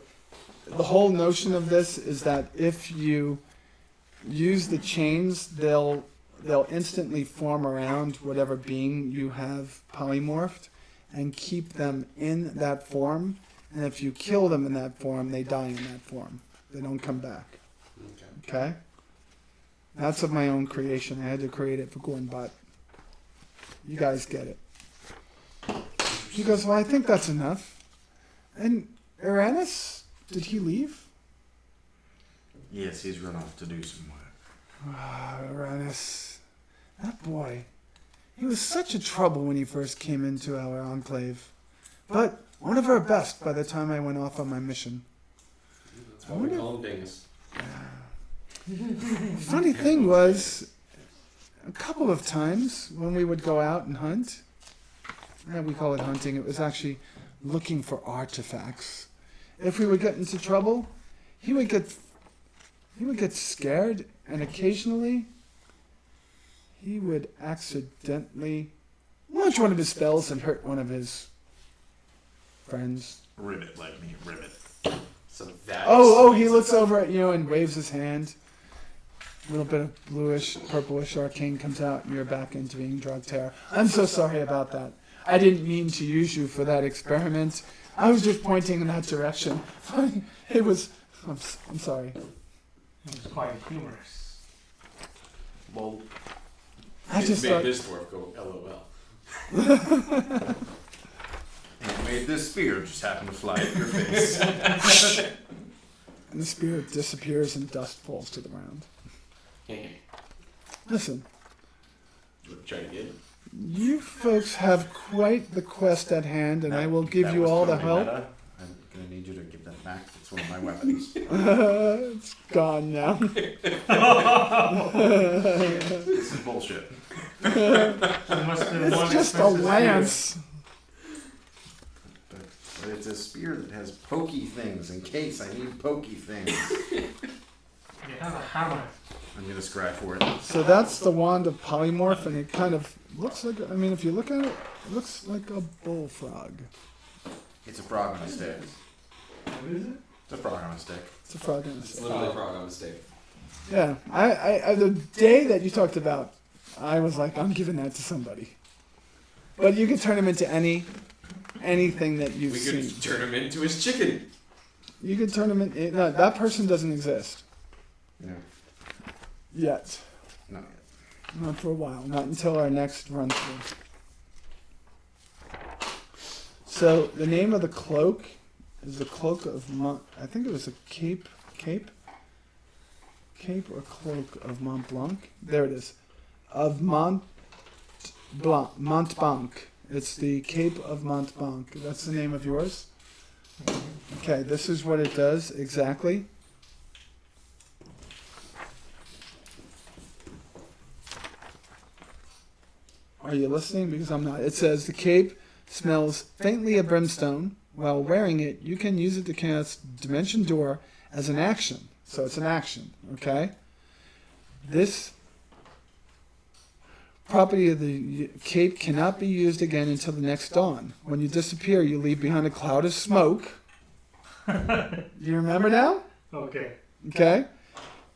the whole notion of this is that if you use the chains, they'll instantly form around whatever being you have polymorphed and keep them in that form. And if you kill them in that form, they die in that form. They don't come back. Okay. Okay? That's of my own creation. I had to create it for Gordon, but you guys get it. He goes, well, I think that's enough. And Uranus, did he leave? Yes, he's run off to do some work. Ah, Uranus. That boy. He was such a trouble when he first came into our enclave. But one of our best by the time I went off on my mission. That's why we call him Dingus. Funny thing was, a couple of times when we would go out and hunt, we call it hunting, it was actually looking for artifacts. If we would get into trouble, he would get scared, and occasionally he would accidentally launch one of his spells and hurt one of his friends. Ribbit like me, ribbit. So that. Oh, he looks over at you and waves his hand. A little bit of bluish, purplish arcane comes out, and you're back into being Drogtera. I'm so sorry about that. I didn't mean to use you for that experiment. I was just pointing in that direction. It was. I'm sorry. It was quite humorous. Well, I it just made thought. this dwarf go LOL. And made this spear just happen to fly at your face. And the spirit disappears and dust falls to the ground. Listen, Try to get. you folks have quite the quest at hand, and I will give That you was all the totally help. meta. I'm gonna need you to give that back. It's one of my weapons. It's gone now. This is bullshit. It must have been one It's just a expensive lance. But it's a spear that has pokey things in case I need pokey things. spear. You have a hammer. I'm gonna scry for it. So that's the wand of polymorph, and it kind of looks like, I mean, if you look at it, it looks like a bullfrog. It's a frog on a stick. What is it? It's a frog on a stick. It's a frog in a It's stick. literally a frog on a stick. Yeah, I the day that you talked about, I was like, I'm giving that to somebody. But you could turn him into anything that you've We seen. could turn him into his chicken. You could turn him in. No, that person doesn't exist Yeah. yet. Not yet. Not for a while. Not until our next run through. So the name of the cloak is the cloak of I think it was a cape or cloak of Mont Blanc. There it is. Of Mont Blanc. It's the Cape of Mont Blanc. That's the name of yours? Okay, this is what it does exactly. Are you listening? Because I'm not. It says the cape smells faintly of brimstone. While wearing it, you can use it to cast Dimension Door as an action. So it's an action, okay? This property of the cape cannot be used again until the next dawn. When you disappear, you leave behind a cloud of smoke. Do you remember now? Okay. Okay?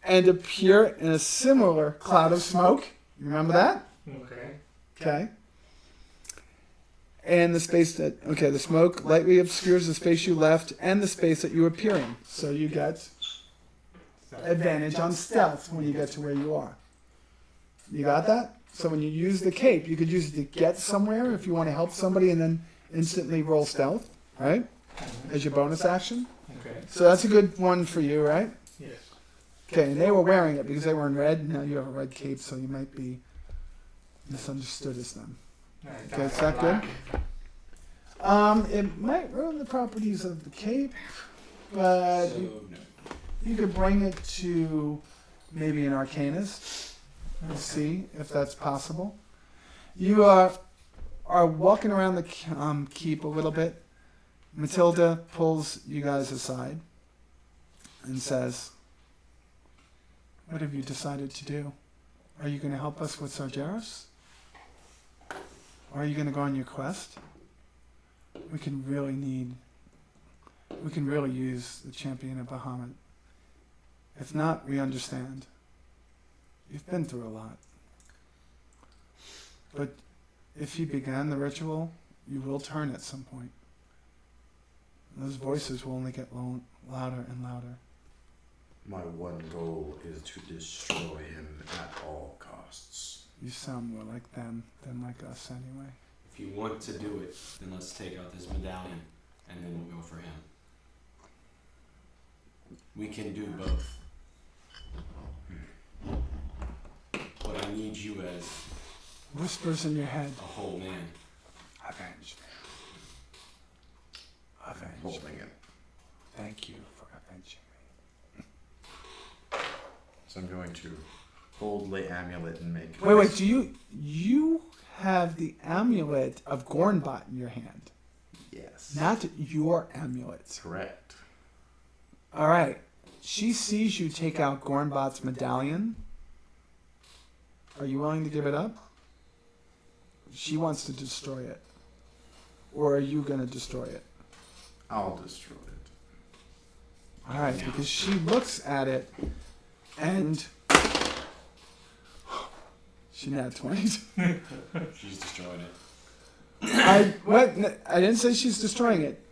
And appear in a similar cloud of smoke. You remember that? Okay. Okay. And the space that, the smoke lightly obscures the space you left and the space that you appear in. So you get advantage on stealth when you get to where you are. You got that? So when you use the cape, you could use it to get somewhere if you want to help somebody and then instantly roll stealth, right? As your bonus action. Okay. So that's a good one for you, right? Yes. Okay, and they were wearing it because they were in red. Now you have a red cape, so you might be misunderstood as them. Alright, Okay, is that good? It might ruin the properties of the cape, but So, no. you could bring it to maybe an arcanist and see if that's possible. You are walking around the keep a little bit. Matilda pulls you guys aside and says, "What have you decided to do? Are you going to help us with Sargeras? Or are you going to go on your quest? We can really use the champion of Bahamut. If not, we understand. You've been through a lot. But if you began the ritual, you will turn at some point. Those voices will only get louder and louder. My one goal is to destroy him at all costs. You sound more like them than like us anyway. If you want to do it, then let's take out this medallion, and then we'll go for him. We can do both. But I need you as Whispers in your head. a whole man. Avenge me. Avenge Holding me. it. Thank you for avenging me. So I'm going to hold the amulet and make. Wait, do you have the amulet of Gornbot in your hand? Yes. Not your amulet. Correct. Alright. She sees you take out Gornbot's medallion. Are you willing to give it up? She wants to destroy it. Or are you going to destroy it? I'll destroy it. Alright, because she looks at it and she nat 20. She's destroying it. I didn't say she's destroying it.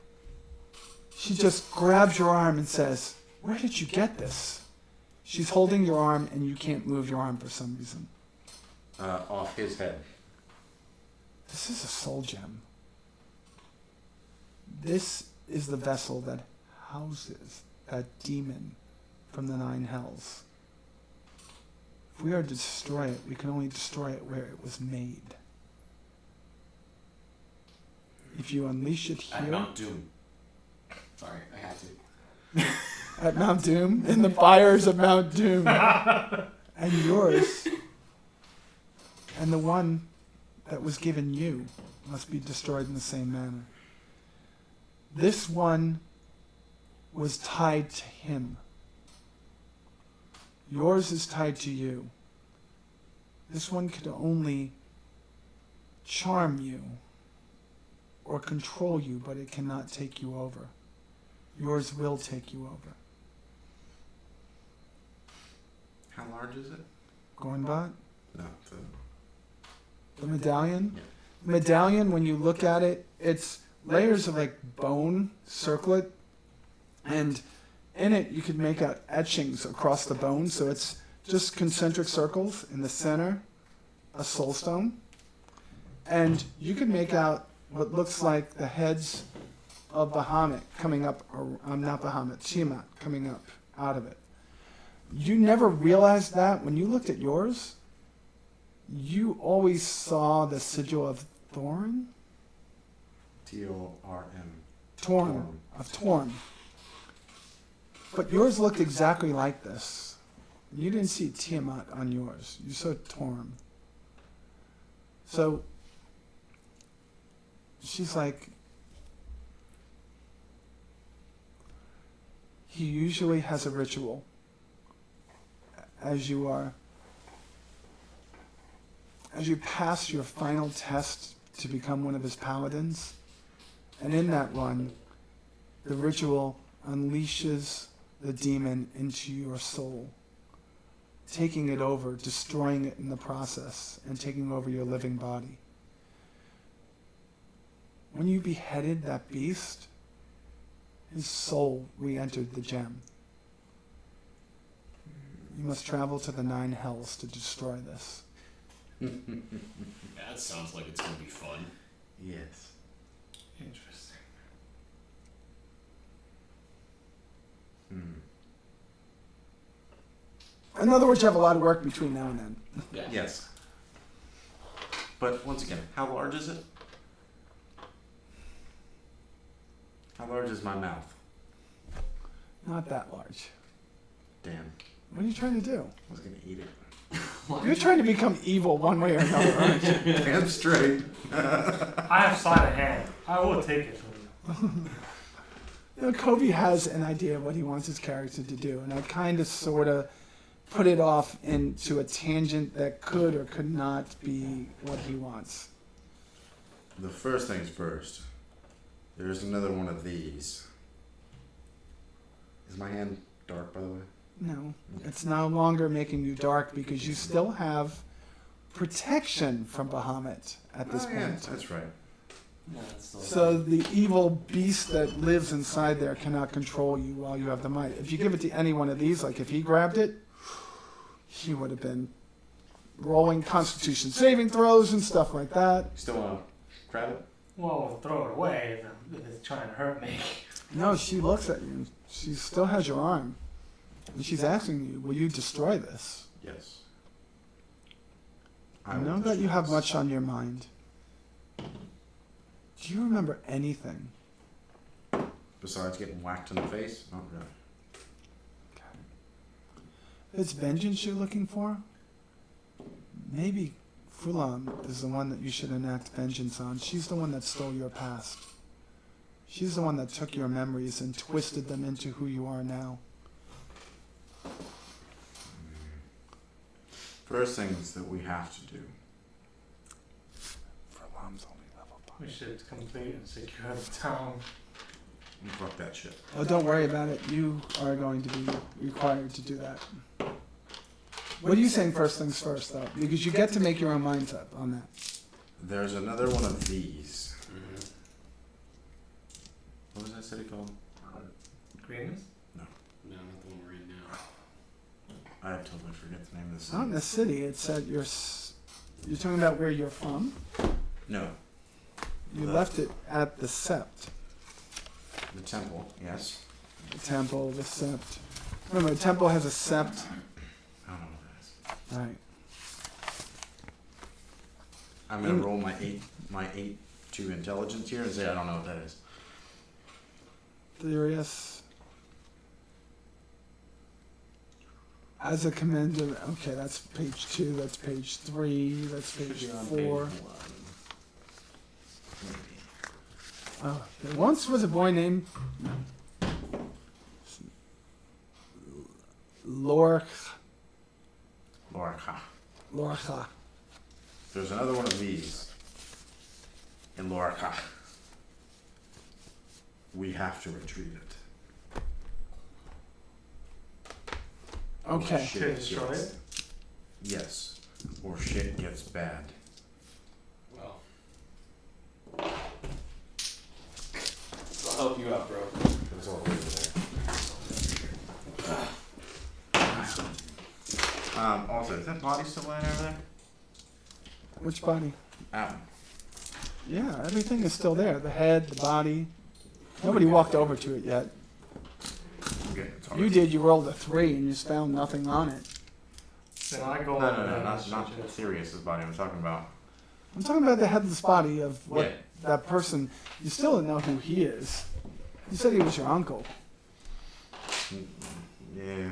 She just grabs your arm and says, "Where did you get this?" She's holding your arm and you can't move your arm for some reason. Off his head. This is a soul gem. This is the vessel that houses that demon from the 9 hells. If we are to destroy it, we can only destroy it where it was made. If you unleash it At here, Mount Doom. Sorry, I had to. at Mount Doom, in the fires of Mount Doom, and yours, and the one that was given you must be destroyed in the same manner. This one was tied to him. Yours is tied to you. This one could only charm you or control you, but it cannot take you over. Yours will take you over. How large is it? Gornbot? No. The medallion? Yeah. The medallion, when you look at it, it's layers of like bone circlet, and in it you could make out etchings across the bone, so it's just concentric circles. In the center, a soul stone, and you could make out what looks like the heads of Bahamut coming up, or not Bahamut, Tiamat coming up out of it. You never realized that when you looked at yours. You always saw the sigil of Thorn? T-O-R-M. Torn. Of Torn. But yours looked exactly like this. You didn't see Tiamat on yours. You saw Torn. So she's like, he usually has a ritual as you pass your final test to become one of his paladins. And in that one, the ritual unleashes the demon into your soul, taking it over, destroying it in the process, and taking over your living body. When you beheaded that beast, his soul re-entered the gem. You must travel to the 9 hells to destroy this. That sounds like it's gonna be fun. Yes. Interesting. In other words, you have a lot of work between now and then. Yeah. Yes. But once again, how large is it? How large is my mouth? Not that large. Damn. What are you trying to do? I was gonna eat it. You're trying to become evil one way or another, aren't you? Damn straight. I have sleight of hand. I will take it from you. You know, Kobe has an idea of what he wants his character to do, and I kind of sort of put it off into a tangent that could or could not be what he wants. The first things first. There's another one of these. Is my hand dark, by the way? No, it's no longer making you dark because you still have protection from Bahamut at this Oh, yeah, point. that's right. Yeah, that's still. So the evil beast that lives inside there cannot control you while you have the might. If you give it to any one of these, like if he grabbed it, he would have been rolling Constitution saving throws and stuff like that. Still want to grab it? Well, throw it away if it's trying to hurt me. No, she looks at you. She still has your arm. And she's asking you, will you destroy this? Yes. I will know that you destroy have this. much on your mind. Do you remember anything? Besides getting whacked in the face? Not really. If it's vengeance you're looking for, maybe Fulan is the one that you should enact vengeance on. She's the one that stole your past. She's the one that took your memories and twisted them into who you are now. First things that we have to do. Fulan's only level 5. We should complete and secure the town. Fuck that shit. Oh, don't worry about it. You are going to be required to do that. What are you saying first things first, though? Because you get to make your own minds up on that. There's another one of these. Mhm. What was that city called? Greenness? No, not the one we're in now. I totally forget the name of the It's not in city. the city. It's at your... You're talking about where you're from? No. You The- left it at the Sept. The temple, yes. The temple, the Sept. Remember, the temple has a Sept. I don't know what that is. Right. I'm gonna roll my eight to intelligence here and say I don't know what that is. Furious. As a commander, okay, that's page 2, that's page 3, that's page Should be on 4. page 1. Maybe. Oh, there once was a boy named Lorcha. Lorca. There's another one of these in Lorca. We have to retrieve it. Okay. Shit To destroy gets- it? Yes. Or shit gets bad. Well. I'll help you out, bro. It's all over there. Also, is that body still laying over there? Which body? That one. Yeah, everything is still there. The head, the body. Nobody walked over to it yet. I'm getting tired. You did, you rolled a 3 and you just found nothing on it. Then I go No, over no, no, there not and Sirius's body. I'm talking about. I'm talking about the headless body of what Yeah. that person, you still don't know who he is. You said he was your uncle. Yeah.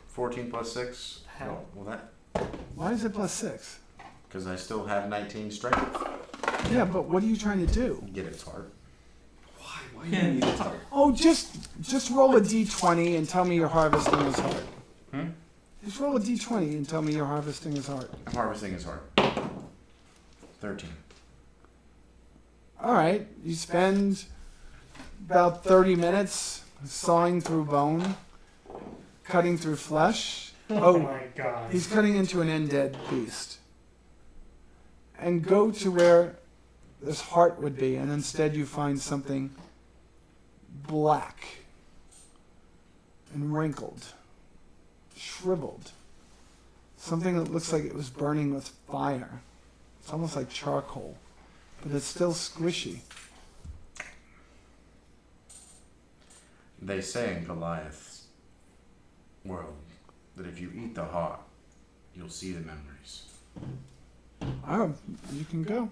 14 plus 6. Hell. Well, that Why is it plus 6? because I still have 19 strength. Yeah, but what are you trying to do? Get its heart. Why? Why do you need a target? Oh, just roll a d20 and tell me you're harvesting his heart. Hmm? Just roll a d20 and tell me you're harvesting his heart. I'm harvesting his heart. 13. All right, you spend about 30 minutes sawing through bone, cutting through flesh. Oh Oh, my god. he's cutting into an undead beast. And go to where this heart would be, and instead you find something black and wrinkled, shriveled. Something that looks like it was burning with fire. It's almost like charcoal, but it's still squishy. They say in Goliath's world that if you eat the heart, you'll see the memories. Oh, you can go.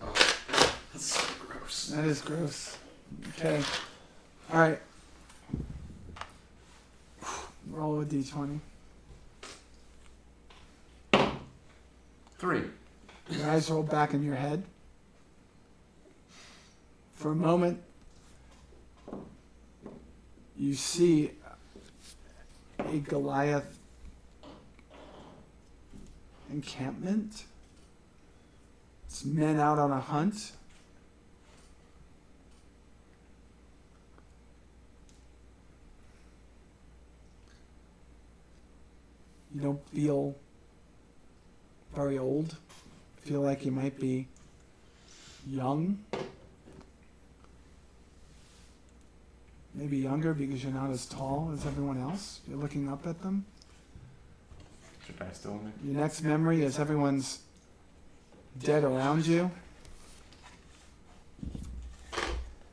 That's so gross. That is gross. Okay. All right. Roll a d20. 3. Your eyes roll back in your head. For a moment, you see a Goliath encampment. It's men out on a hunt. You don't feel very old. Feel like you might be young. Maybe younger because you're not as tall as everyone else. You're looking up at them. Should I still make? Your next memory is everyone's dead around you.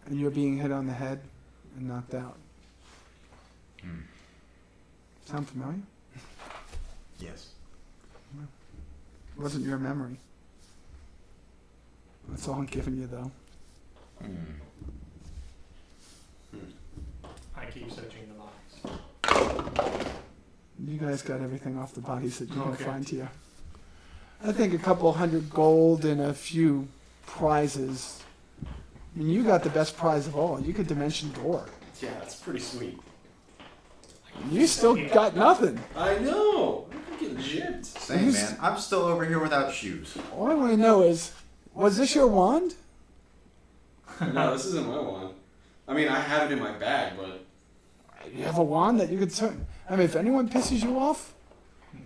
And you're being hit on the head and knocked out. Sound familiar? Yes. It wasn't your memory. That's all I'm giving you, though. I keep searching the bodies. You guys got everything off the bodies that you can Okay. find here. I think a couple hundred gold and a few prizes. I mean, you got the best prize of all. You could dimension door. Yeah, that's pretty sweet. You still got nothing. I know. I'm getting gypped. Same, man. I'm still over here without shoes. All I want to know is, was this your wand? No, this isn't my wand. I mean, I have it in my bag, but You have a wand that you could turn. I mean, if anyone pisses you off,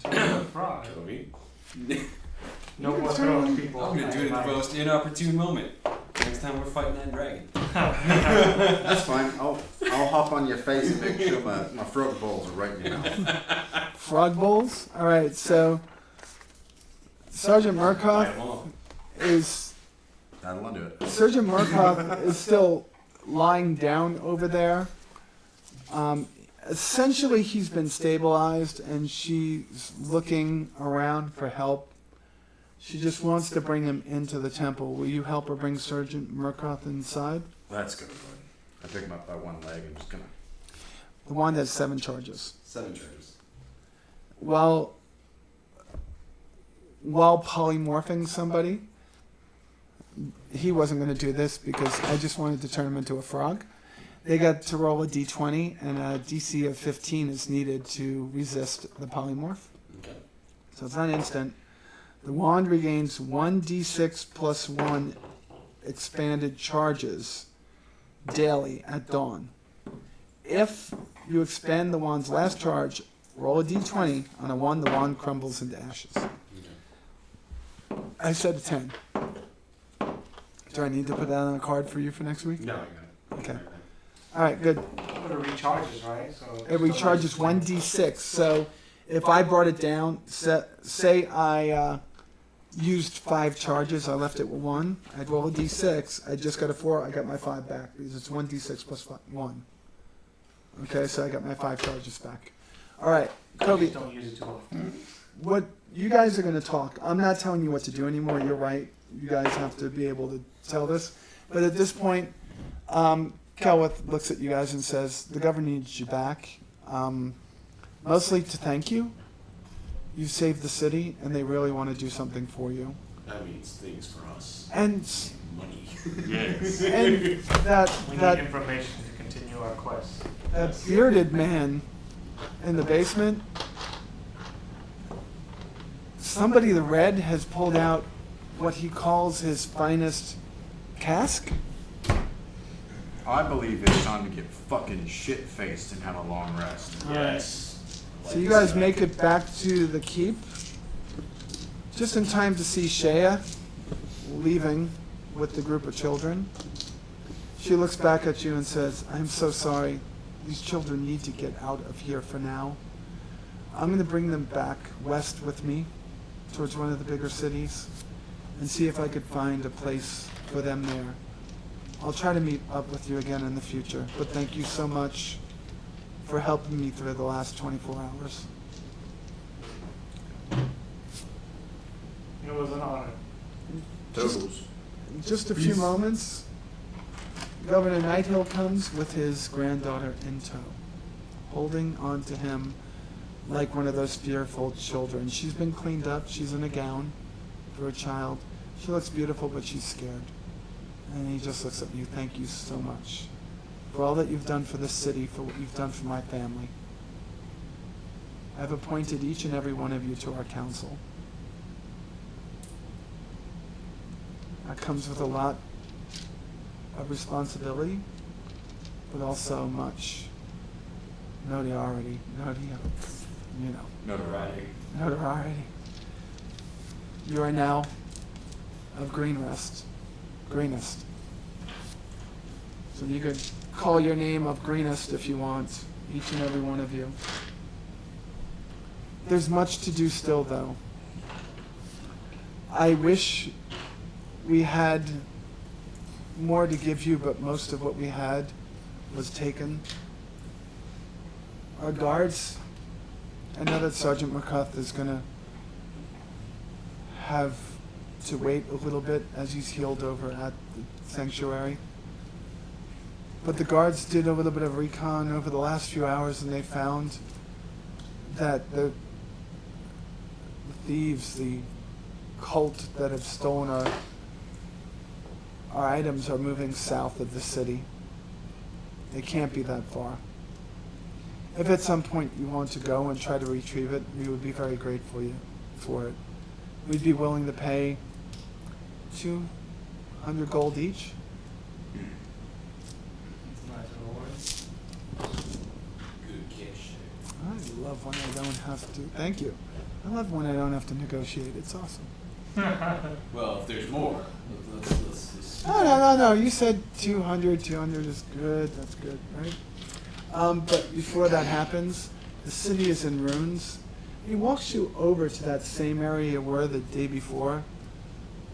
Until the frog. Toby. No more turn throwing on- people. I'm gonna do it at the most inopportune moment. Next time we're fighting that dragon. That's fine. I'll hop on your face and make sure my frog balls are right in your mouth. frog bowls. All right, so Sergeant Murkoff is That'll undo it. Sergeant Murkoff is still lying down over there. Essentially, he's been stabilized, and she's looking around for help. She just wants to bring him into the temple. Will you help her bring Sergeant Murkoff inside? That's good, bud. I pick him up by one leg and just gonna. The wand has 7 charges. 7 charges. While polymorphing somebody, he wasn't going to do this because I just wanted to turn him into a frog. They got to roll a d20, and a DC of 15 is needed to resist the polymorph. Okay. So it's not instant. The wand regains 1d6 plus 1 expanded charges daily at dawn. If you expend the wand's last charge, roll a d20. On a 1, the wand crumbles into ashes. Okay. I said a 10. Do I need to put that on a card for you for next week? No, I got it. Okay. All right, good. But it recharges, right? So It recharges 1d6. So if I brought it down, say I used 5 charges, I left it with 1, I'd roll a d6. I just got a 4, I got my 5 back because it's 1d6 plus 1. Okay, so I got my 5 charges back. All right, Kobe, Just don't use it too often. what you guys are going to talk. I'm not telling you what to do anymore. You're right. You guys have to be able to tell this. But at this point, Kelwith looks at you guys and says, the governor needs you back, mostly to thank you. You've saved the city, and they really want to do something for you. That means things for us. And Money. Yes. and that We need that information to continue our quest. that bearded man in the basement. Somebody the Red has pulled out what he calls his finest cask. I believe it's time to get fucking shit-faced and have a long rest. Yes. So you guys make it back to the keep, just in time to see Shea leaving with the group of children. She looks back at you and says, I'm so sorry. These children need to get out of here for now. I'm going to bring them back west with me towards one of the bigger cities and see if I could find a place for them there. I'll try to meet up with you again in the future, but thank you so much for helping me through the last 24 hours. It was an honor. Totals. In just a few moments, Governor Nighthill comes with his granddaughter in tow, holding on to him like one of those fearful children. She's been cleaned up. She's in a gown for a child. She looks beautiful, but she's scared. And he just looks at you. Thank you so much for all that you've done for the city, for what you've done for my family. I've appointed each and every one of you to our council. That comes with a lot of responsibility, but also much notoriety, notoriety. Notoriety. You are now of Greenest. So you could call your name of Greenest if you want, each and every one of you. There's much to do still, though. I wish we had more to give you, but most of what we had was taken. Our guards, I know that Sergeant McCuth is going to have to wait a little bit as he's healed over at the sanctuary. But the guards did a little bit of recon over the last few hours, and they found that the thieves, the cult that have stolen our items are moving south of the city. They can't be that far. If at some point you want to go and try to retrieve it, we would be very grateful for it. We'd be willing to pay 200 gold each. Good catch. I love when I don't have to. Thank you. I love when I don't have to negotiate. It's awesome. Well, if there's more, let's No. You said 200. 200 is good. That's good, right? But before that happens, the city is in ruins. He walks you over to that same area you were the day before,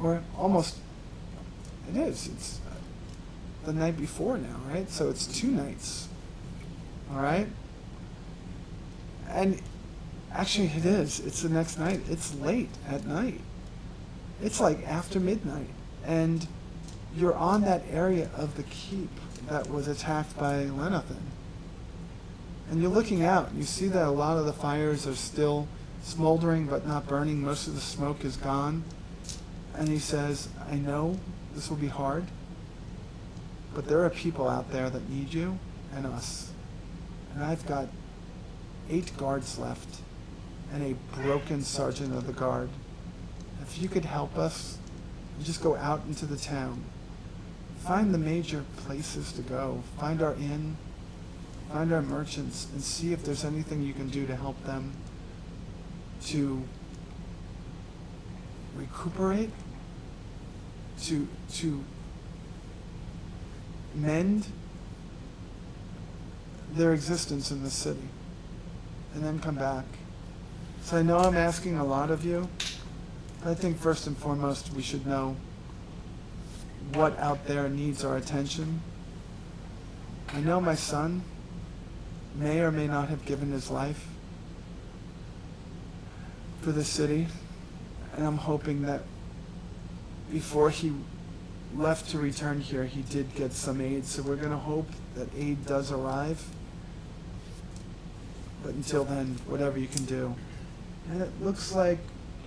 or almost. It is. It's the night before now, right? So it's 2 nights. All right. And actually, it is. It's the next night. It's late at night. It's like after midnight, and you're on that area of the keep that was attacked by Lenathan. And you're looking out, and you see that a lot of the fires are still smoldering but not burning. Most of the smoke is gone. And he says, I know this will be hard, but there are people out there that need you and us. And I've got 8 guards left and a broken sergeant of the guard. If you could help us, just go out into the town. Find the major places to go. Find our inn. Find our merchants and see if there's anything you can do to help them to recuperate, to mend their existence in the city, and then come back. So I know I'm asking a lot of you. I think first and foremost we should know what out there needs our attention. I know my son may or may not have given his life for the city, and I'm hoping that before he left to return here, he did get some aid, so we're going to hope that aid does arrive. But until then, whatever you can do. And it looks like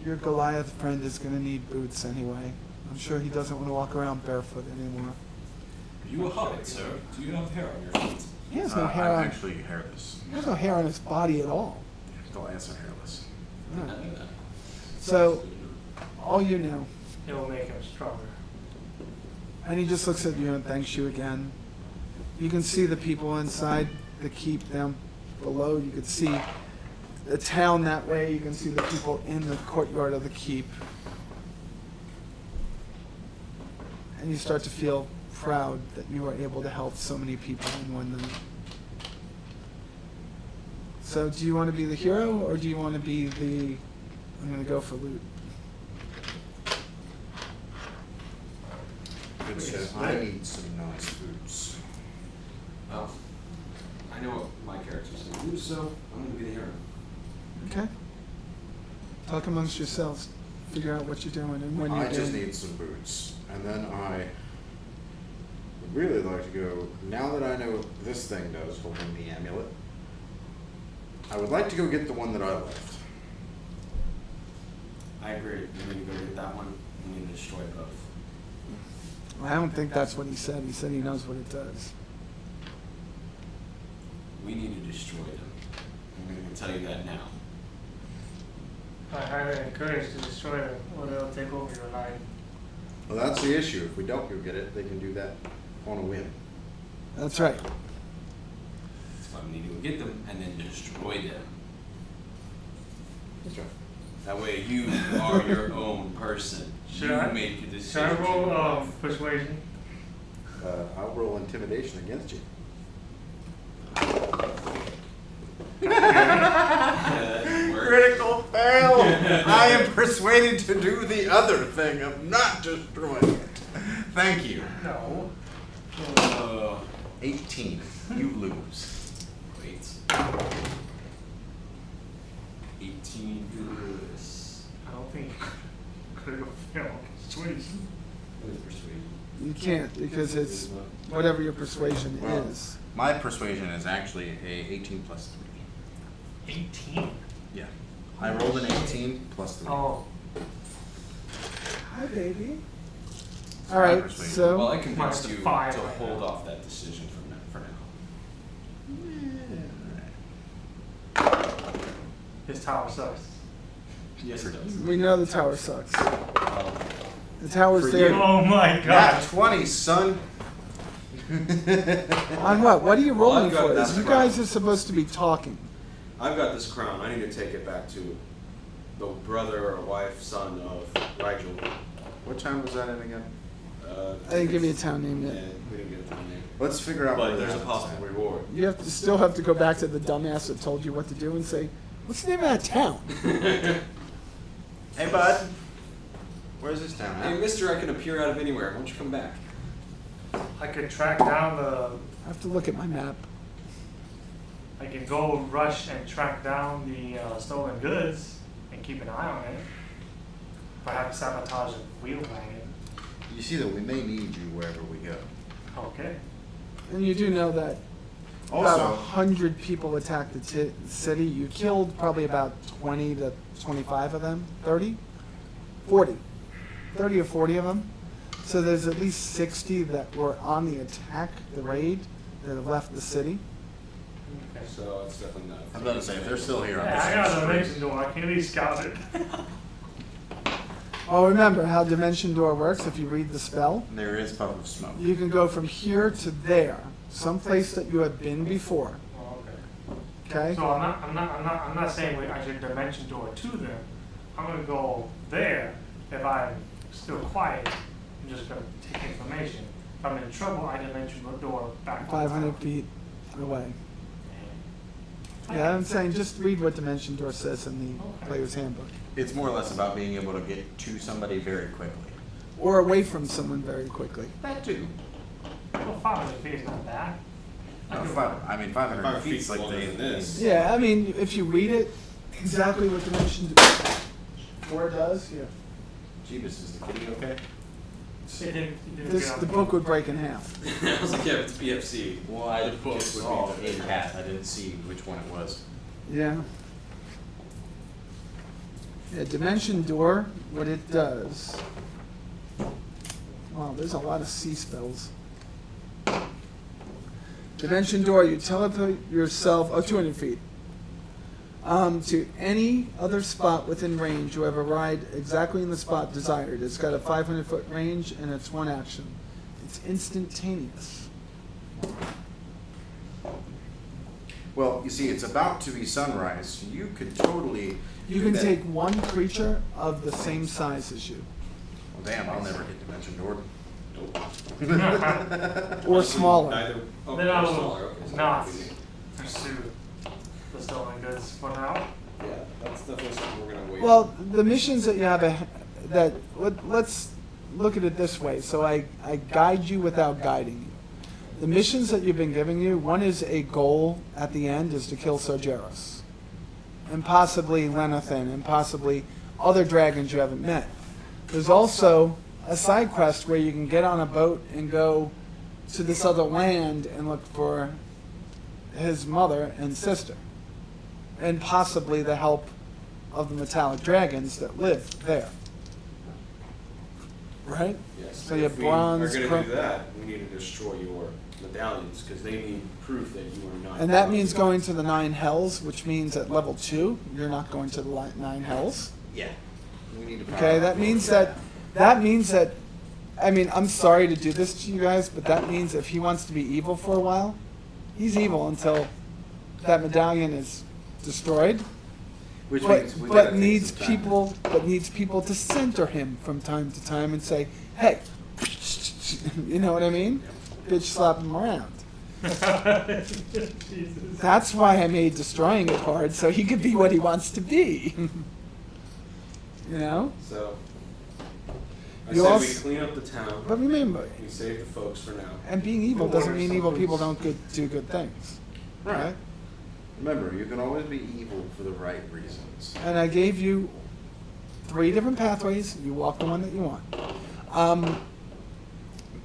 your Goliath friend is going to need boots anyway. I'm sure he doesn't want to walk around barefoot anymore. Are you a hobbit, sir? Do you have hair on your feet? He has no hair I'm on. actually hairless. He has no hair on his body at all. Goliaths are hairless. I didn't know that. So, all you know. It will make him stronger. And he just looks at you and thanks you again. You can see the people inside the keep down below. You can see the town that way. You can see the people in the courtyard of the keep. And you start to feel proud that you were able to help so many people in one night. So do you want to be the hero or do you want to be the, I'm going to go for loot? Good shit. I need some nice boots. Well, I know what my character's going to do, so I'm going to be the hero. Okay. Talk amongst yourselves. Figure out what you're doing and when you're I just doing it. need some boots. And then I would really like to go, now that I know what this thing does, holding the amulet, I would like to go get the one that I left. I agree. We need to go get that one. We need to destroy both. I don't think that's what he said. He said he knows what it does. We need to destroy them. I'm going to tell you that now. I highly encourage to destroy them, or they'll take over your line. Well, that's the issue. If we don't go get it, they can do that on a whim. That's right. That's why we need to go get them and then destroy them. That's right. That way you are your own person. Should you I- make the Should I decision. roll persuasion? I'll roll intimidation against you. That works. Critical fail! I am persuaded to do the other thing of not destroying it. Thank you. No. 18. You lose. Wait. 18 good. I don't think critical fail persuasion. What is persuasion? You can't because it's whatever your persuasion Well, is. My persuasion is actually a 18 plus 3. 18. Yeah. I rolled an 18 plus 3. Oh, Hi, baby. All right, persuasion. so Well, I convinced Minus you five to right hold now. off that decision for now. his tower sucks. Yes, it does. we know the tower sucks. Well, The tower's For there. you. Oh my Nat god. 20, son. On what? What are you Well, rolling I've got for? that You crown. guys are supposed to be talking. I've got this crown. I need to take it back to the brother or wife, son of Rigel. What time was that in again? I didn't give you a town name Yeah, yet. we didn't get a time name. Let's figure out But where there's a that possible is. reward. You have to still have to go back to the dumbass that told you what to do and say, "What's the name of that town?" Hey, bud. Where's this town Hey, at? mister, I can appear out of anywhere. Why don't you come back? I could track down the. I have to look at my map. I can go rush and track down the stolen goods and keep an eye on it. Perhaps sabotage a wheel wagon. You see that we may need you wherever we go. Okay. And you do know that about Also, 100 people attacked the city. You killed probably about 20 to 25 of them. 30? 40. 30 or 40 of them. So there's at least 60 that were on the attack, the raid, that have left the city. Okay. So it's definitely not. I was about to say, if they're still here, Yeah, I I'm got a just dimension door. I can at least scout it. Well, remember how Dimension Door works. If you read the spell, There is puff of smoke. you can go from here to there, someplace that you have been before. Oh, okay. Okay? So I'm not saying I should dimension door to them. I'm gonna go there if I'm still quiet. I'm just gonna take information. If I'm in trouble, I dimension the door back. 500 feet away. Yeah, I'm saying just read what Dimension Door says in the Okay. player's handbook. It's more or less about being able to get to somebody very quickly. Or away from someone very quickly. That too. Well, 500 feet is not bad. No, do 500 500 feet is feet's like longer they. than this. Yeah, I mean, if you read it, exactly what Dimension Door does, yeah. Jeebus, is the kitty okay? It didn't This, get on the me. book would break in half. I was like, yeah, it's PFC. Well, I The book just would saw be a the- cat. I didn't see which one it was. Yeah. Yeah, Dimension Door, what it does. Wow, there's a lot of C spells. Dimension Door, you teleport yourself, 200 feet, to any other spot within range. You have arrived exactly in the spot desired. It's got a 500-foot range and it's one action. It's instantaneous. Well, you see, it's about to be sunrise. You could totally. You do can that. take one creature of the same size as you, Well, damn, I'll never get Dimension Door. or smaller. Neither. Oh, Then I or will smaller. Okay, so not that would be- pursue the stolen goods for now. Yeah, that's definitely something we're gonna wait. Well, the missions that you have, let's look at it this way. So I guide you without guiding you. The missions that you've been giving you, one is a goal at the end is to kill Sargeras. And possibly Lenathan, and possibly other dragons you haven't met. There's also a side quest where you can get on a boat and go to this other land and look for his mother and sister. And possibly the help of the metallic dragons that live there. Right? Yes. So you have if we bronze, are gonna chrome- do that, we need to destroy your medallions because they need proof that you are not. And that means going to the 9 hells, which means at level 2, you're not going to the 9 hells. Yeah. We need to. power Okay, up that a means little that, I mean, I'm sorry to do this to you guys, but that means if he wants to be evil for a while, he's evil until that medallion is destroyed. Which means we gotta take some time. but needs people to center him from time to time and say, hey, you know what I mean? Bitch slap him around. Jesus. That's why I made destroying it hard, so he could be what he wants to be. You know? So, I You say also- we clean up the town. But remember, We save the folks for now. and being evil doesn't mean evil people don't do good things. Right. Remember, you can always be evil for the right reasons. And I gave you 3 different pathways. You walk the one that you want.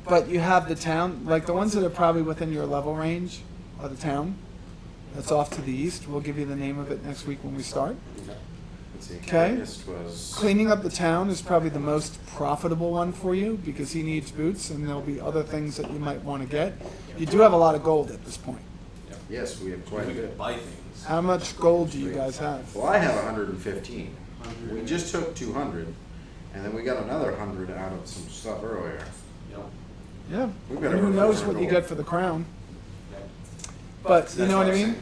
But you have the town, like the ones that are probably within your level range are the town. That's off to the east. We'll give you the name of it next week when we start. Okay. Let's see. Okay. This was Cleaning up the town is probably the most profitable one for you because he needs boots and there'll be other things that you might want to get. You do have a lot of gold at this point. yes, we have quite a We bit. could buy things. How much gold do you guys have? Well, I have 115. We just took 200, and then we got another 100 out of some stuff earlier. Yep. Yeah. We've got And who over knows 400 what you gold. get for the crown? Yep. But you know what I mean?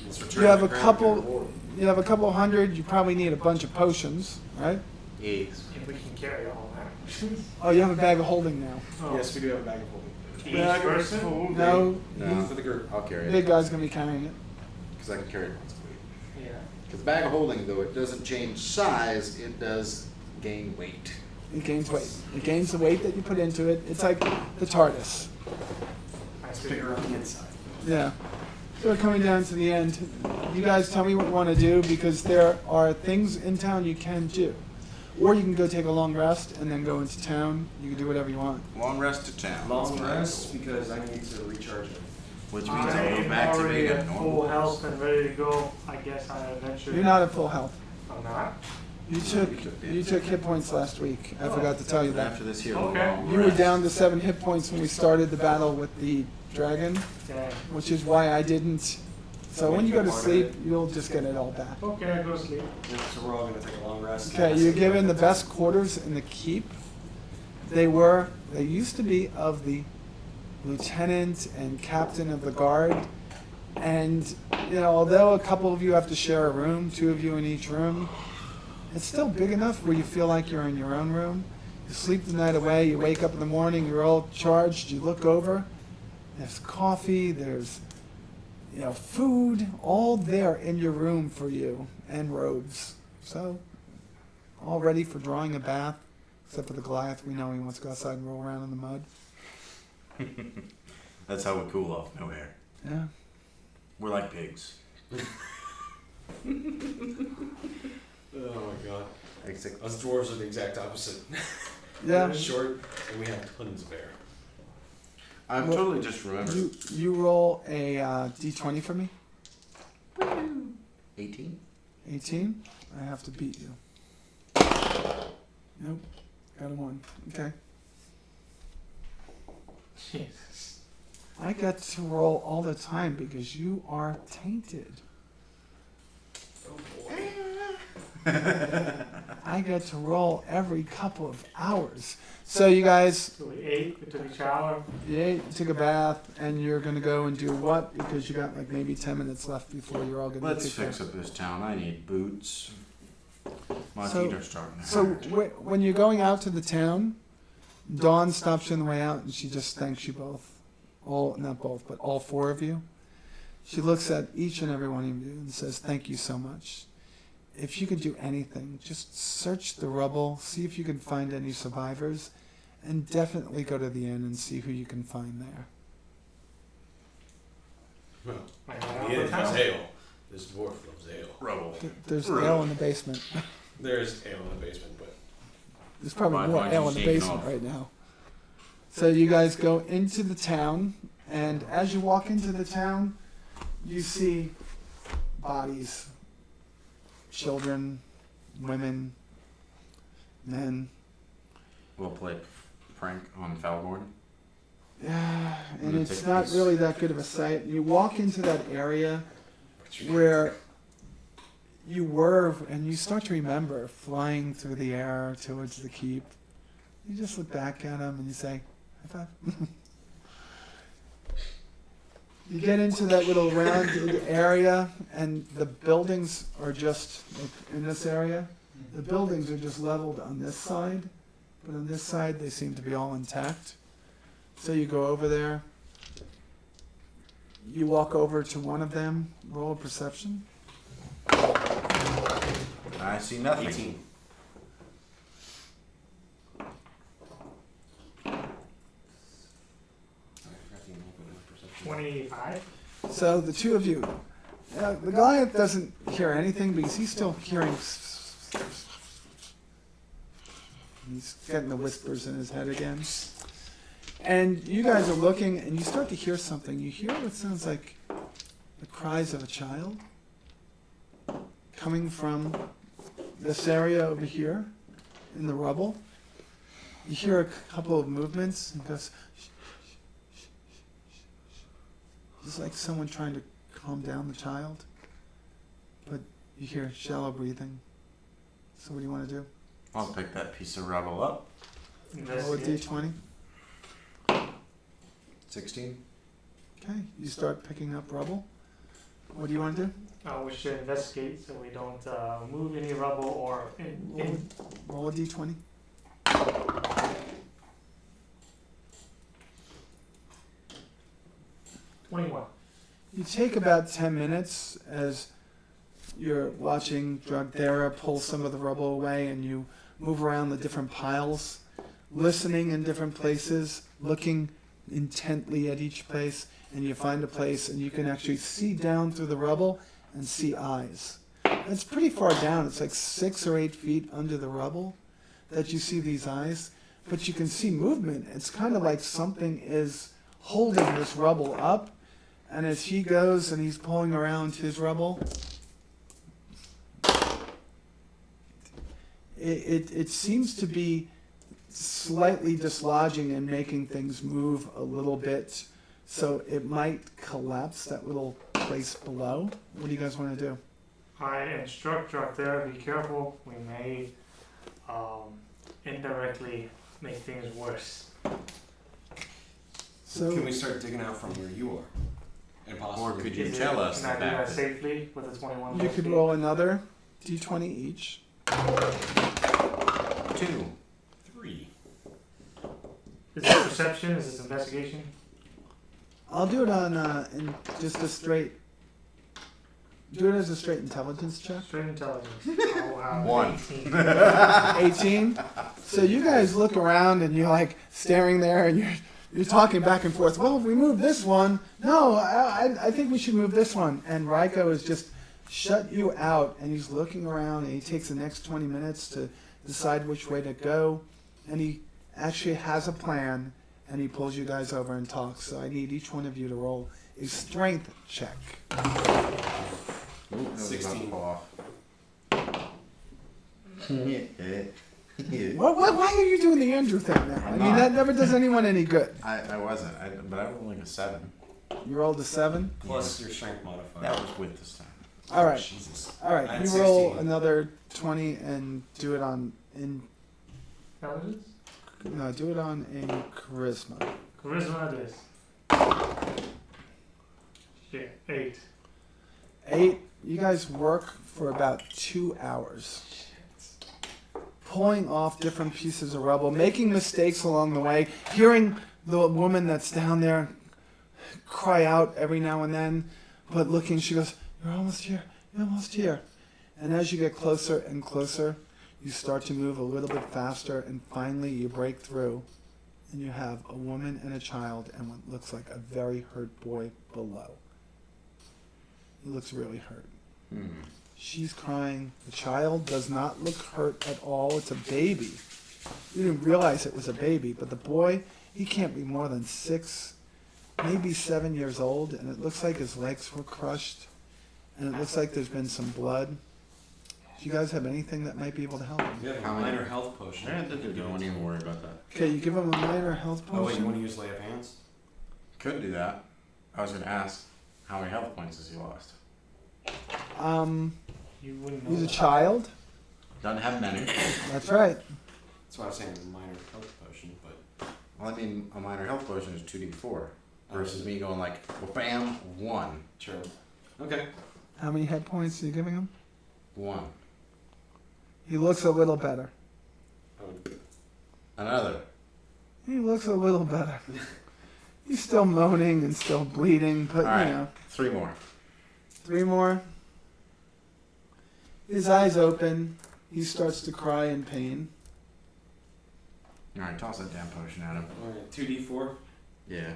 Let's You return have the a crown couple. to the war. You have a couple hundred. You probably need a bunch of potions, right? Yes. If we can carry all that. Oh, you have a bag of holding now. Oh, Yes, we do have a bag of holding. Each person? No, No, For the group. I'll carry big it guy's gonna be carrying it. because I can carry it once a week. Yeah. Because bag of holding, though it doesn't change size, it does gain weight. It gains weight. It gains the weight that you put into it. It's like the TARDIS. I see. Bigger on the inside. Yeah. So we're coming down to the end. You guys tell me what you want to do because there are things in town you can do. Or you can go take a long rest and then go into town. You can do whatever you want. Long rest to town. Long That's my rest goal. because I need to recharge it. Which means I'll go I'm back to already being a at normal. full health and ready to go. I guess I eventually. You're not at full health. I'm not. You took hit points last week. I forgot to tell you that. After this here Okay. long You were rest. down to 7 hit points when we started the battle with the dragon, Dang. which is why I didn't. So when you go to sleep, you'll just get it all back. Okay, I go to sleep. Yeah, so we're all gonna take a long rest. Okay, you're given the best quarters in the keep. They used to be of the lieutenant and captain of the guard. And, you know, although a couple of you have to share a room, 2 of you in each room, it's still big enough where you feel like you're in your own room. You sleep the night away, you wake up in the morning, you're all charged, you look over, there's coffee, there's, you know, food, all there in your room for you, and robes. So, all ready for drawing a bath, except for the Goliath. We know he wants to go outside and roll around in the mud. That's how we cool off. No hair. Yeah. We're like pigs. Oh my god. Except Us dwarves are the exact opposite. Yeah. Short, and we have tons of hair. I'm Well, totally just remembering. You roll a d20 for me. 18? 18. I have to beat you. Nope. Got a 1. Okay. Jesus. I get to roll all the time because you are tainted. Oh boy. I get to roll every couple of hours. So you guys, So we ate, we took a shower. you ate, you took a bath, and you're gonna go and do what? Because you got like maybe 10 minutes left before you're all gonna Let's kick fix off. up this town. I need boots. My So- feet are starting to So hurt. when you're going out to the town, Dawn stops you on the way out and she just thanks you both. Not both, but all 4 of you. She looks at each and every one of you and says, thank you so much. If you could do anything, just search the rubble, see if you can find any survivors, and definitely go to the inn and see who you can find there. Well, I got the out inn of has town. ale. This dwarf loves ale. Rubble. There's ale in the basement. There's ale in the basement, but There's probably Why more don't you ale in the sneak basement off? right now. So you guys go into the town, and as you walk into the town, you see bodies, children, women, men. We'll play prank on Falborn. Yeah, and gonna it's take not this. really that good of a sight. You walk into that area where you were, and you start to remember flying through the air towards the keep. You just look back at them and you say, high five. You get into that little rounded area, and the buildings are just, like, in this area, the buildings are just leveled on this side, but on this side, they seem to be all intact. So you go over there, you walk over to one of them, roll a perception. I see nothing. 18. Sorry, I forgot to even open my perception. 25. So the two of you, the Goliath doesn't hear anything because he's still hearing. He's getting the whispers in his head again. And you guys are looking, and you start to hear something. You hear what sounds like the cries of a child coming from this area over here in the rubble. You hear a couple of movements, and it goes. It's like someone trying to calm down the child, but you hear shallow breathing. So what do you want to do? I'll pick that piece of rubble up. Roll a d20. 16. Okay, you start picking up rubble. What do you want to do? We should investigate so we don't move any rubble or Roll a d20. 21. You take about 10 minutes as you're watching Drogtera pull some of the rubble away, and you move around the different piles, listening in different places, looking intently at each place, and you find a place and you can actually see down through the rubble and see eyes. It's pretty far down. It's like 6 or 8 feet under the rubble that you see these eyes, but you can see movement. It's kind of like something is holding this rubble up, and as he goes and he's pulling around his rubble, it seems to be slightly dislodging and making things move a little bit, so it might collapse that little place below. What do you guys want to do? I instruct Drogtera, be careful. We may indirectly make things worse. So Can we start digging out from where you are? And possibly. Or could you Is it- tell us Can I the do that fact that safely with a 21? you could roll another d20 each. 2. 3. Is this perception? Is this investigation? I'll do it on in just a straight. Do it as a straight intelligence check. Straight intelligence. I'll have 1. 18. 18. So you guys look around and you're like staring there, and you're talking back and forth. Well, if we move this one, no, I think we should move this one. And Ryko has just shut you out, and he's looking around, and he takes the next 20 minutes to decide which way to go, and he actually has a plan, and he pulls you guys over and talks. So I need each one of you to roll a strength check. Ooh, that was about to 16. fall off. Why are you doing the Andrew thing now? I mean, that never does anyone any good. I wasn't, but I rolled like a 7. You rolled a 7. Plus your strength modifier. That was with this time. All right. Jesus. All right, I had you roll 16. another 20 and do it on Intelligence? do it on a charisma. Charisma it is. Shit, 8. 8. You guys work for about 2 hours, pulling off different pieces of rubble, making mistakes along the way, hearing the woman that's down there cry out every now and then, but looking, she goes, "You're almost here. You're almost here." And as you get closer and closer, you start to move a little bit faster, and finally you break through, and you have a woman and a child and what looks like a very hurt boy below. He looks really hurt. She's crying. The child does not look hurt at all. It's a baby. You didn't realize it was a baby, but the boy, he can't be more than 6, maybe 7 years old, and it looks like his legs were crushed, and it looks like there's been some blood. Do you guys have anything that might be able to help him? We have a How many- minor health potion. Don't even worry about that. Okay, you give him a minor health Oh wait, you want potion. to use lay of hands? Could do that. I was going to ask, how many health points has he lost? You wouldn't know. He's a that. child. Doesn't have many. That's right. That's why I was saying a minor health potion, but Well, I mean, a minor health potion is 2d4. versus me going like, well, bam, 1. True. Okay. How many hit points are you giving him? 1. He looks a little better. Another. He looks a little better. He's still moaning and still bleeding, but All right. you know. 3 more. 3 more. His eyes open. He starts to cry in pain. All right, toss that damn potion at him. Alright, 2d4. Yeah.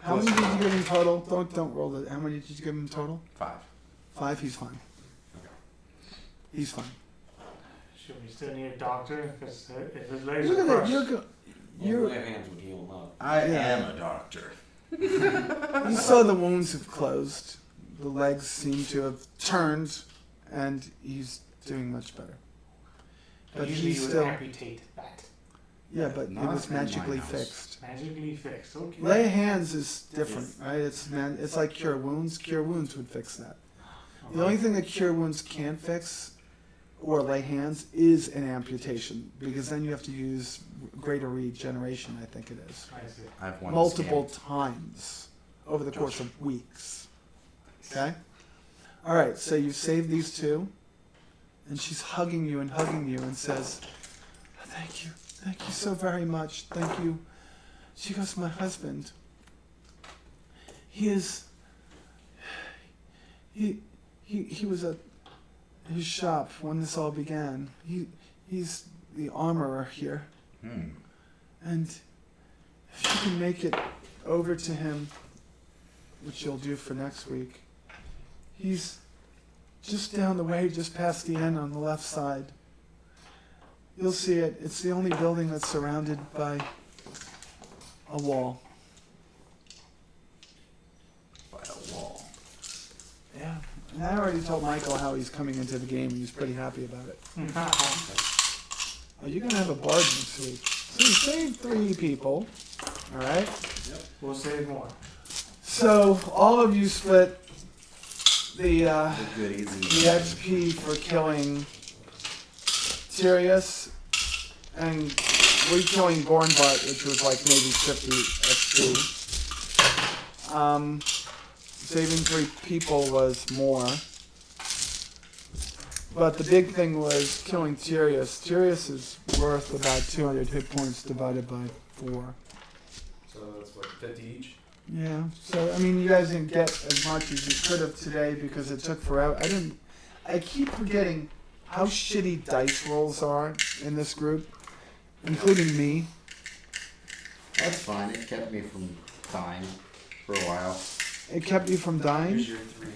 How many did you give him total? Don't roll it. How many did you give him total? 5. 5. He's fine. He's fine. Should we still need a doctor? Because if his legs You're are gonna, crushed, you're, Lay of hands would heal him up. I Yeah. am a doctor. you saw the wounds have closed. The legs seem to have turned, and he's doing much better. But usually he's you would still, amputate that. yeah, but it Not was in my magically house. fixed. Magically fixed. Okay. Lay of hands is different, right? It's like cure wounds. Cure wounds would fix that. The only thing that cure wounds can't fix, or lay hands, is an amputation, because then you have to use greater regeneration, I think it is. I see. I have 1 Multiple times over the course of weeks. Okay? All right, so you've saved these 2, and she's hugging you and says, thank you so very much, thank you. She goes, my husband, he was at his shop when this all began. He's the armorer here. And if you can make it over to him, which you'll do for next week, he's just down the way, just past the inn on the left side. You'll see it. It's the only building that's surrounded by a wall. By a wall. Yeah. And I already told Michael how he's coming into the game, and he's pretty happy about it. Oh, you're going to have a bard next week. So you saved 3 people. All right? We'll save more. So all of you split the Goodies and the XP for killing Tyrius and re-killing Gornbart, which was like maybe 50 XP. Saving 3 people was more. But the big thing was killing Tyrius. Tyrius is worth about 200 hit points divided by 4. So that's what, 50 each? Yeah, so I mean, you guys didn't get as much as you could have today because it took forever. I keep forgetting how shitty dice rolls are in this group, including me. That's fine. It kept me from dying for a while. It kept you from dying. Here's your 3.